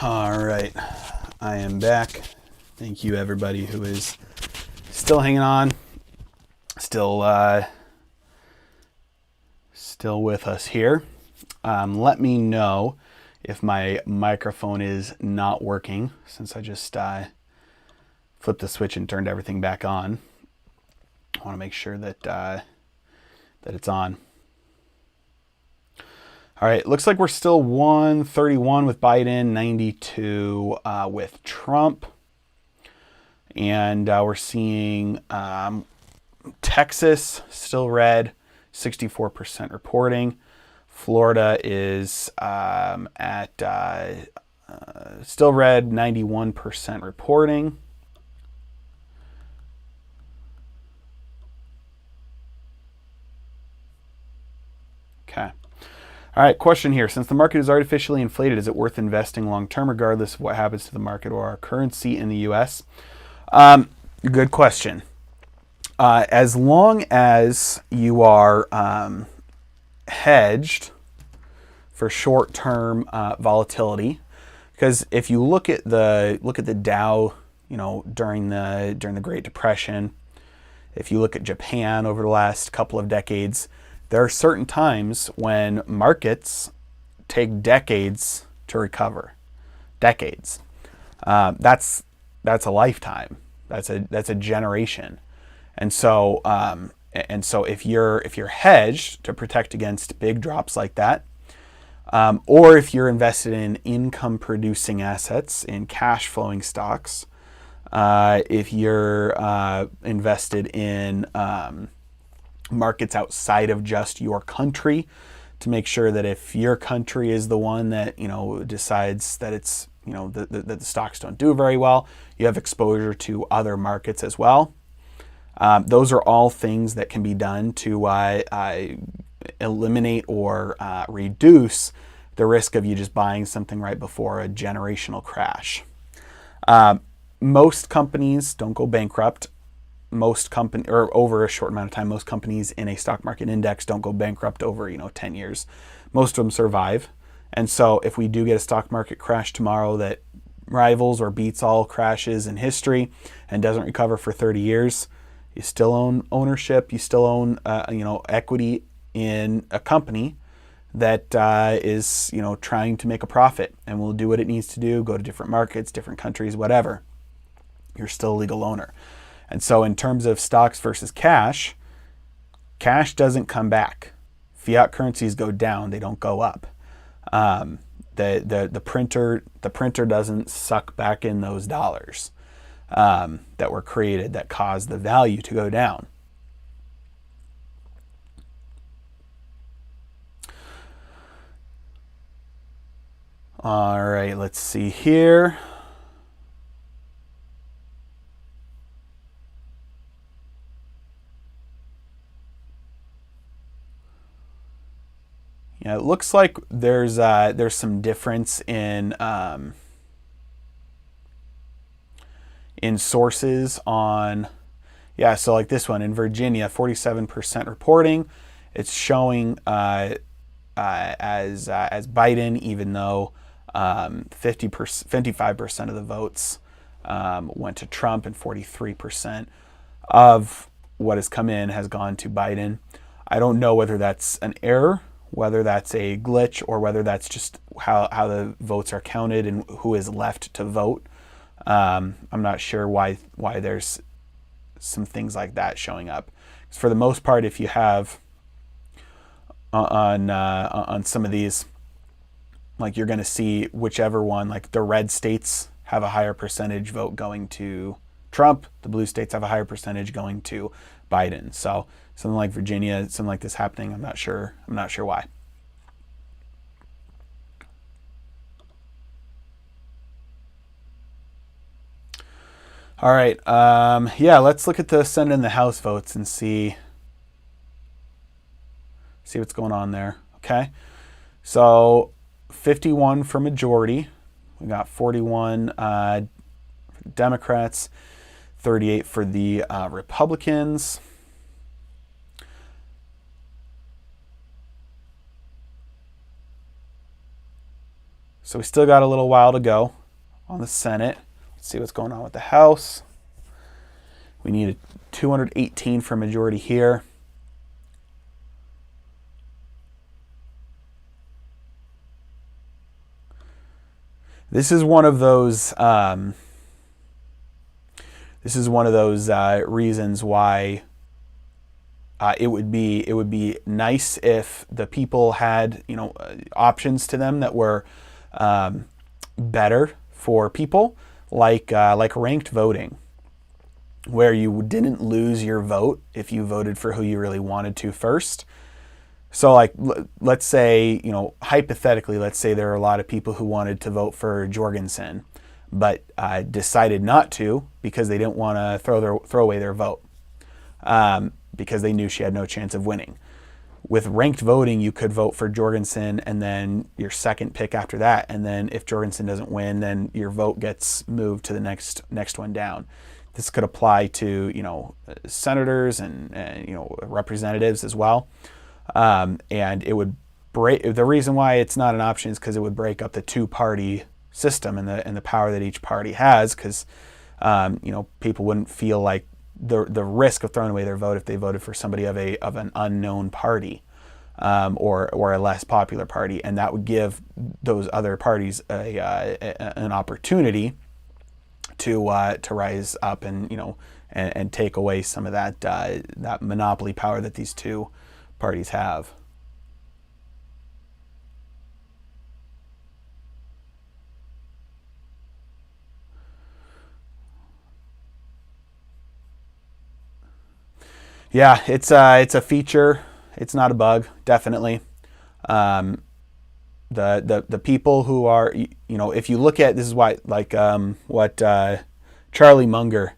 All right, I am back. Thank you, everybody who is still hanging on, still with us here. Let me know if my microphone is not working, since I just flipped the switch and turned everything back on. I want to make sure that that it's on. All right, looks like we're still 131 with Biden, 92 with Trump. And we're seeing Texas still red, 64% reporting. Florida is at still red, 91% reporting. Okay. All right, question here. Since the market is artificially inflated, is it worth investing long-term regardless of what happens to the market or our currency in the U.S.? Good question. As long as you are hedged for short-term volatility, because if you look at the Dow, during the Great Depression, if you look at Japan over the last couple of decades, there are certain times when markets take decades to recover. Decades. That's a lifetime. That's a generation. And so if you're hedged to protect against big drops like that, or if you're invested in income producing assets, in cash flowing stocks, if you're invested in markets outside of just your country, to make sure that if your country is the one that decides that it's that the stocks don't do very well, you have exposure to other markets as well. Those are all things that can be done to eliminate or reduce the risk of you just buying something right before a generational crash. Most companies don't go bankrupt. Or over a short amount of time, most companies in a stock market index don't go bankrupt over 10 years. Most of them survive. And so if we do get a stock market crash tomorrow that rivals or beats all crashes in history and doesn't recover for 30 years, you still own ownership, you still own equity in a company that is trying to make a profit and will do what it needs to do, go to different markets, different countries, whatever. You're still a legal owner. And so in terms of stocks versus cash doesn't come back. Fiat currencies go down, they don't go up. The printer doesn't suck back in those dollars that were created that caused the value to go down. All right, let's see here. Yeah, it looks like there's some difference in sources on, so like this one in Virginia, 47% reporting. It's showing as Biden, even though 55% of the votes went to Trump and 43% of what has come in has gone to Biden. I don't know whether that's an error, whether that's a glitch, or whether that's just how the votes are counted and who is left to vote. I'm not sure why there's some things like that showing up. For the most part, if you have on some of these, like you're going to see whichever one, like the red states have a higher percentage vote going to Trump, the blue states have a higher percentage going to Biden. So something like Virginia, something like this happening, I'm not sure why. All right, let's look at the Senate and the House votes and see what's going on there. Okay, so 51 for majority. We got 41 for the Democrats, 38 for the Republicans. So we still got a little while to go on the Senate. Let's see what's going on with the House. We need a 218 for majority here. This is one of those. This is one of those reasons why it would be nice if the people had options to them that were better for people, like ranked voting, where you didn't lose your vote if you voted for who you really wanted to first. So like, let's say, hypothetically, let's say there are a lot of people who wanted to vote for Jorgensen, but decided not to because they didn't want to throw away their vote because they knew she had no chance of winning. With ranked voting, you could vote for Jorgensen and then your second pick after that. And then if Jorgensen doesn't win, then your vote gets moved to the next one down. This could apply to, senators and representatives as well. And it would break. The reason why it's not an option is because it would break up the two-party system and the power that each party has. Because people wouldn't feel like the risk of throwing away their vote if they voted for somebody of an unknown party or a less popular party, and that would give those other parties an opportunity to rise up and take away some of that monopoly power that these two parties have. Yeah, it's a feature. It's not a bug, definitely. The people who are, if you look at, this is why, like what Charlie Munger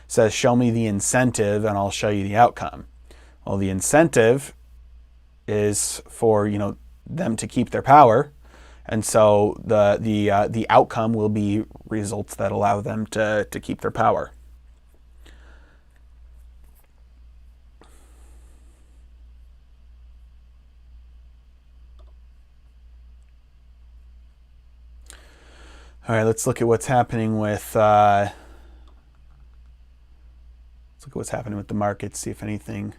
says, show me the incentive and I'll show you the outcome. Well, the incentive is for them to keep their power, and so the outcome will be results that allow them to keep their power. All right, let's look at what's happening with the markets. See if anything.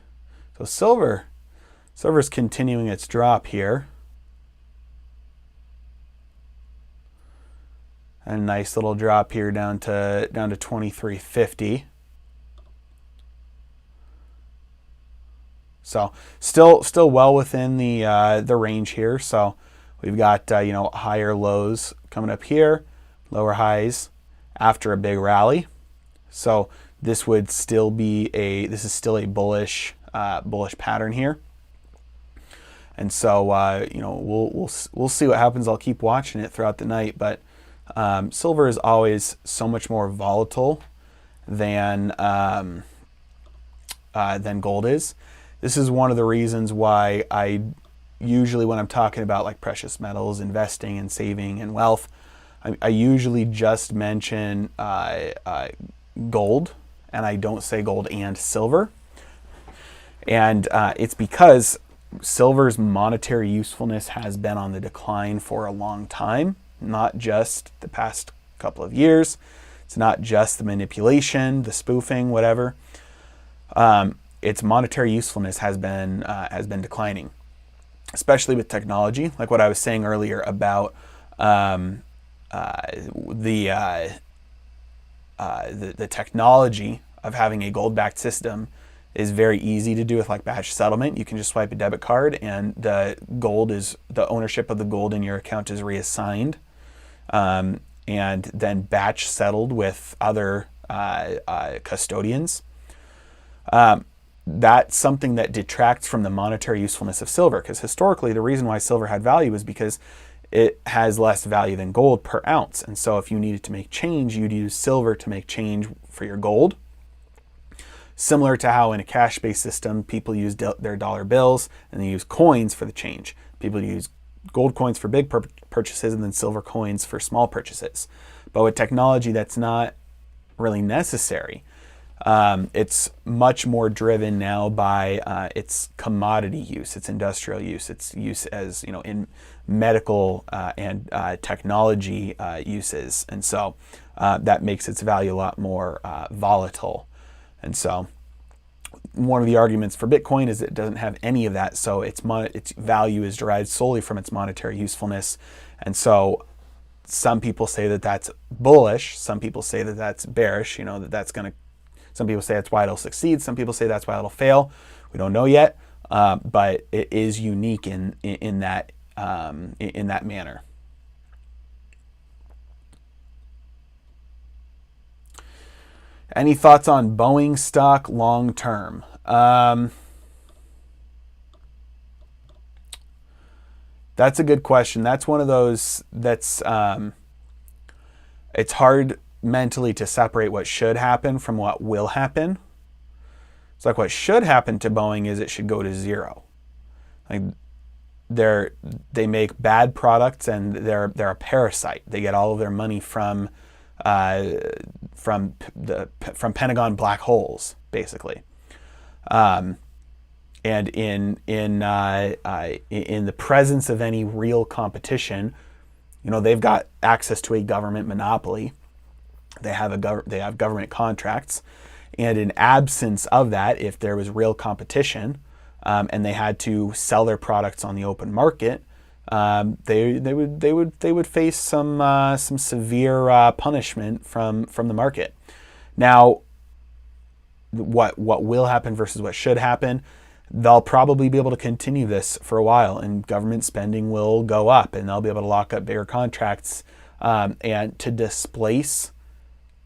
So silver's continuing its drop here. A nice little drop here down to 23.50. So still well within the range here. So we've got higher lows coming up here, lower highs after a big rally. So this would still be this is still a bullish pattern here. And so we'll see what happens. I'll keep watching it throughout the night, but silver is always so much more volatile than gold is. This is one of the reasons why I usually, when I'm talking about like precious metals, investing and saving and wealth, I usually just mention gold, and I don't say gold and silver. And it's because silver's monetary usefulness has been on the decline for a long time, not just the past couple of years. It's not just the manipulation, the spoofing, whatever. Its monetary usefulness has been declining, especially with technology, like what I was saying earlier about the technology of having a gold-backed system is very easy to do with like batch settlement. You can just swipe a debit card and the ownership of the gold in your account is reassigned, and then batch settled with other custodians. That's something that detracts from the monetary usefulness of silver, because historically the reason why silver had value is because it has less value than gold per ounce. And so if you needed to make change, you'd use silver to make change for your gold. Similar to how in a cash-based system, people use their dollar bills and they use coins for the change. People use gold coins for big purchases and then silver coins for small purchases. But with technology, that's not really necessary. It's much more driven now by its commodity use, its industrial use, its use as in medical and technology uses. And so that makes its value a lot more volatile. And so one of the arguments for Bitcoin is it doesn't have any of that, so its value is derived solely from its monetary usefulness. And so some people say that that's bullish, some people say that that's bearish, some people say that's why it'll succeed, some people say that's why it'll fail. We don't know yet, but it is unique in that manner. Any thoughts on Boeing stock long term? That's a good question. That's one of those that's it's hard mentally to separate what should happen from what will happen. It's like what should happen to Boeing is it should go to zero. Like they make bad products and they're a parasite. They get all of their money from Pentagon black holes, basically. And in the presence of any real competition, they've got access to a government monopoly. They have government contracts, and in absence of that, if there was real competition, and they had to sell their products on the open market, they would face some severe punishment from the market. Now, what will happen versus what should happen? They'll probably be able to continue this for a while, and government spending will go up, and they'll be able to lock up bigger contracts, and to displace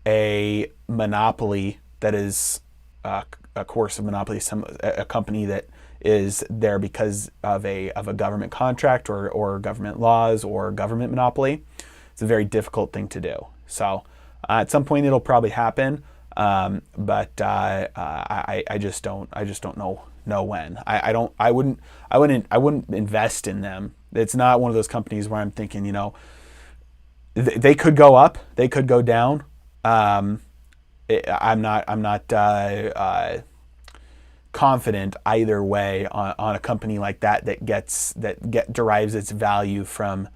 a monopoly that is a coercive monopoly, a company that is there because of a government contract or government laws or government monopoly. It's a very difficult thing to do. So at some point it'll probably happen, but I just don't know when. I wouldn't invest in them. It's not one of those companies where I'm thinking, they could go up, they could go down. I'm not confident either way on a company like that derives its value from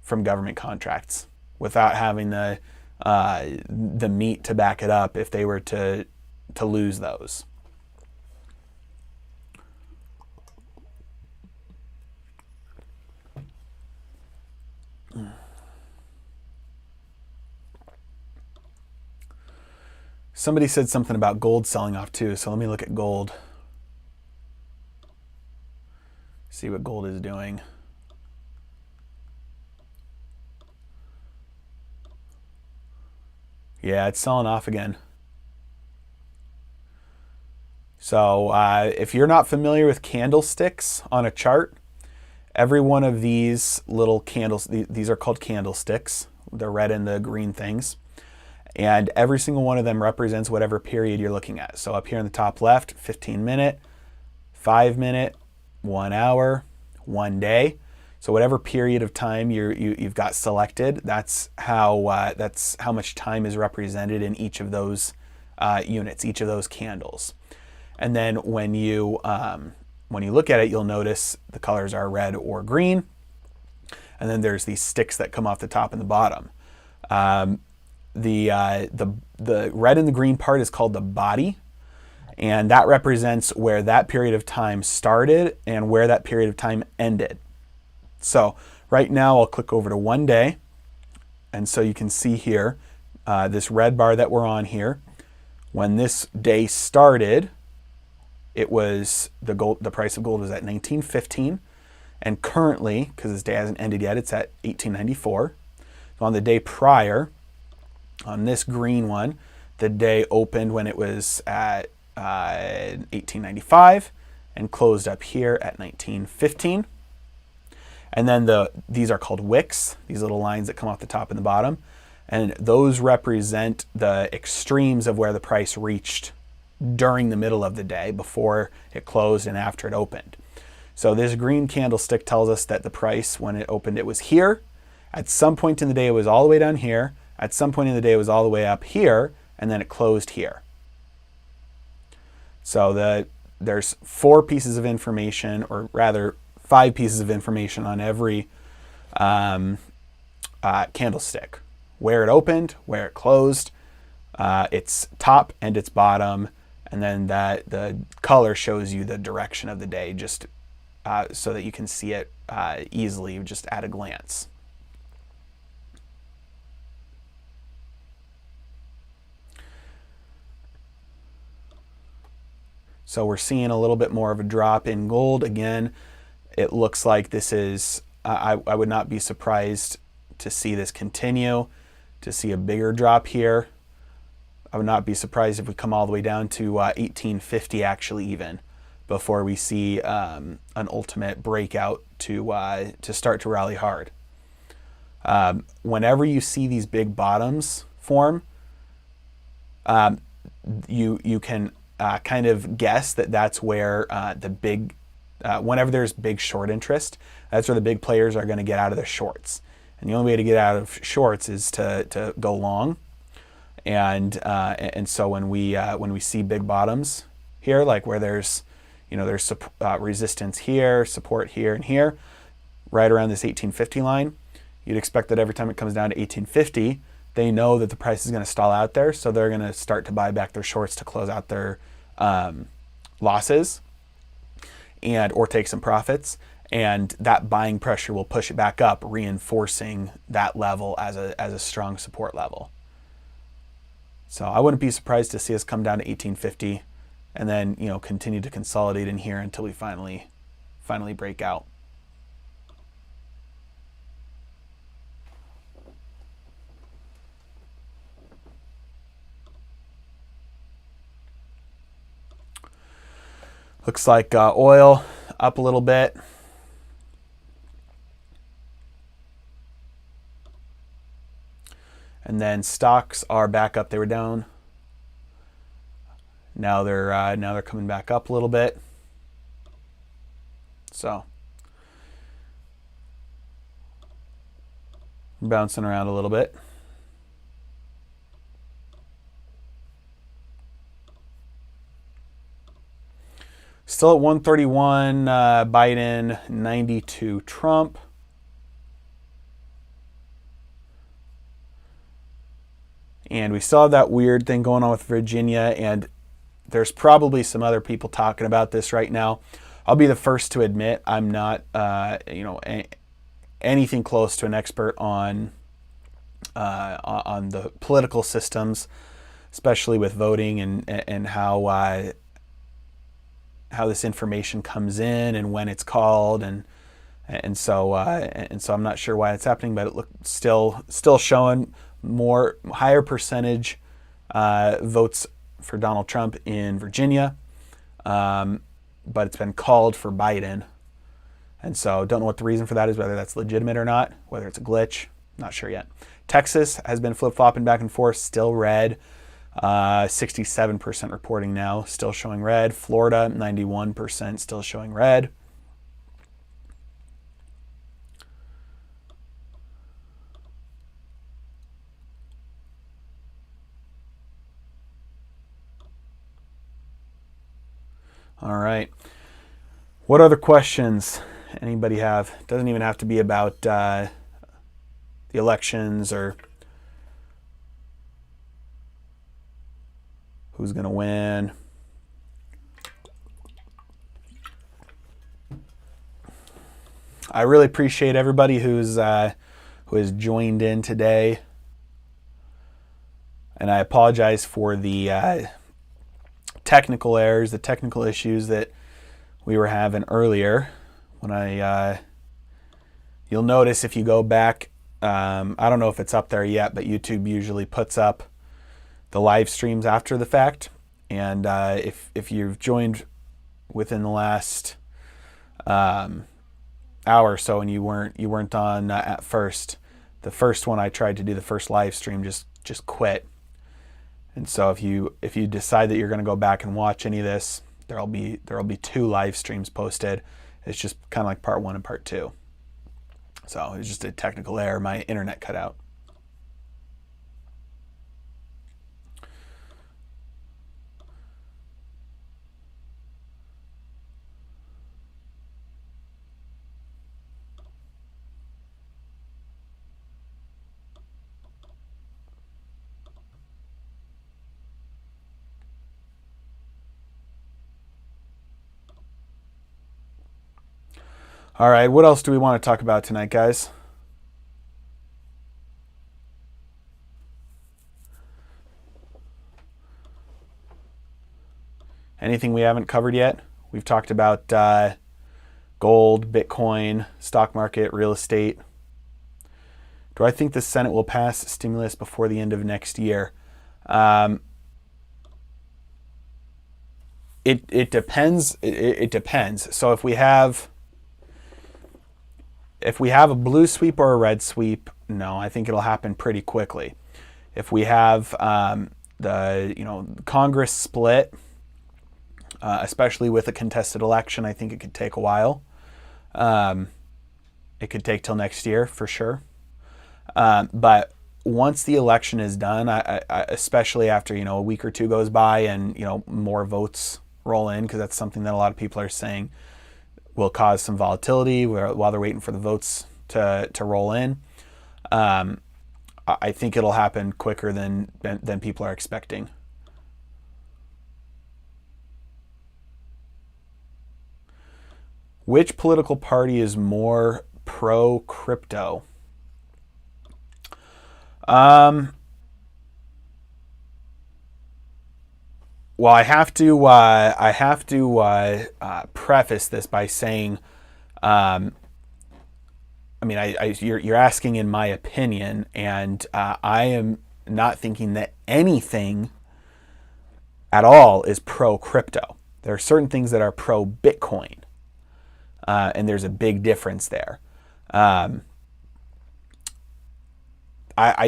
government contracts without having the meat to back it up if they were to lose those. Somebody said something about gold selling off too, so let me look at gold. See what gold is doing. Yeah, it's selling off again. So if you're not familiar with candlesticks on a chart, every one of these little candles, these are called candlesticks. The red and the green things. And every single one of them represents whatever period you're looking at. So up here in the top left, 15-minute, 5-minute, 1 hour, 1 day. So whatever period of time you've got selected, that's how much time is represented in each of those units, each of those candles. And then when you look at it, you'll notice the colors are red or green. And then there's these sticks that come off the top and the bottom. The red and the green part is called the body, and that represents where that period of time started and where that period of time ended. So right now I'll click over to 1 day, and so you can see here this red bar that we're on here. When this day started, it was the price of gold was at 1915, and currently, because this day hasn't ended yet, it's at 1894. So on the day prior, on this green one, the day opened when it was at 1895 and closed up here at 1915. And then these are called wicks, these little lines that come off the top and the bottom. And those represent the extremes of where the price reached during the middle of the day, before it closed and after it opened. So this green candlestick tells us that the price, when it opened, it was here. At some point in the day, it was all the way down here. At some point in the day, it was all the way up here, and then it closed here. So there's 4 pieces of information, or rather 5 pieces of information on every candlestick: where it opened, where it closed, its top and its bottom, and then the color shows you the direction of the day, just so that you can see it easily just at a glance. So we're seeing a little bit more of a drop in gold. Again, it looks like this is, I would not be surprised to see this continue, to see a bigger drop here. I would not be surprised if we come all the way down to 1850 actually even, before we see an ultimate breakout to start to rally hard. Whenever you see these big bottoms form, you can kind of guess that that's where whenever there's big short interest, that's where the big players are going to get out of their shorts. And the only way to get out of shorts is to go long. And so when we see big bottoms here, like where there's resistance here, support here, and here, right around this 1850 line, you'd expect that every time it comes down to 1850, they know that the price is going to stall out there, so they're going to start to buy back their shorts to close out their losses or take some profits, and that buying pressure will push it back up, reinforcing that level as a strong support level. So I wouldn't be surprised to see us come down to 1850 and then continue to consolidate in here until we finally break out. Looks like oil up a little bit. And then stocks are back up. They were down. Now they're coming back up a little bit. So bouncing around a little bit. Still at 131 Biden, 92 Trump. And we still have that weird thing going on with Virginia, and there's probably some other people talking about this right now. I'll be the first to admit I'm not anything close to an expert on the political systems, especially with voting and how this information comes in and when it's called, and so I'm not sure why it's happening, but it looks still showing higher percentage votes for Donald Trump in Virginia, but it's been called for Biden, and so don't know what the reason for that is, whether that's legitimate or not, whether it's a glitch, not sure yet. Texas has been flip-flopping back and forth, still red. 67% reporting now, still showing red. Florida, 91%, still showing red. All right. What other questions anybody have? It doesn't even have to be about the elections or who's going to win. I really appreciate everybody who has joined in today, and I apologize for the technical errors, the technical issues that we were having earlier. When you'll notice if you go back, I don't know if it's up there yet, but YouTube usually puts up the live streams after the fact, and if you've joined within the last hour or so and you weren't on at first, the first one I tried to do, the first live stream, just quit. And so if you decide that you're going to go back and watch any of this, there'll be 2 live streams posted. It's just kind of like part 1 and part 2. So it was just a technical error. My internet cut out. All right, what else do we want to talk about tonight, guys? Anything we haven't covered yet? We've talked about gold, Bitcoin, stock market, real estate. Do I think the Senate will pass stimulus before the end of next year? It depends. It depends. So if we have a blue sweep or a red sweep, no, I think it'll happen pretty quickly. If we have the Congress split, especially with a contested election, I think it could take a while. It could take till next year for sure. But once the election is done, I especially after a week or two goes by and more votes roll in, because that's something that a lot of people are saying will cause some volatility while they're waiting for the votes to roll in. I think it'll happen quicker than people are expecting. Which political party is more pro-crypto? Well, I have to preface this by saying, you're asking in my opinion, and I am not thinking that anything at all is pro-crypto. There are certain things that are pro-Bitcoin, and there's a big difference there. I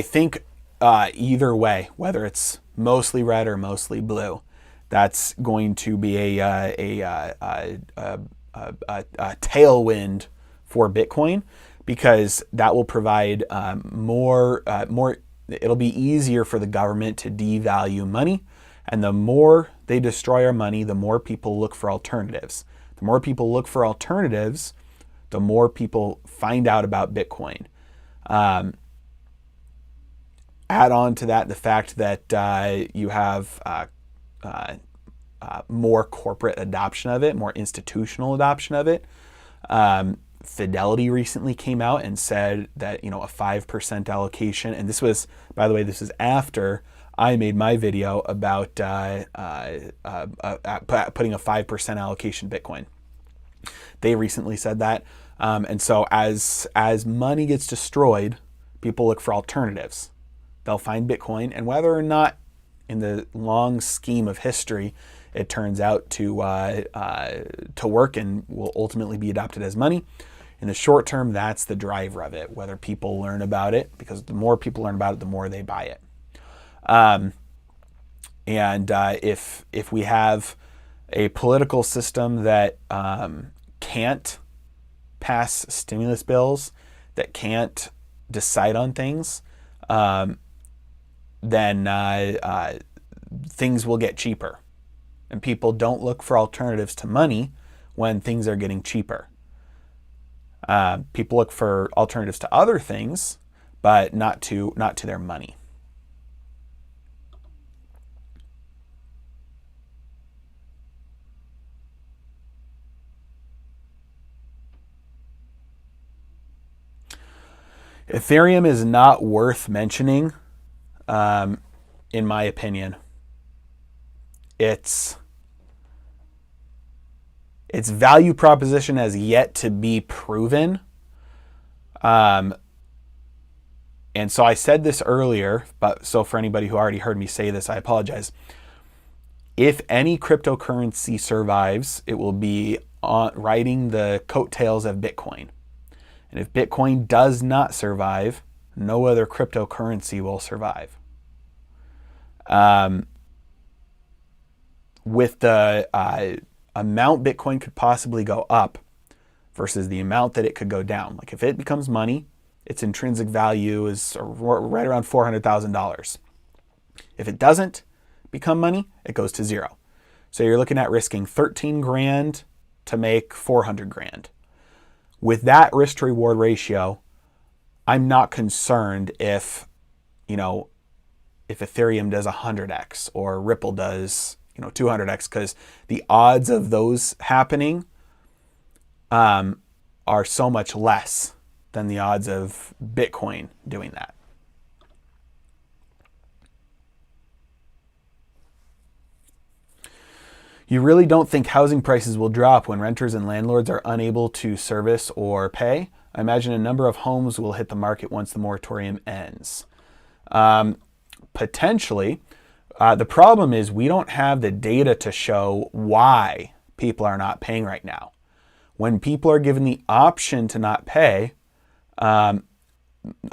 think either way, whether it's mostly red or mostly blue, that's going to be a tailwind for Bitcoin, because that will provide more. It'll be easier for the government to devalue money, and the more they destroy our money, the more people look for alternatives. The more people look for alternatives, the more people find out about Bitcoin. Add on to that the fact that you have more corporate adoption of it, more institutional adoption of it. Fidelity recently came out and said that a 5% allocation, and this was, by the way, this is after I made my video about putting a 5% allocation Bitcoin. They recently said that, and so as money gets destroyed, people look for alternatives. They'll find Bitcoin, and whether or not in the long scheme of history it turns out to work and will ultimately be adopted as money, in the short term, that's the driver of it, whether people learn about it, because the more people learn about it, the more they buy it. If we have a political system that can't pass stimulus bills, that can't decide on things, then things will get cheaper. And people don't look for alternatives to money when things are getting cheaper. People look for alternatives to other things, but not to their money. Ethereum is not worth mentioning, in my opinion. Its value proposition has yet to be proven. And so I said this earlier, but so for anybody who already heard me say this, I apologize. If any cryptocurrency survives, it will be riding the coattails of Bitcoin. And if Bitcoin does not survive, no other cryptocurrency will survive. With the amount Bitcoin could possibly go up versus the amount that it could go down. Like if it becomes money, its intrinsic value is right around $400,000. If it doesn't become money, it goes to zero. So you're looking at risking 13 grand to make 400 grand. With that risk to reward ratio, I'm not concerned if Ethereum does 100x or Ripple does 200x, because the odds of those happening are are so much less than the odds of Bitcoin doing that. You really don't think housing prices will drop when renters and landlords are unable to service or pay? I imagine a number of homes will hit the market once the moratorium ends. Potentially. The problem is we don't have the data to show why people are not paying right now. When people are given the option to not pay, a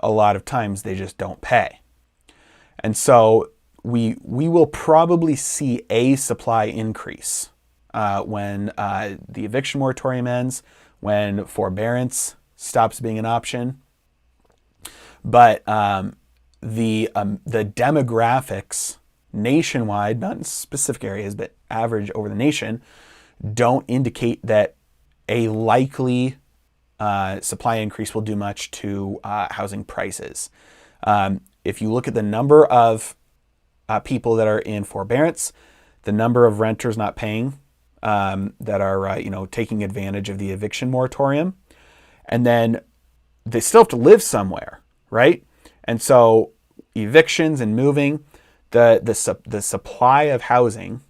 lot of times they just don't pay. And so we will probably see a supply increase when the eviction moratorium ends, when forbearance stops being an option. But the demographics nationwide, not in specific areas, but average over the nation, don't indicate that a likely supply increase will do much to housing prices. If you look at the number of people that are in forbearance, the number of renters not paying that are taking advantage of the eviction moratorium, and then they still have to live somewhere, right? And so evictions and moving, the supply of housing,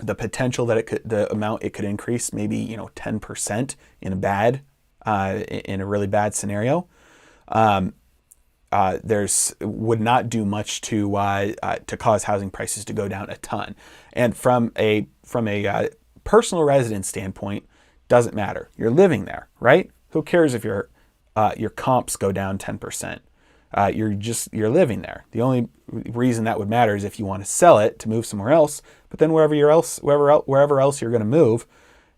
the potential that the amount it could increase, maybe 10% in a really bad scenario, would not do much to cause housing prices to go down a ton. And from a personal residence standpoint, doesn't matter. You're living there, right? Who cares if your comps go down 10%? You're living there. The only reason that would matter is if you want to sell it to move somewhere else. But then wherever else you're going to move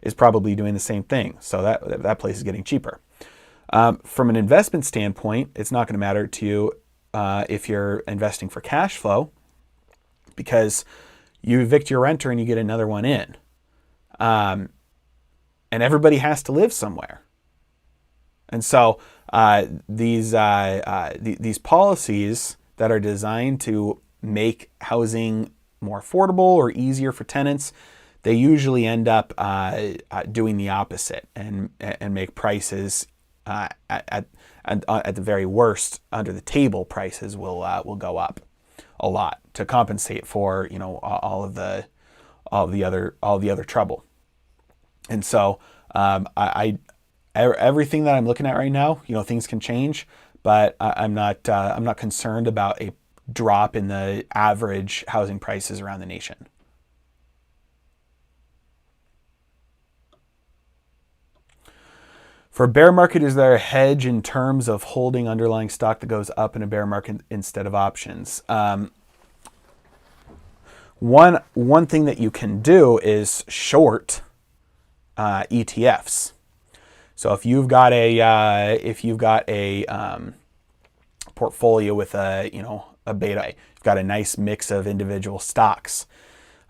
is probably doing the same thing. So that place is getting cheaper. From an investment standpoint, it's not going to matter to you if you're investing for cash flow, because you evict your renter and you get another one in. And everybody has to live somewhere. And so these policies that are designed to make housing more affordable or easier for tenants, they usually end up doing the opposite and make prices at the very worst, under the table prices will go up a lot to compensate for all the other trouble. And so everything that I'm looking at right now, things can change, but I'm not concerned about a drop in the average housing prices around the nation. For a bear market, is there a hedge in terms of holding underlying stock that goes up in a bear market instead of options? One thing that you can do is short ETFs. So if you've got a portfolio with a beta, you've got a nice mix of individual stocks,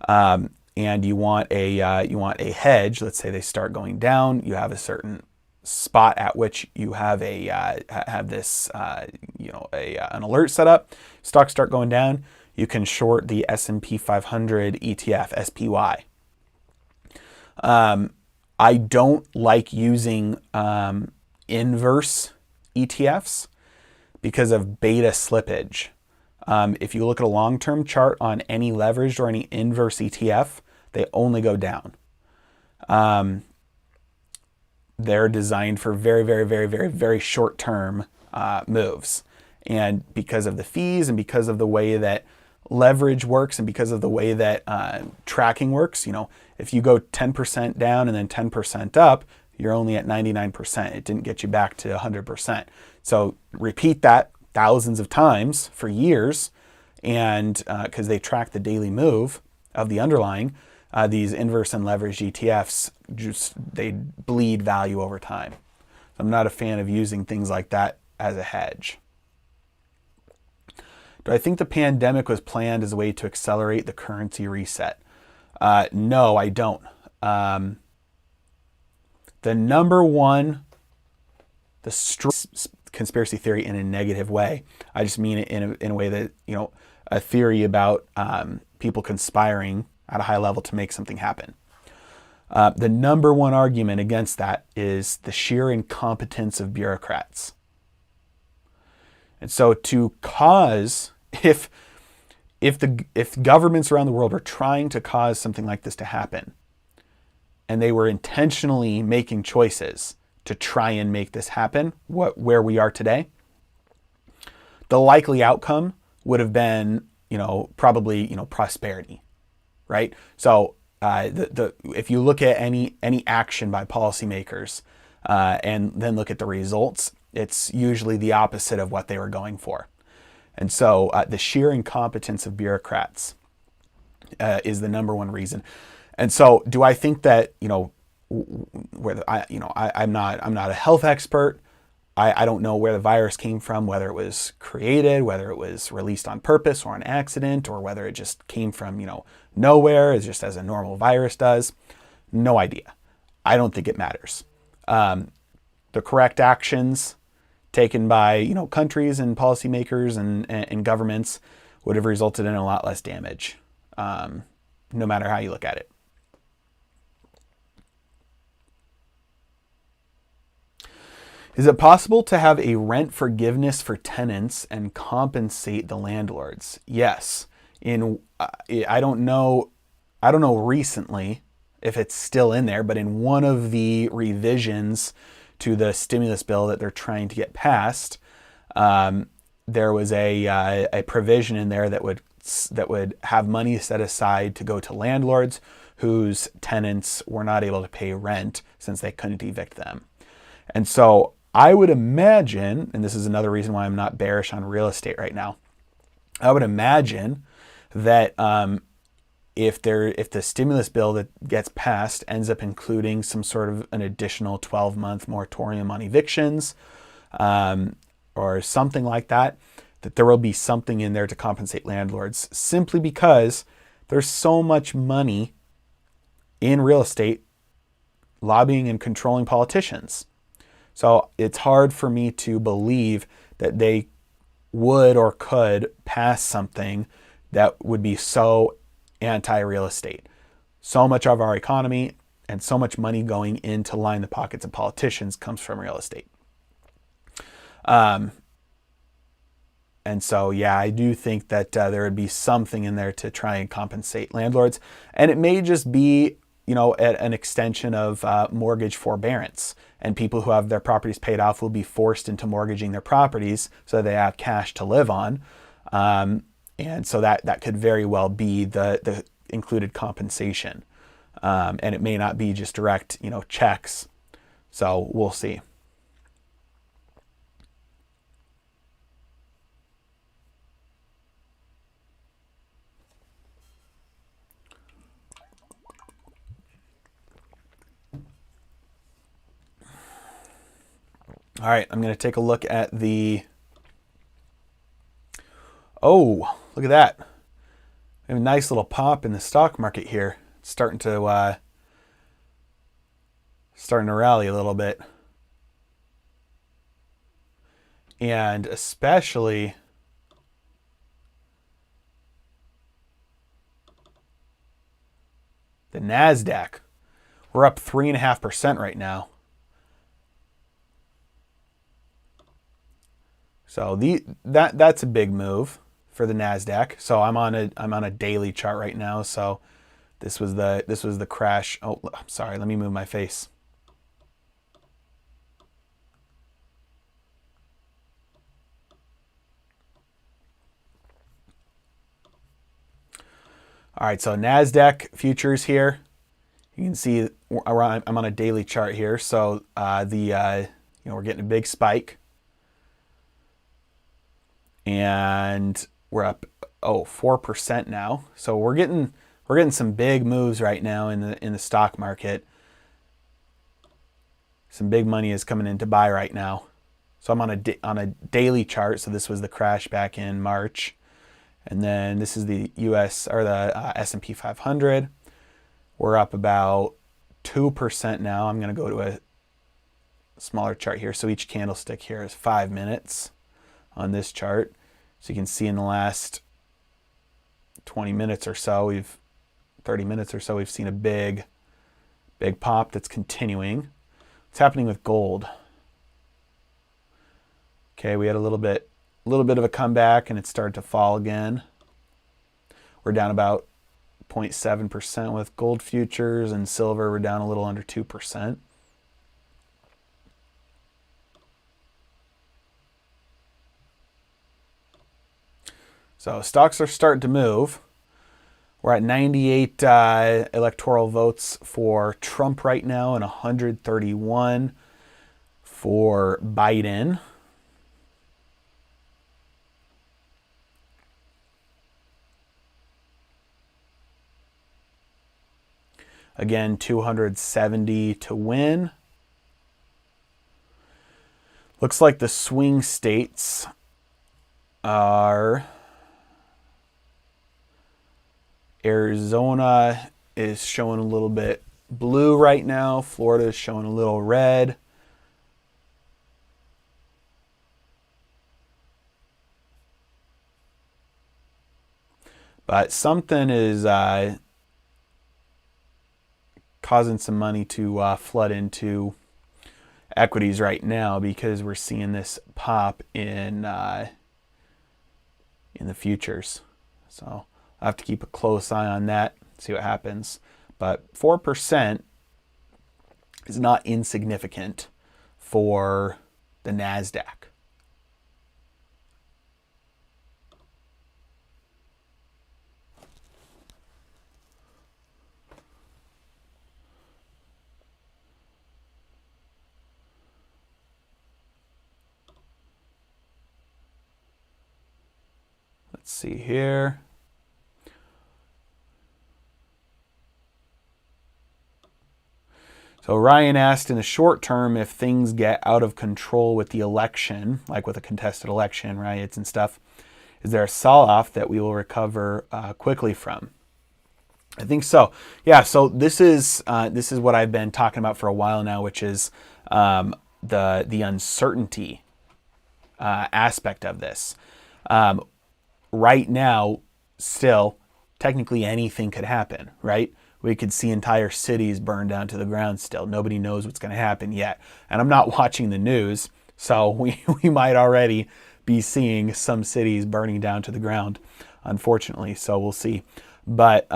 and you want a hedge. Let's say they start going down. You have a certain spot at which you have an alert set up. Stocks start going down. You can short the S&P 500 ETF, SPY. I don't like using inverse ETFs because of beta slippage. If you look at a long-term chart on any leveraged or any inverse ETF, they only go down. They're designed for very, very, very, very, very short-term moves. And because of the fees and because of the way that leverage works and because of the way that tracking works, if you go 10% down and then 10% up, you're only at 99%. It didn't get you back to 100%. So repeat that thousands of times for years, and because they track the daily move of the underlying, these inverse and leveraged ETFs, they bleed value over time. I'm not a fan of using things like that as a hedge. Do I think the pandemic was planned as a way to accelerate the currency reset? No, I don't. The number one, conspiracy theory in a negative way. I just mean it in a way that, a theory about people conspiring at a high level to make something happen. The number one argument against that is the sheer incompetence of bureaucrats. And so if governments around the world were trying to cause something like this to happen, and they were intentionally making choices to try and make this happen, where we are today, the likely outcome would have been, probably, prosperity, right? So if you look at any action by policymakers and then look at the results, it's usually the opposite of what they were going for. And so the sheer incompetence of bureaucrats is the number one reason. And so, do I think that I'm not a health expert. I don't know where the virus came from, whether it was created, whether it was released on purpose or an accident, or whether it just came from nowhere, as just as a normal virus does. No idea. I don't think it matters. The correct actions taken by countries and policymakers and governments would have resulted in a lot less damage, no matter how you look at it. Is it possible to have a rent forgiveness for tenants and compensate the landlords? Yes. I don't know recently if it's still in there, but in one of the revisions to the stimulus bill that they're trying to get passed, there was a provision in there that would have money set aside to go to landlords whose tenants were not able to pay rent since they couldn't evict them. And so I would imagine, and this is another reason why I'm not bearish on real estate right now, I would imagine that if the stimulus bill that gets passed ends up including some sort of an additional 12-month moratorium on evictions or something like that, that there will be something in there to compensate landlords, simply because there's so much money in real estate lobbying and controlling politicians. So it's hard for me to believe that they would or could pass something that would be so anti-real estate. So much of our economy and so much money going in to line the pockets of politicians comes from real estate. And so, yeah, I do think that there would be something in there to try and compensate landlords. And it may just be, an extension of mortgage forbearance. And people who have their properties paid off will be forced into mortgaging their properties so they have cash to live on. And so that could very well be the included compensation. And it may not be just direct, checks. So we'll see. All right, I'm going to take a look at oh, look at that. We have a nice little pop in the stock market here. It's starting to rally a little bit. And especially the NASDAQ. We're up 3.5% right now. So that's a big move for the NASDAQ. So I'm on a daily chart right now. So this was the crash. Oh, I'm sorry. Let me move my face. All right. So NASDAQ futures here. You can see I'm on a daily chart here. So we're getting a big spike. And we're up 4% now. So we're getting some big moves right now in the stock market. Some big money is coming in to buy right now. So I'm on a daily chart. So this was the crash back in March, and then this is the US or the S&P 500. We're up about 2% now. I'm going to go to a smaller chart here. So each candlestick here is 5 minutes on this chart. So you can see in the last 20 minutes or so, 30 minutes or so, we've seen a big Big pop that's continuing. What's happening with gold? Okay, we had a little bit of a comeback and it started to fall again. We're down about 0.7% with gold futures, and silver we're down a little under 2%. So stocks are starting to move. We're at 98 electoral votes for Trump right now and 131 for Biden. Again, 270 to win. Looks like the swing states are Arizona is showing a little bit blue right now. Florida is showing a little red. But something is causing some money to flood into equities right now, because we're seeing this pop in the futures. So I'll have to keep a close eye on that, see what happens. But 4% is not insignificant for the NASDAQ. Let's see here. So Ryan asked, in the short term, if things get out of control with the election, like with a contested election, riots and stuff, is there a sell-off that we will recover quickly from? I think so. Yeah. So this is what I've been talking about for a while now, which is the uncertainty aspect of this. Right now, still, technically anything could happen, right? We could see entire cities burn down to the ground still. Nobody knows what's going to happen yet. And I'm not watching the news, so we might already be seeing some cities burning down to the ground, unfortunately. So we'll see. But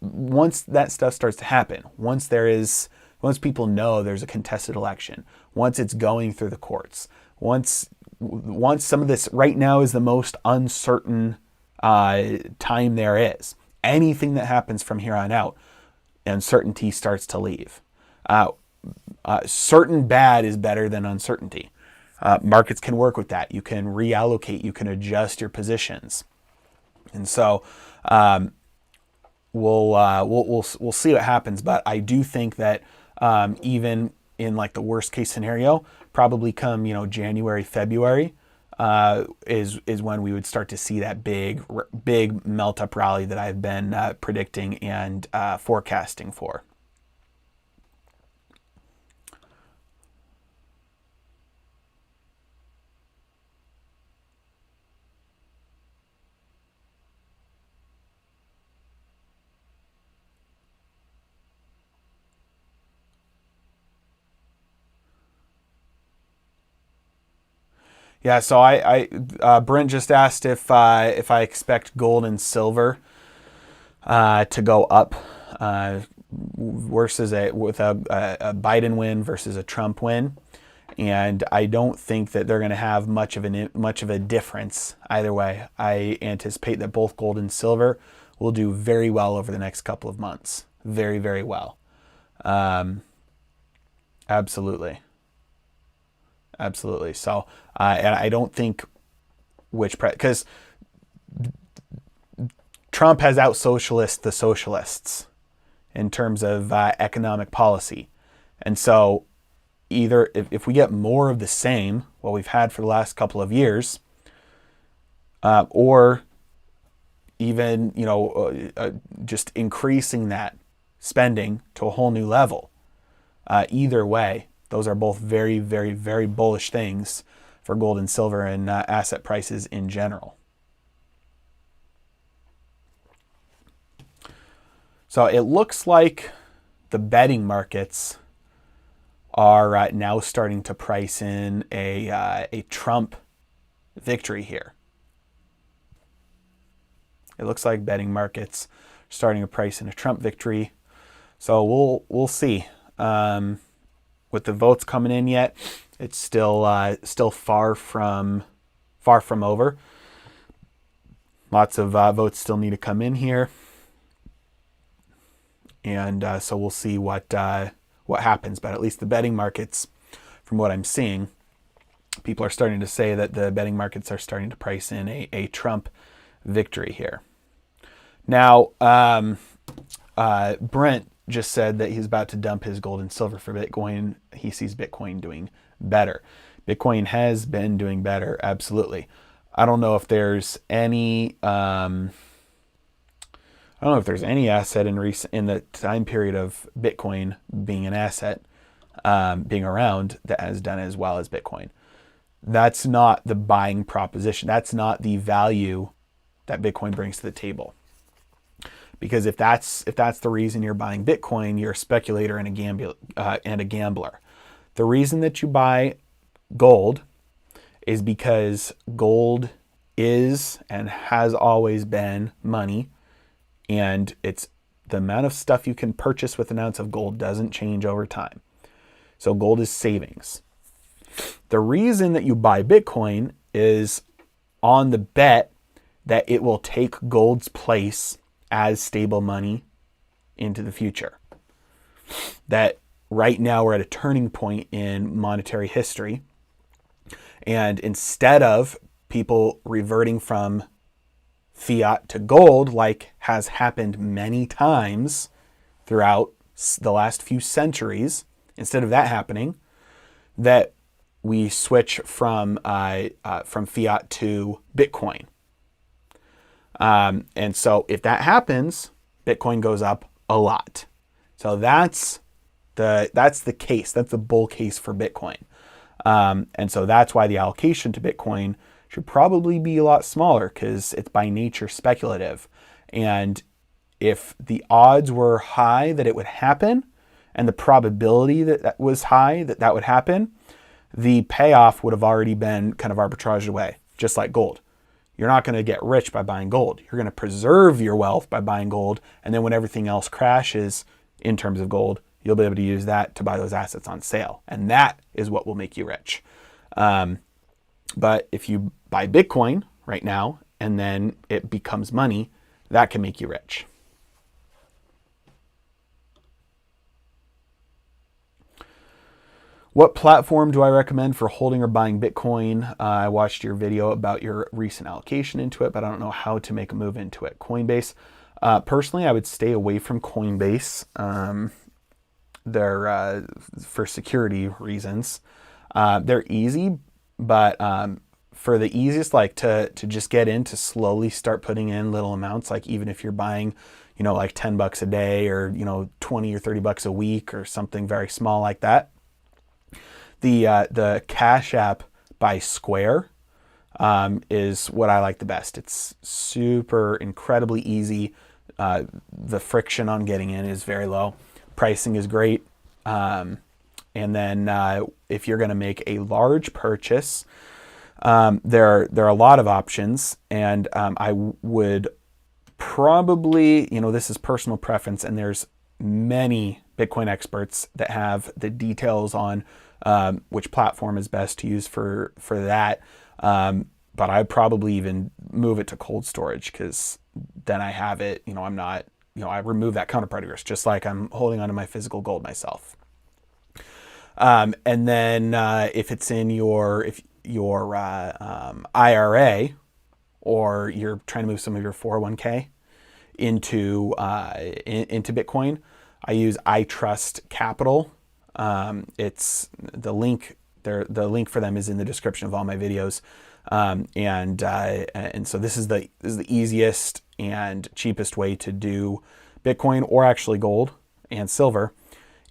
once that stuff starts to happen, once people know there's a contested election, once it's going through the courts, once some of this right now is the most uncertain time there is. Anything that happens from here on out, uncertainty starts to leave. Certain bad is better than uncertainty. Markets can work with that. You can reallocate. You can adjust your positions. And so we'll see what happens. But I do think that even in like the worst case scenario, probably come January, February, is when we would start to see that big melt up rally that I've been predicting and forecasting for. Yeah, so Brent just asked if I expect gold and silver to go up with a Biden win versus a Trump win, and I don't think that they're going to have much of a difference either way. I anticipate that both gold and silver will do very well over the next couple of months, very, very well. Absolutely. So, and I don't think because Trump has out-socialist the socialists in terms of economic policy. And so either if we get more of the same, what we've had for the last couple of years, or even, just increasing that spending to a whole new level, either way, those are both very, very, very bullish things for gold and silver and asset prices in general. So it looks like the betting markets are now starting to price in a Trump victory here. It looks like betting markets are starting to price in a Trump victory. So we'll see. With the votes coming in yet, it's still far from over. Lots of votes still need to come in here, and so we'll see what happens. But at least the betting markets, from what I'm seeing, people are starting to say that the betting markets are starting to price in a Trump victory here. Now, Brent just said that he's about to dump his gold and silver for Bitcoin. He sees Bitcoin doing better. Bitcoin has been doing better, absolutely. I don't know if there's any asset in the time period of Bitcoin being an asset, being around, that has done as well as Bitcoin. That's not the buying proposition. That's not the value that Bitcoin brings to the table. Because if that's the reason you're buying Bitcoin, you're a speculator and a gambler. The reason that you buy gold is because gold is and has always been money, and it's the amount of stuff you can purchase with an ounce of gold doesn't change over time. So gold is savings. The reason that you buy Bitcoin is on the bet that it will take gold's place as stable money into the future. That right now we're at a turning point in monetary history. And instead of people reverting from fiat to gold, like has happened many times throughout the last few centuries, instead of that happening, that we switch from fiat to Bitcoin. And so if that happens, Bitcoin goes up a lot. So that's the case. That's the bull case for Bitcoin. And so that's why the allocation to Bitcoin should probably be a lot smaller, because it's by nature speculative. And if the odds were high that it would happen, and the probability that was high that would happen, the payoff would have already been kind of arbitraged away, just like gold. You're not going to get rich by buying gold. You're going to preserve your wealth by buying gold. And then when everything else crashes in terms of gold, you'll be able to use that to buy those assets on sale. And that is what will make you rich. But if you buy Bitcoin right now and then it becomes money, that can make you rich. What platform do I recommend for holding or buying Bitcoin? I watched your video about your recent allocation into it, but I don't know how to make a move into it. Coinbase. Personally, I would stay away from Coinbase. They're for security reasons. They're easy, but for the easiest, like to just get in, to slowly start putting in little amounts, like even if you're buying, like $10 a day or, 20 or $30 a week or something very small like that. The Cash App by Square is what I like the best. It's super incredibly easy. The friction on getting in is very low. Pricing is great. And then if you're going to make a large purchase, there are a lot of options, and I would probably, this is personal preference, and there's many Bitcoin experts that have the details on which platform is best to use for that. But I'd probably even move it to cold storage, because then I have it, I'm not, I remove that counterparty risk, just like I'm holding onto my physical gold myself. And then if it's in your IRA, or you're trying to move some of your 401k into Bitcoin, I use iTrust Capital. It's the link there. The link for them is in the description of all my videos. And so this is the easiest and cheapest way to do Bitcoin, or actually gold and silver,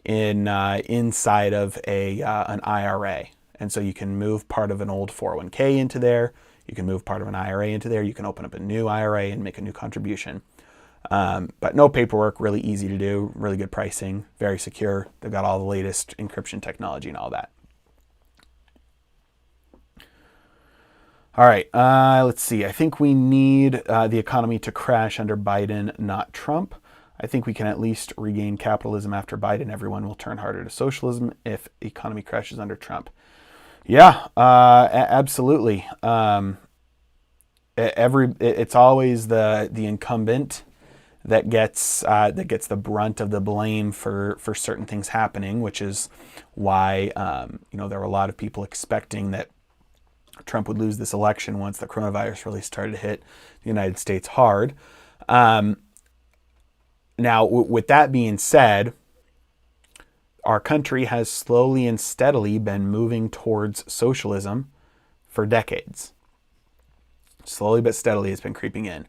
inside of an IRA. And so you can move part of an old 401k into there. You can move part of an IRA into there. You can open up a new IRA and make a new contribution. But no paperwork, really easy to do, really good pricing, very secure. They've got all the latest encryption technology and all that. All right, let's see. I think we need the economy to crash under Biden, not Trump. I think we can at least regain capitalism after Biden. Everyone will turn harder to socialism if the economy crashes under Trump. Yeah, absolutely. It's always the incumbent that gets the brunt of the blame for certain things happening, which is why there were a lot of people expecting that Trump would lose this election once the coronavirus really started to hit the United States hard. Now, with that being said, our country has slowly and steadily been moving towards socialism for decades. Slowly but steadily, it's been creeping in.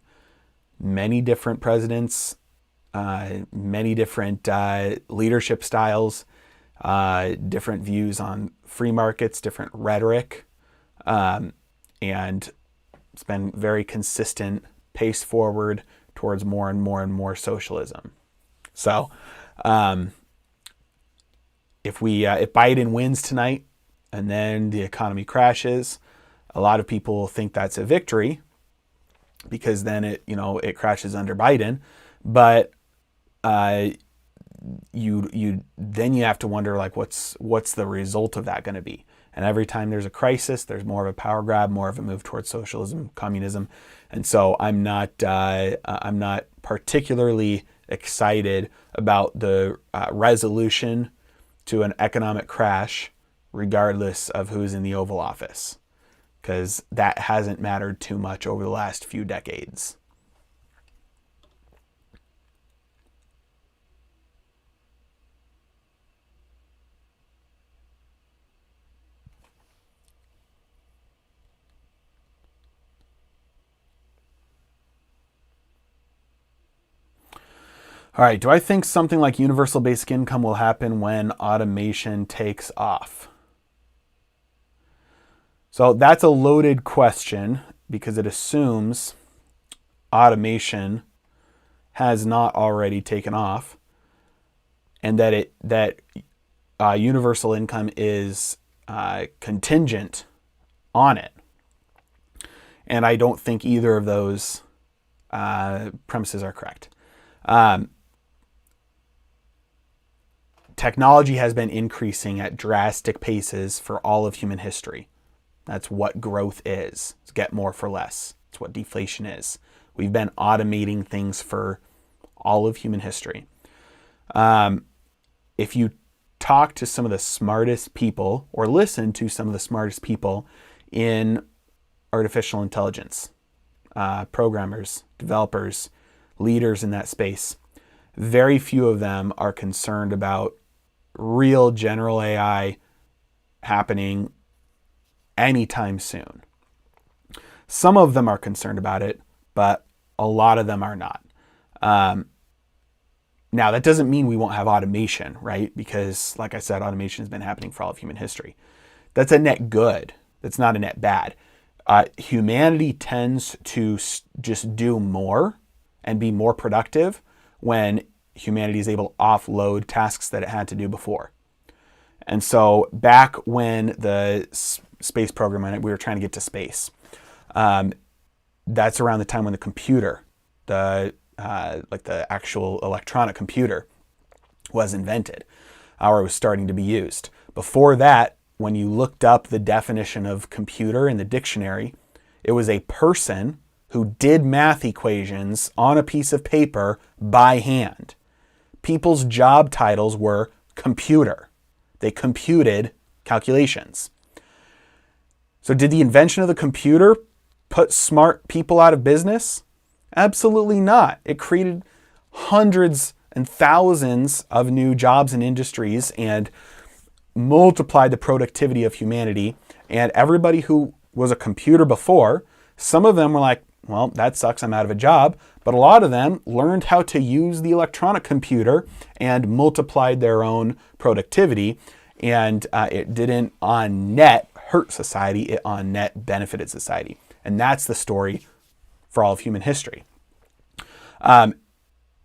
Many different presidents, many different leadership styles, different views on free markets, different rhetoric, and it's been very consistent pace forward towards more and more and more socialism. So, if Biden wins tonight and then the economy crashes, a lot of people think that's a victory because then it crashes under Biden. But you have to wonder, like, what's the result of that going to be? And every time there's a crisis, there's more of a power grab, more of a move towards socialism, communism. And so I'm not particularly excited about the resolution to an economic crash, regardless of who's in the Oval Office, because that hasn't mattered too much over the last few decades. All right, do I think something like universal basic income will happen when automation takes off? So that's a loaded question because it assumes automation has not already taken off and that universal income is contingent on it. And I don't think either of those premises are correct. Technology has been increasing at drastic paces for all of human history. That's what growth is. It's get more for less. It's what deflation is. We've been automating things for all of human history. If you talk to some of the smartest people or listen to some of the smartest people in artificial intelligence, programmers, developers, leaders in that space, very few of them are concerned about real general AI happening anytime soon. Some of them are concerned about it, but a lot of them are not. Now, that doesn't mean we won't have automation, right? Because, like I said, automation has been happening for all of human history. That's a net good. That's not a net bad. Humanity tends to just do more and be more productive when humanity is able to offload tasks that it had to do before. And so back when the space program, we were trying to get to space, that's around the time when the computer, the actual electronic computer, was invented or was starting to be used. Before that, when you looked up the definition of computer in the dictionary, it was a person who did math equations on a piece of paper by hand. People's job titles were computer. They computed calculations. So did the invention of the computer put smart people out of business? Absolutely not. It created hundreds and thousands of new jobs and industries and multiplied the productivity of humanity. And everybody who was a computer before, some of them were like, well, that sucks, I'm out of a job. But a lot of them learned how to use the electronic computer and multiplied their own productivity. And it didn't on net hurt society, it on net benefited society. And that's the story for all of human history.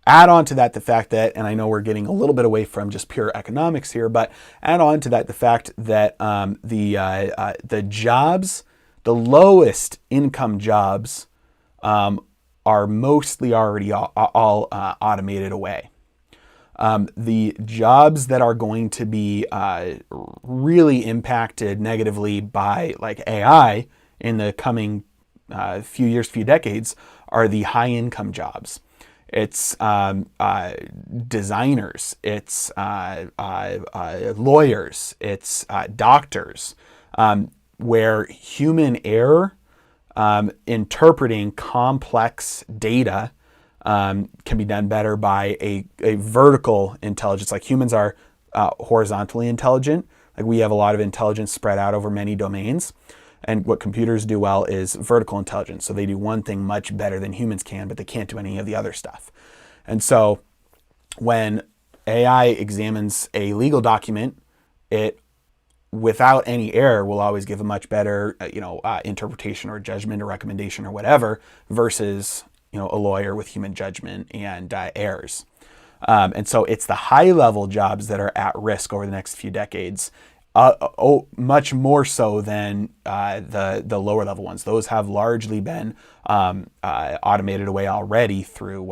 Add on to that the fact that, and I know we're getting a little bit away from just pure economics here, but add on to that the fact that the jobs, the lowest income jobs, are mostly already all automated away. The jobs that are going to be really impacted negatively by like AI in the coming few years, few decades, are the high income jobs. It's designers, it's lawyers, it's doctors, where human error interpreting complex data can be done better by a vertical intelligence. Like humans are horizontally intelligent. Like we have a lot of intelligence spread out over many domains. And what computers do well is vertical intelligence. So they do one thing much better than humans can, but they can't do any of the other stuff. And so when AI examines a legal document, it, without any error, will always give a much better, interpretation or judgment or recommendation or whatever, versus, a lawyer with human judgment and errors. And so it's the high level jobs that are at risk over the next few decades. Much more so than the lower level ones. Those have largely been automated away already through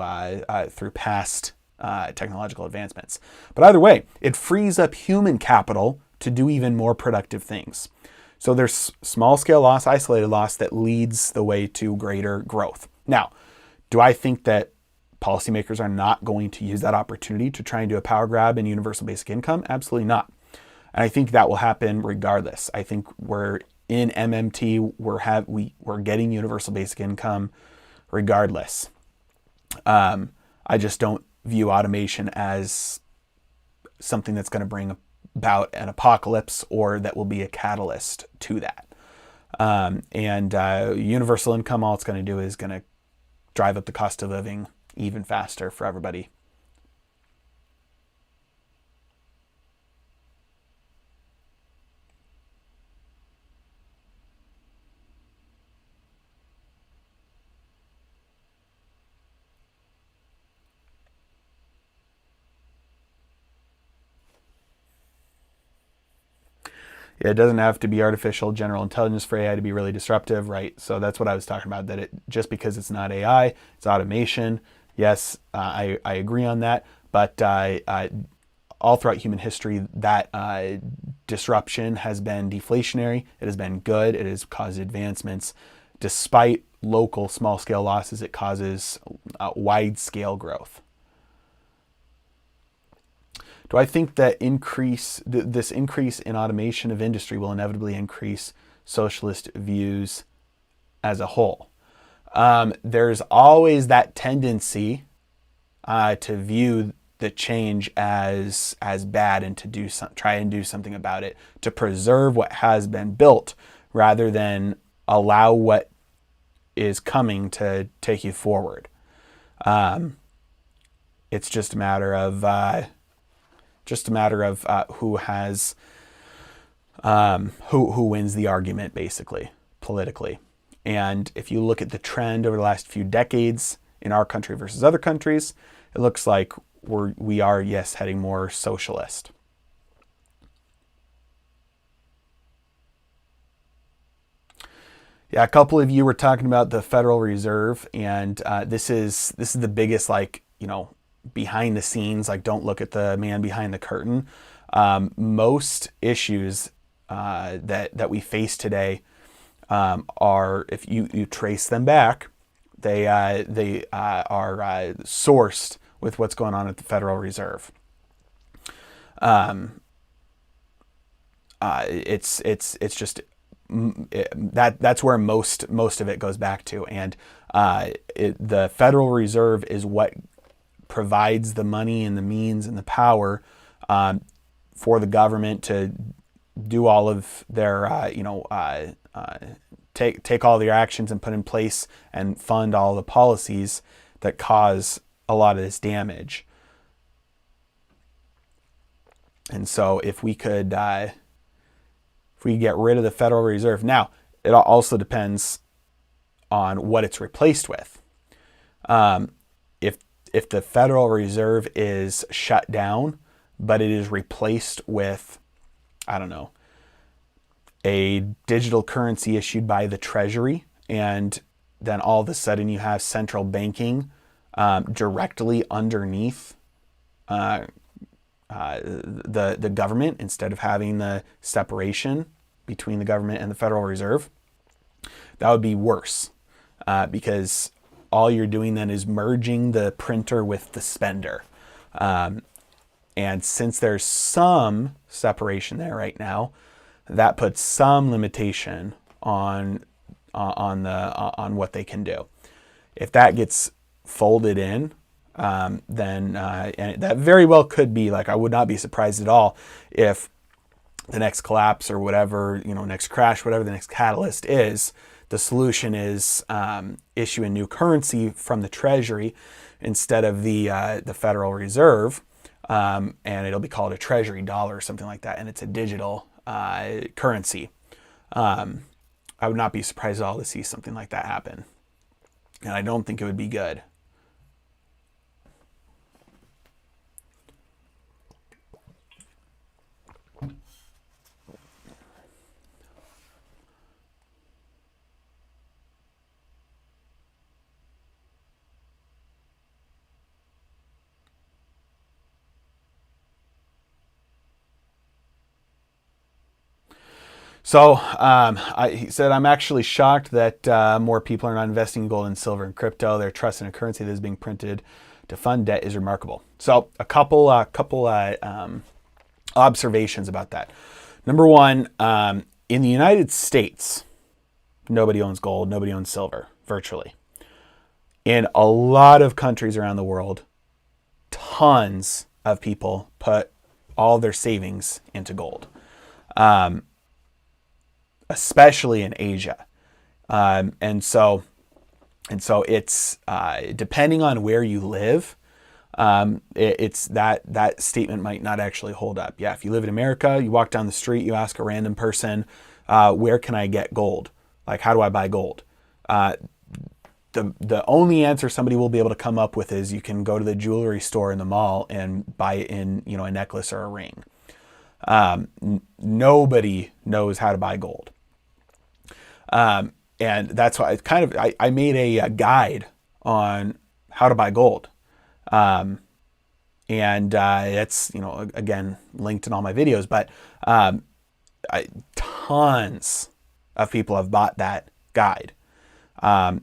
past technological advancements. But either way, it frees up human capital to do even more productive things. So there's small scale loss, isolated loss that leads the way to greater growth. Now, do I think that policymakers are not going to use that opportunity to try and do a power grab in universal basic income? Absolutely not. And I think that will happen regardless. I think we're in MMT, we're getting universal basic income regardless. I just don't view automation as something that's going to bring about an apocalypse or that will be a catalyst to that. Universal income, all it's going to do is going to drive up the cost of living even faster for everybody. It doesn't have to be artificial general intelligence for AI to be really disruptive, right? So that's what I was talking about, that it just because it's not AI, it's automation. Yes, I agree on that. But all throughout human history, that disruption has been deflationary. It has been good. It has caused advancements. Despite local small-scale losses, it causes wide-scale growth. Do I think that this increase in automation of industry will inevitably increase socialist views as a whole? There's always that tendency to view the change as bad and to try and do something about it, to preserve what has been built rather than allow what is coming to take you forward. It's just a matter of who has who wins the argument, basically, politically. And if you look at the trend over the last few decades in our country versus other countries, it looks like we are heading more socialist. Yeah, a couple of you were talking about the Federal Reserve, and this is the biggest, behind the scenes, don't look at the man behind the curtain. Most issues that we face today are, if you trace them back, they are sourced with what's going on at the Federal Reserve. It's just that's where most of it goes back to, and the Federal Reserve is what provides the money and the means and the power for the government to do all of their take all their actions and put in place and fund all the policies that cause a lot of this damage. And so if we could get rid of the Federal Reserve, now it also depends on what it's replaced with. if the Federal Reserve is shut down, but it is replaced with, I don't know, a digital currency issued by the Treasury, and then all of a sudden you have central banking directly underneath the government, instead of having the separation between the government and the Federal Reserve, that would be worse, because all you're doing then is merging the printer with the spender. And since there's some separation there right now, that puts some limitation on what they can do. If that gets folded in, then and that very well could be, like, I would not be surprised at all if the next collapse or whatever, next crash, whatever the next catalyst is, the solution is issue a new currency from the Treasury instead of the Federal Reserve, and it'll be called a Treasury dollar or something like that, and it's a digital currency. I would not be surprised at all to see something like that happen, and I don't think it would be good. So he said, I'm actually shocked that more people are not investing in gold and silver and crypto. Their trust in a currency that is being printed to fund debt is remarkable. So a couple observations about that. Number one, in the United States, nobody owns gold, nobody owns silver, virtually. In a lot of countries around the world, tons of people put all their savings into gold. Especially in Asia. And so it's depending on where you live, it's that statement might not actually hold up. Yeah, if you live in America, you walk down the street, you ask a random person, where can I get gold? Like, how do I buy gold? The only answer somebody will be able to come up with is you can go to the jewelry store in the mall and buy it in, a necklace or a ring. Nobody knows how to buy gold. And that's why I made a guide on how to buy gold. And it's, again, linked in all my videos, but tons of people have bought that guide.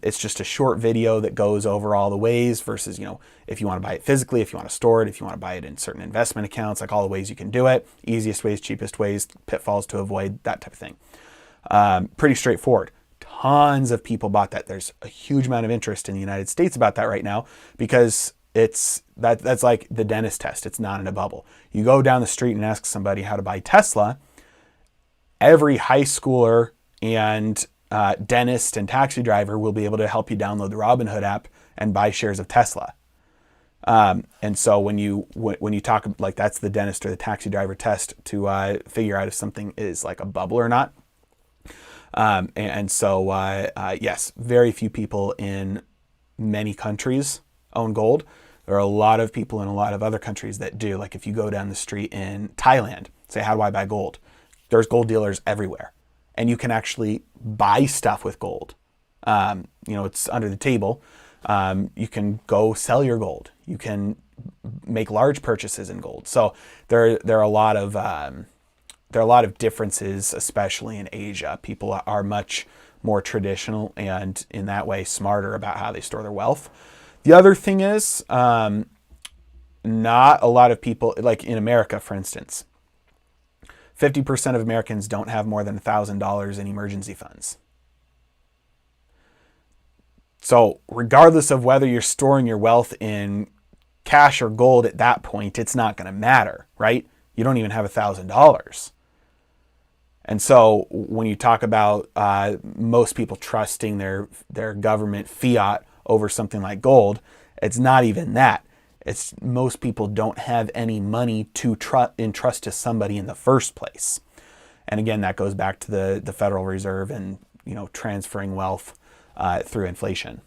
It's just a short video that goes over all the ways versus, if you want to buy it physically, if you want to store it, if you want to buy it in certain investment accounts, like all the ways you can do it, easiest ways, cheapest ways, pitfalls to avoid, that type of thing. Pretty straightforward. Tons of people bought that. There's a huge amount of interest in the United States about that right now, because that's like the dentist test. It's not in a bubble. You go down the street and ask somebody how to buy Tesla. Every high schooler and dentist and taxi driver will be able to help you download the Robinhood app and buy shares of Tesla. And so when you talk, like, that's the dentist or the taxi driver test to figure out if something is like a bubble or not. Yes, very few people in many countries own gold. There are a lot of people in a lot of other countries that do. Like, if you go down the street in Thailand, say, how do I buy gold? There's gold dealers everywhere, and you can actually buy stuff with gold. It's under the table. You can go sell your gold. You can make large purchases in gold. So there are a lot of differences, especially in Asia. People are much more traditional and, in that way, smarter about how they store their wealth. The other thing is, not a lot of people, like in America, for instance, 50% of Americans don't have more than $1,000 in emergency funds. So regardless of whether you're storing your wealth in cash or gold at that point, it's not going to matter, right? You don't even have $1,000. And so when you talk about most people trusting their government fiat over something like gold, it's not even that. It's most people don't have any money to entrust to somebody in the first place. And again, that goes back to the Federal Reserve and transferring wealth through inflation.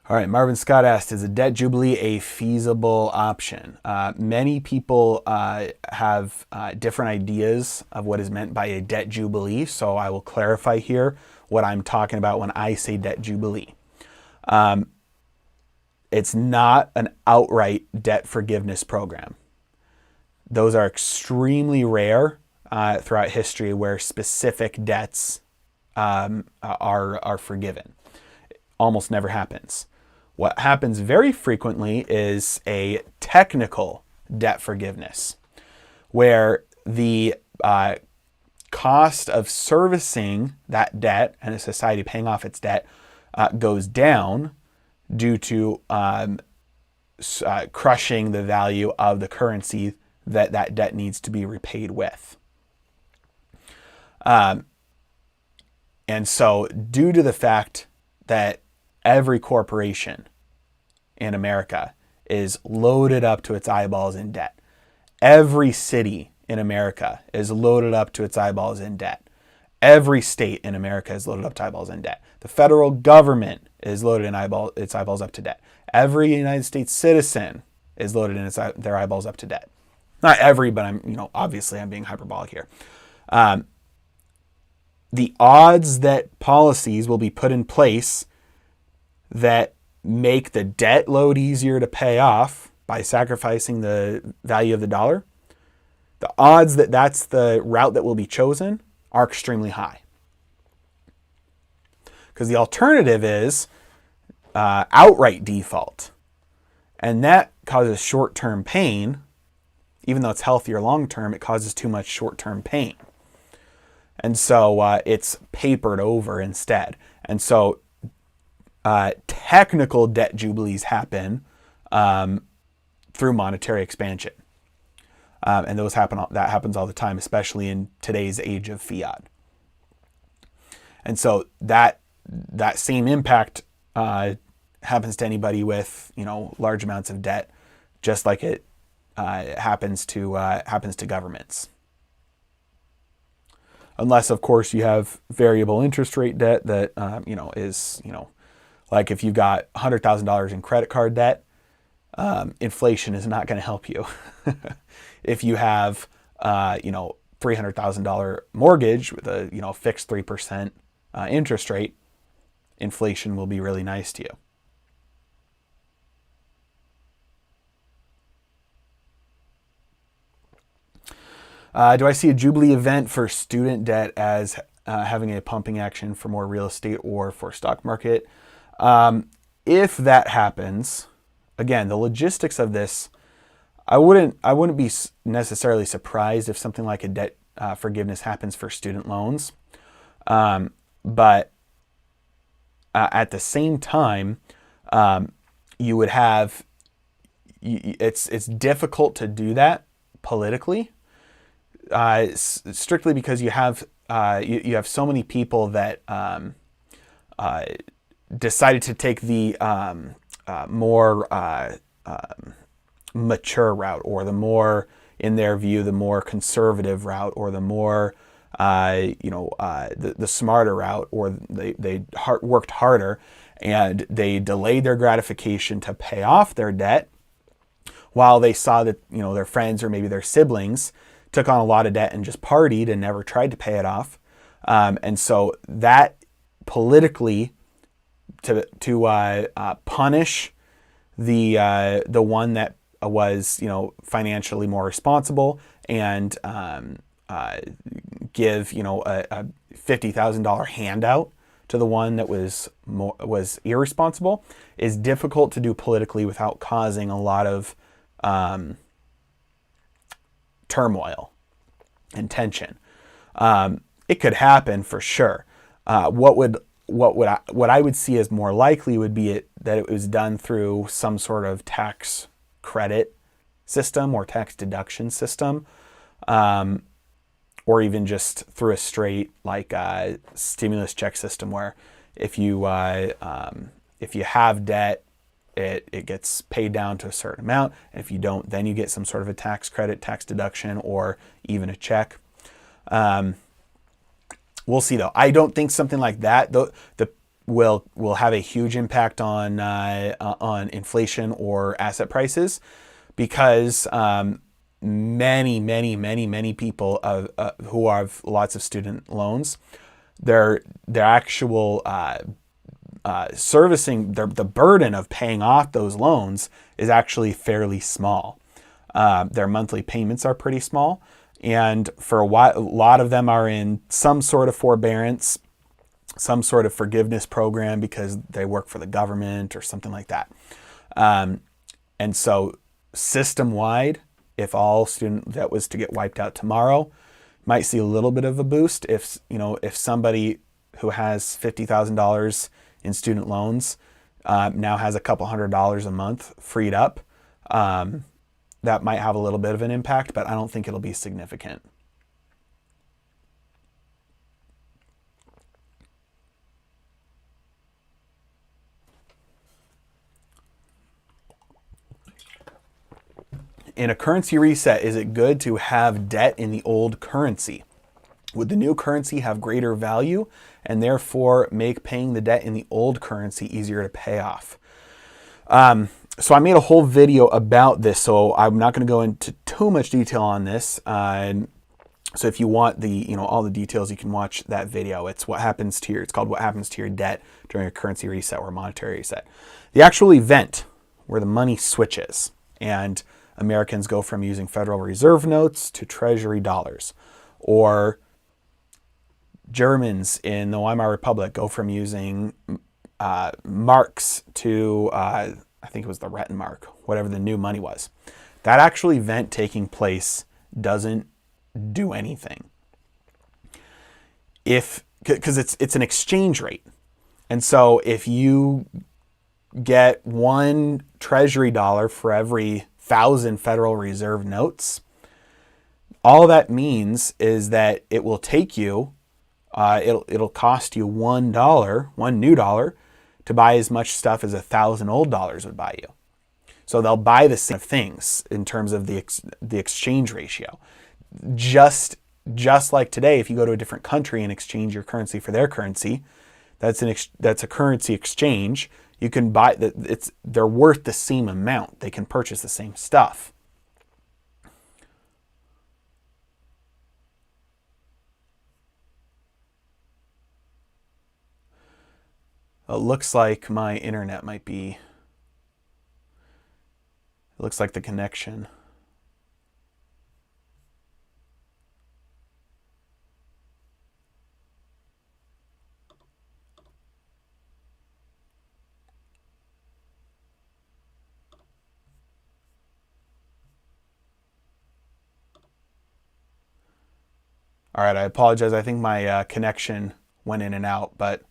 All right, Marvin Scott asked, is a debt jubilee a feasible option? Many people have different ideas of what is meant by a debt jubilee, so I will clarify here what I'm talking about when I say debt jubilee. It's not an outright debt forgiveness program. Those are extremely rare throughout history where specific debts are forgiven. Almost never happens. What happens very frequently is a technical debt forgiveness, where the cost of servicing that debt and a society paying off its debt goes down due to crushing the value of the currency that debt needs to be repaid with. And so due to the fact that every corporation in America is loaded up to its eyeballs in debt, every city in America is loaded up to its eyeballs in debt, every state in America is loaded up to eyeballs in debt, the federal government is loaded in its eyeballs up to debt, every United States citizen is loaded in their eyeballs up to debt. Not every, but obviously I'm being hyperbolic here. The odds that policies will be put in place that make the debt load easier to pay off by sacrificing the value of the dollar, the odds that that's the route that will be chosen are extremely high. Because the alternative is outright default. And that causes short-term pain. Even though it's healthier long-term, it causes too much short-term pain. And so it's papered over instead. And so technical debt jubilees happen through monetary expansion. And that happens all the time, especially in today's age of fiat. And so that same impact happens to anybody with large amounts of debt, just like it happens to governments. Unless, of course, you have variable interest rate debt that is like if you've got $100,000 in credit card debt, inflation is not going to help you. If you have $300,000 mortgage with a fixed 3% interest rate, inflation will be really nice to you. Do I see a Jubilee event for student debt as having a pumping action for more real estate or for stock market? If that happens, again, the logistics of this, I wouldn't be necessarily surprised if something like a debt forgiveness happens for student loans. But at the same time, you would have, it's difficult to do that politically. Strictly because you have so many people that decided to take the more mature route, or the more, in their view, the more conservative route, or the more the smarter route, or they worked harder and they delayed their gratification to pay off their debt, while they saw that their friends or maybe their siblings took on a lot of debt and just partied and never tried to pay it off. And so that politically, to punish the one that was financially more responsible and give a $50,000 handout to the one that was irresponsible, is difficult to do politically without causing a lot of turmoil and tension. It could happen for sure. What I would see as more likely would be that it was done through some sort of tax credit system or tax deduction system, or even just through a straight stimulus check system, where if you have debt, it gets paid down to a certain amount. And if you don't, then you get some sort of a tax credit, tax deduction, or even a check. We'll see though. I don't think something like that, will have a huge impact on inflation or asset prices, because many people who have lots of student loans, their actual servicing, the burden of paying off those loans is actually fairly small. Their monthly payments are pretty small, and for a lot of them are in some sort of forbearance, some sort of forgiveness program because they work for the government or something like that. And so system-wide, if all student debt was to get wiped out tomorrow, might see a little bit of a boost. If somebody who has $50,000 in student loans now has a couple $100 a month freed up, that might have a little bit of an impact, but I don't think it'll be significant. In a currency reset, is it good to have debt in the old currency? Would the new currency have greater value and therefore make paying the debt in the old currency easier to pay off? So I made a whole video about this, so I'm not going to go into too much detail on this. So if you want all the details, you can watch that video. It's called What Happens to Your Debt During a Currency Reset or Monetary Reset. The actual event where the money switches and Americans go from using Federal Reserve notes to Treasury dollars, or Germans in the Weimar Republic go from using marks to, I think it was the Rentenmark, whatever the new money was. That actual event taking place doesn't do anything. Because it's an exchange rate. And so if you get one Treasury dollar for every 1,000 Federal Reserve notes, all that means is that it will take you, it'll cost you one new dollar, to buy as much stuff as 1,000 old dollars would buy you. So they'll buy the same things in terms of the exchange ratio. Just like today, if you go to a different country and exchange your currency for their currency, that's a currency exchange. You can buy they're worth the same amount. They can purchase the same stuff. It looks like my internet might be. It looks like the connection. All right, I apologize. I think my connection went in and out, but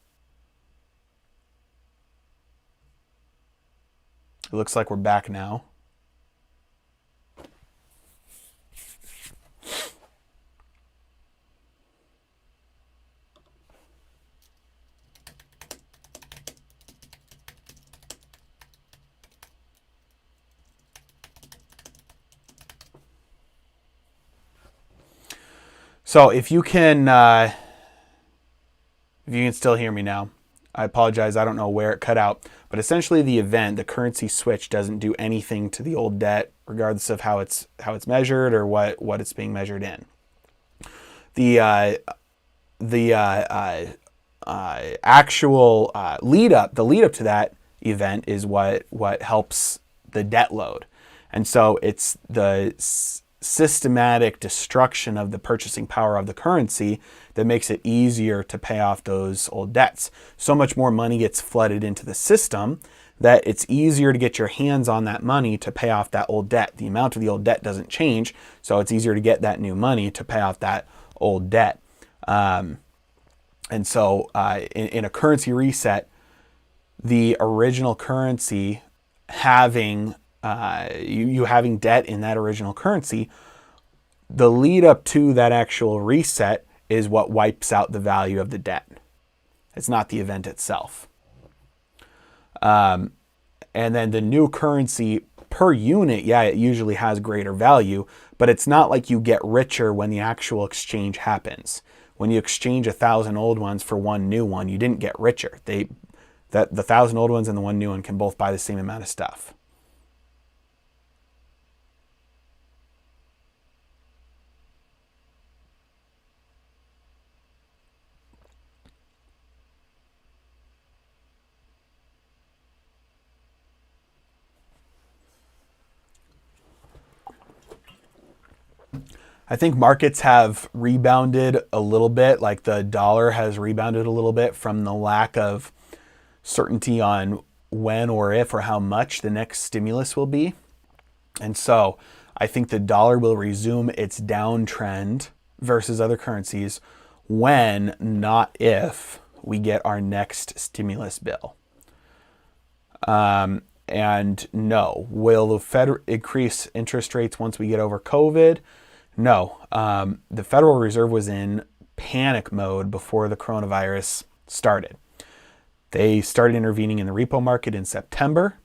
it looks like we're back now. So if you can still hear me now, I apologize. I don't know where it cut out, but essentially the currency switch doesn't do anything to the old debt, regardless of how it's measured or what it's being measured in. The actual lead up to that event is what helps the debt load, and so it's the systematic destruction of the purchasing power of the currency that makes it easier to pay off those old debts. So much more money gets flooded into the system that it's easier to get your hands on that money to pay off that old debt. The amount of the old debt doesn't change, so it's easier to get that new money to pay off that old debt. And so in a currency reset, the original currency having you having debt in that original currency, the lead up to that actual reset is what wipes out the value of the debt. It's not the event itself. And then the new currency per unit, it usually has greater value, but it's not like you get richer when the actual exchange happens. When you exchange 1,000 old ones for one new one, you didn't get richer. that the 1,000 old ones and the one new one can both buy the same amount of stuff. I think markets have rebounded a little bit, like the dollar has rebounded a little bit from the lack of certainty on when or if or how much the next stimulus will be. And so I think the dollar will resume its downtrend versus other currencies when, not if, we get our next stimulus bill. And no, will the Fed increase interest rates once we get over COVID? No. The Federal Reserve was in panic mode before the coronavirus started. They started intervening in the repo market in September.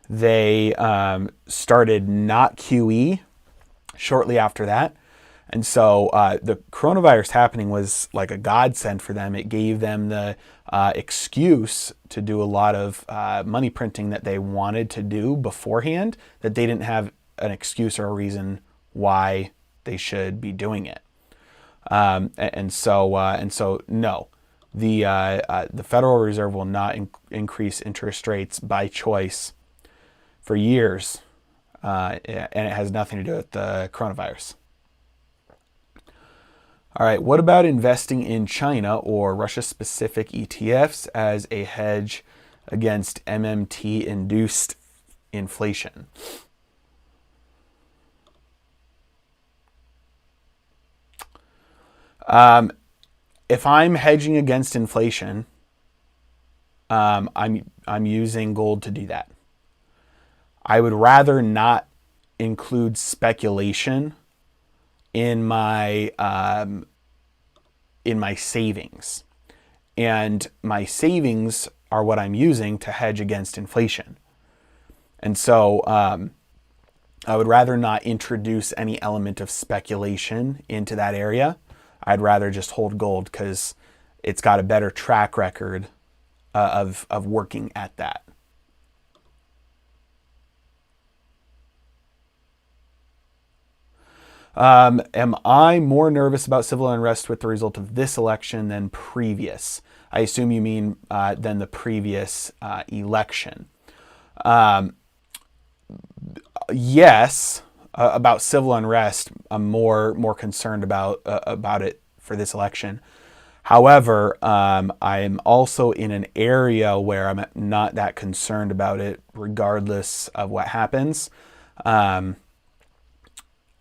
They started not QE shortly after that. And so the coronavirus happening was like a godsend for them. It gave them the excuse to do a lot of money printing that they wanted to do beforehand, that they didn't have an excuse or a reason why they should be doing it. And so no, the Federal Reserve will not increase interest rates by choice for years, and it has nothing to do with the coronavirus. All right, what about investing in China or Russia-specific ETFs as a hedge against MMT-induced inflation? If I'm hedging against inflation, I'm using gold to do that. I would rather not include speculation in my savings, and my savings are what I'm using to hedge against inflation. And so I would rather not introduce any element of speculation into that area. I'd rather just hold gold because it's got a better track record of working at that. Am I more nervous about civil unrest with the result of this election than previous? I assume you mean than the previous election. Yes, about civil unrest, I'm more concerned about it for this election. However, I'm also in an area where I'm not that concerned about it, regardless of what happens. In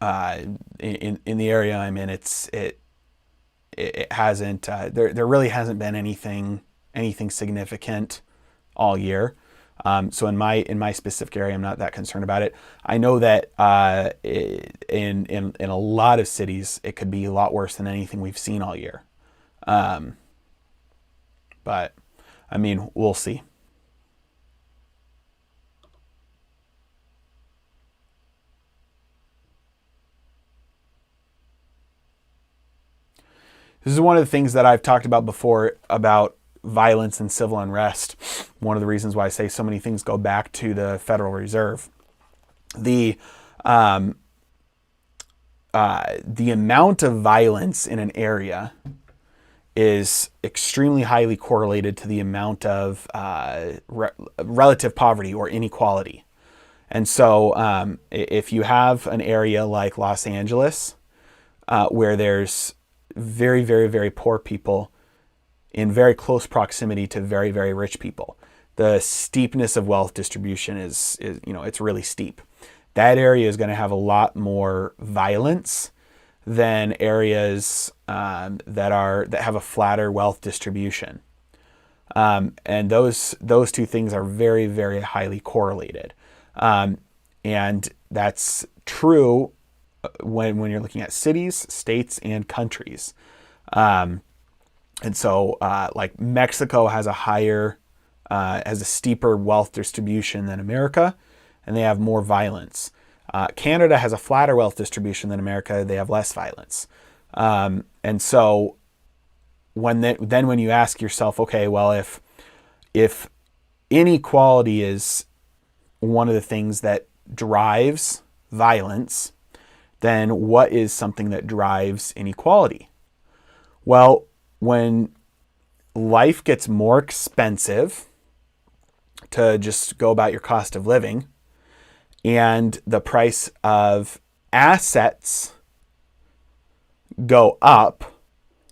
the area I'm in, it hasn't there really hasn't been anything significant all year. So in my specific area, I'm not that concerned about it. I know that in a lot of cities, it could be a lot worse than anything we've seen all year. But I mean, we'll see. This is one of the things that I've talked about before about violence and civil unrest. One of the reasons why I say so many things go back to the Federal Reserve. The amount of violence in an area is extremely highly correlated to the amount of relative poverty or inequality. And so if you have an area like Los Angeles, where there's very, very, very poor people in very close proximity to very, very rich people, the steepness of wealth distribution is it's really steep. That area is going to have a lot more violence than areas that have a flatter wealth distribution. And those two things are very, very highly correlated. And that's true when you're looking at cities, states, and countries. And so like Mexico has a steeper wealth distribution than America, and they have more violence. Canada has a flatter wealth distribution than America. They have less violence. And so when you ask yourself, okay, well, if if inequality is one of the things that drives violence, then what is something that drives inequality? Well, when life gets more expensive to just go about your cost of living, and the price of assets go up,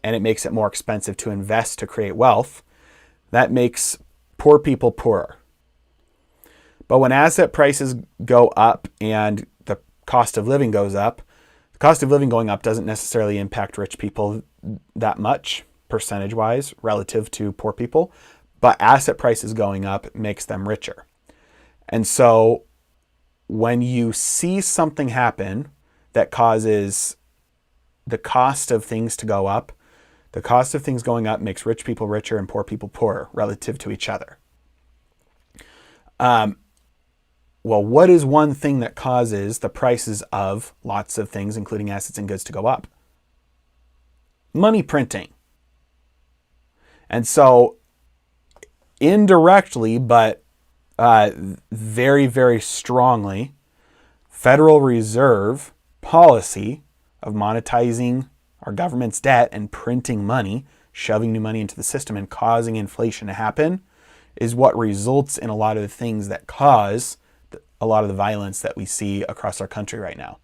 and it makes it more expensive to invest to create wealth, that makes poor people poorer. But when asset prices go up and the cost of living goes up, the cost of living going up doesn't necessarily impact rich people that much, percentage-wise, relative to poor people, but asset prices going up makes them richer. And so when you see something happen that causes the cost of things to go up, the cost of things going up makes rich people richer and poor people poorer relative to each other. Well, what is one thing that causes the prices of lots of things, including assets and goods, to go up? Money printing. And so indirectly, but very, very strongly, Federal Reserve policy of monetizing our government's debt and printing money, shoving new money into the system and causing inflation to happen, is what results in a lot of the things that cause a lot of the violence that we see across our country right now.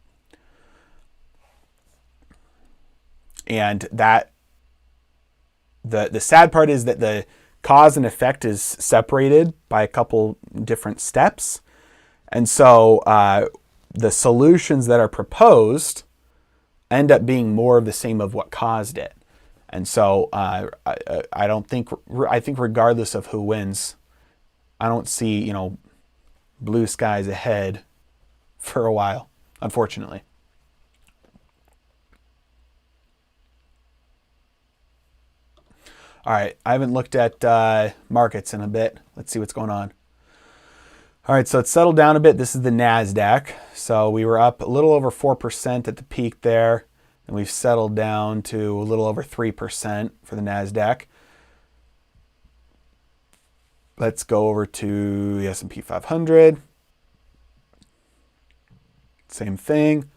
And that the sad part is that the cause and effect is separated by a couple different steps. And so the solutions that are proposed end up being more of the same of what caused it. And so I think regardless of who wins, I don't see, blue skies ahead for a while, unfortunately. All right, I haven't looked at markets in a bit. Let's see what's going on. All right, so it's settled down a bit. This is the NASDAQ. So we were up a little over 4% at the peak there, and we've settled down to a little over 3% for the NASDAQ. Let's go over to the S&P 500. Same thing.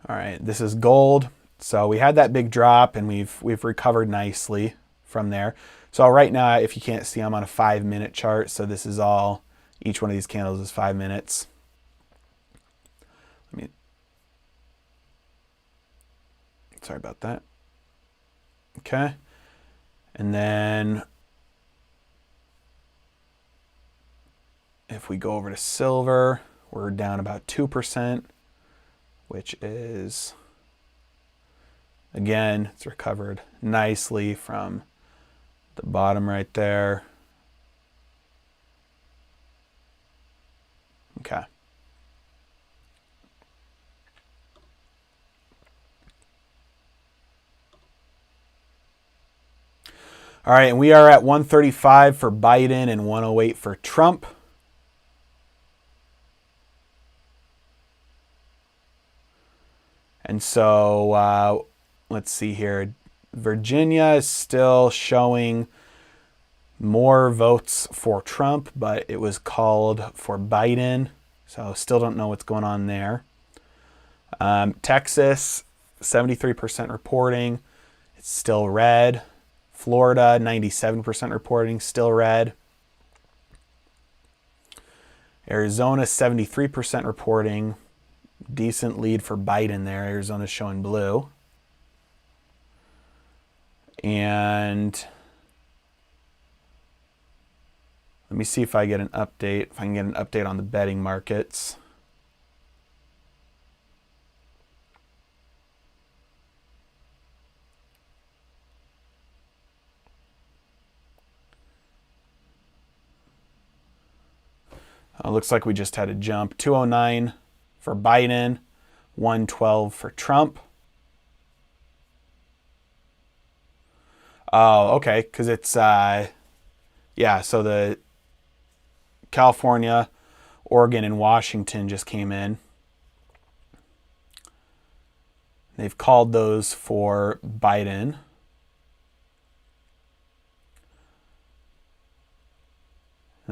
All right, this is gold. So we had that big drop, and we've recovered nicely from there. So right now, if you can't see, I'm on a 5-minute chart. So this is all, each one of these candles is 5 minutes. Sorry about that. Okay. And then if we go over to silver, we're down about 2%, which is, again, it's recovered nicely from the bottom right there. Okay. All right, and we are at 135 for Biden and 108 for Trump. And so let's see here. Virginia is still showing more votes for Trump, but it was called for Biden. So still don't know what's going on there. Texas, 73% reporting. It's still red. Florida, 97% reporting, still red. Arizona, 73% reporting. Decent lead for Biden there. Arizona's showing blue. And let me see if I get an update, if I can get an update on the betting markets. Looks like we just had a jump. 209 for Biden, 112 for Trump. Oh, okay, because it's, so the California, Oregon, and Washington just came in. They've called those for Biden.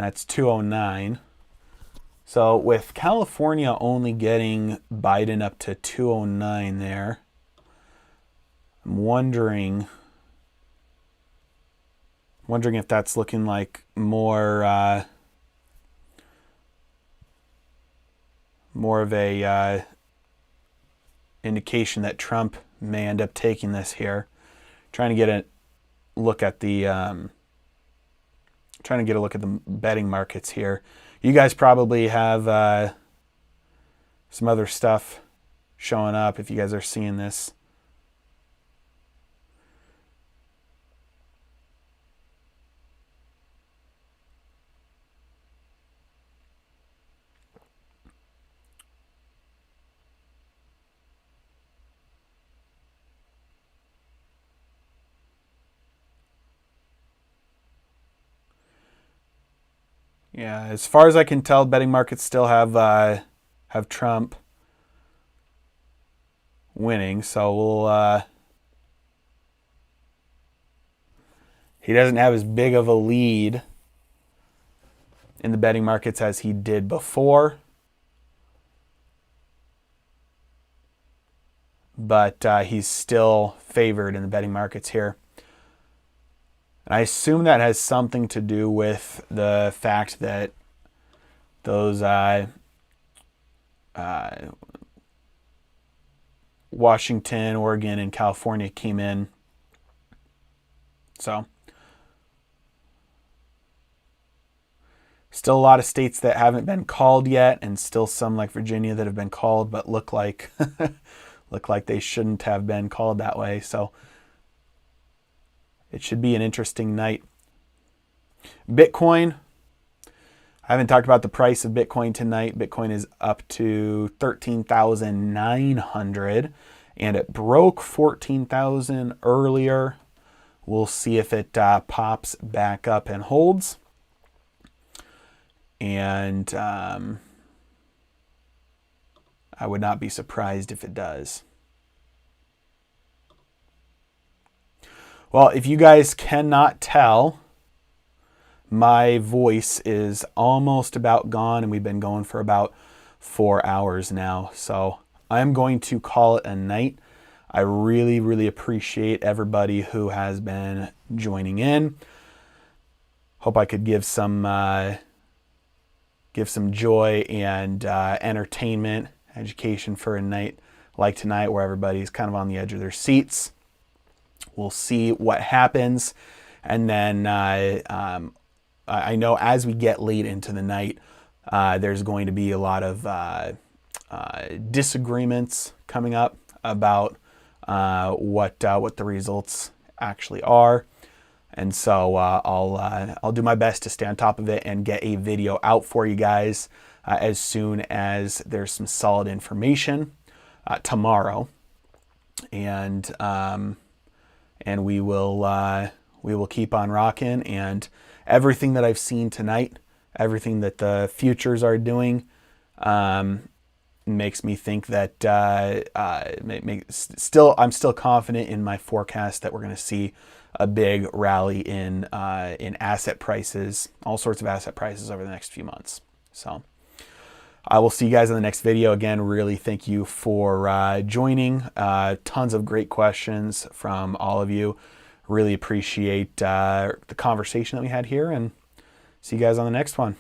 and that's 209. So with California only getting Biden up to 209 there, I'm wondering if that's looking like more of a indication that Trump may end up taking this here. Trying to get a look at the betting markets here. You guys probably have some other stuff showing up if you guys are seeing this. Yeah, as far as I can tell, betting markets still have Trump winning. So we'll he doesn't have as big of a lead in the betting markets as he did before, but he's still favored in the betting markets here. And I assume that has something to do with the fact that those Washington, Oregon, and California came in. So still a lot of states that haven't been called yet, and still some like Virginia that have been called but look like they shouldn't have been called that way. So it should be an interesting night. Bitcoin. I haven't talked about the price of Bitcoin tonight. Bitcoin is up to 13,900 and it broke 14,000 earlier. We'll see if it pops back up and holds. And I would not be surprised if it does. Well, if you guys cannot tell, my voice is almost about gone, and we've been going for about 4 hours now. So I'm going to call it a night. I really, really appreciate everybody who has been joining in. Hope I could give some joy and entertainment, education for a night like tonight where everybody's kind of on the edge of their seats. We'll see what happens. And then I know as we get late into the night, there's going to be a lot of disagreements coming up about what the results actually are. And so I'll do my best to stay on top of it and get a video out for you guys as soon as there's some solid information tomorrow. And we will keep on rocking, and everything that I've seen tonight, everything that the futures are doing, makes me think that I'm still confident in my forecast that we're going to see a big rally in asset prices, all sorts of asset prices over the next few months. So I will see you guys in the next video. Again, really thank you for joining. Tons of great questions from all of you. Really appreciate the conversation that we had here, and see you guys on the next one.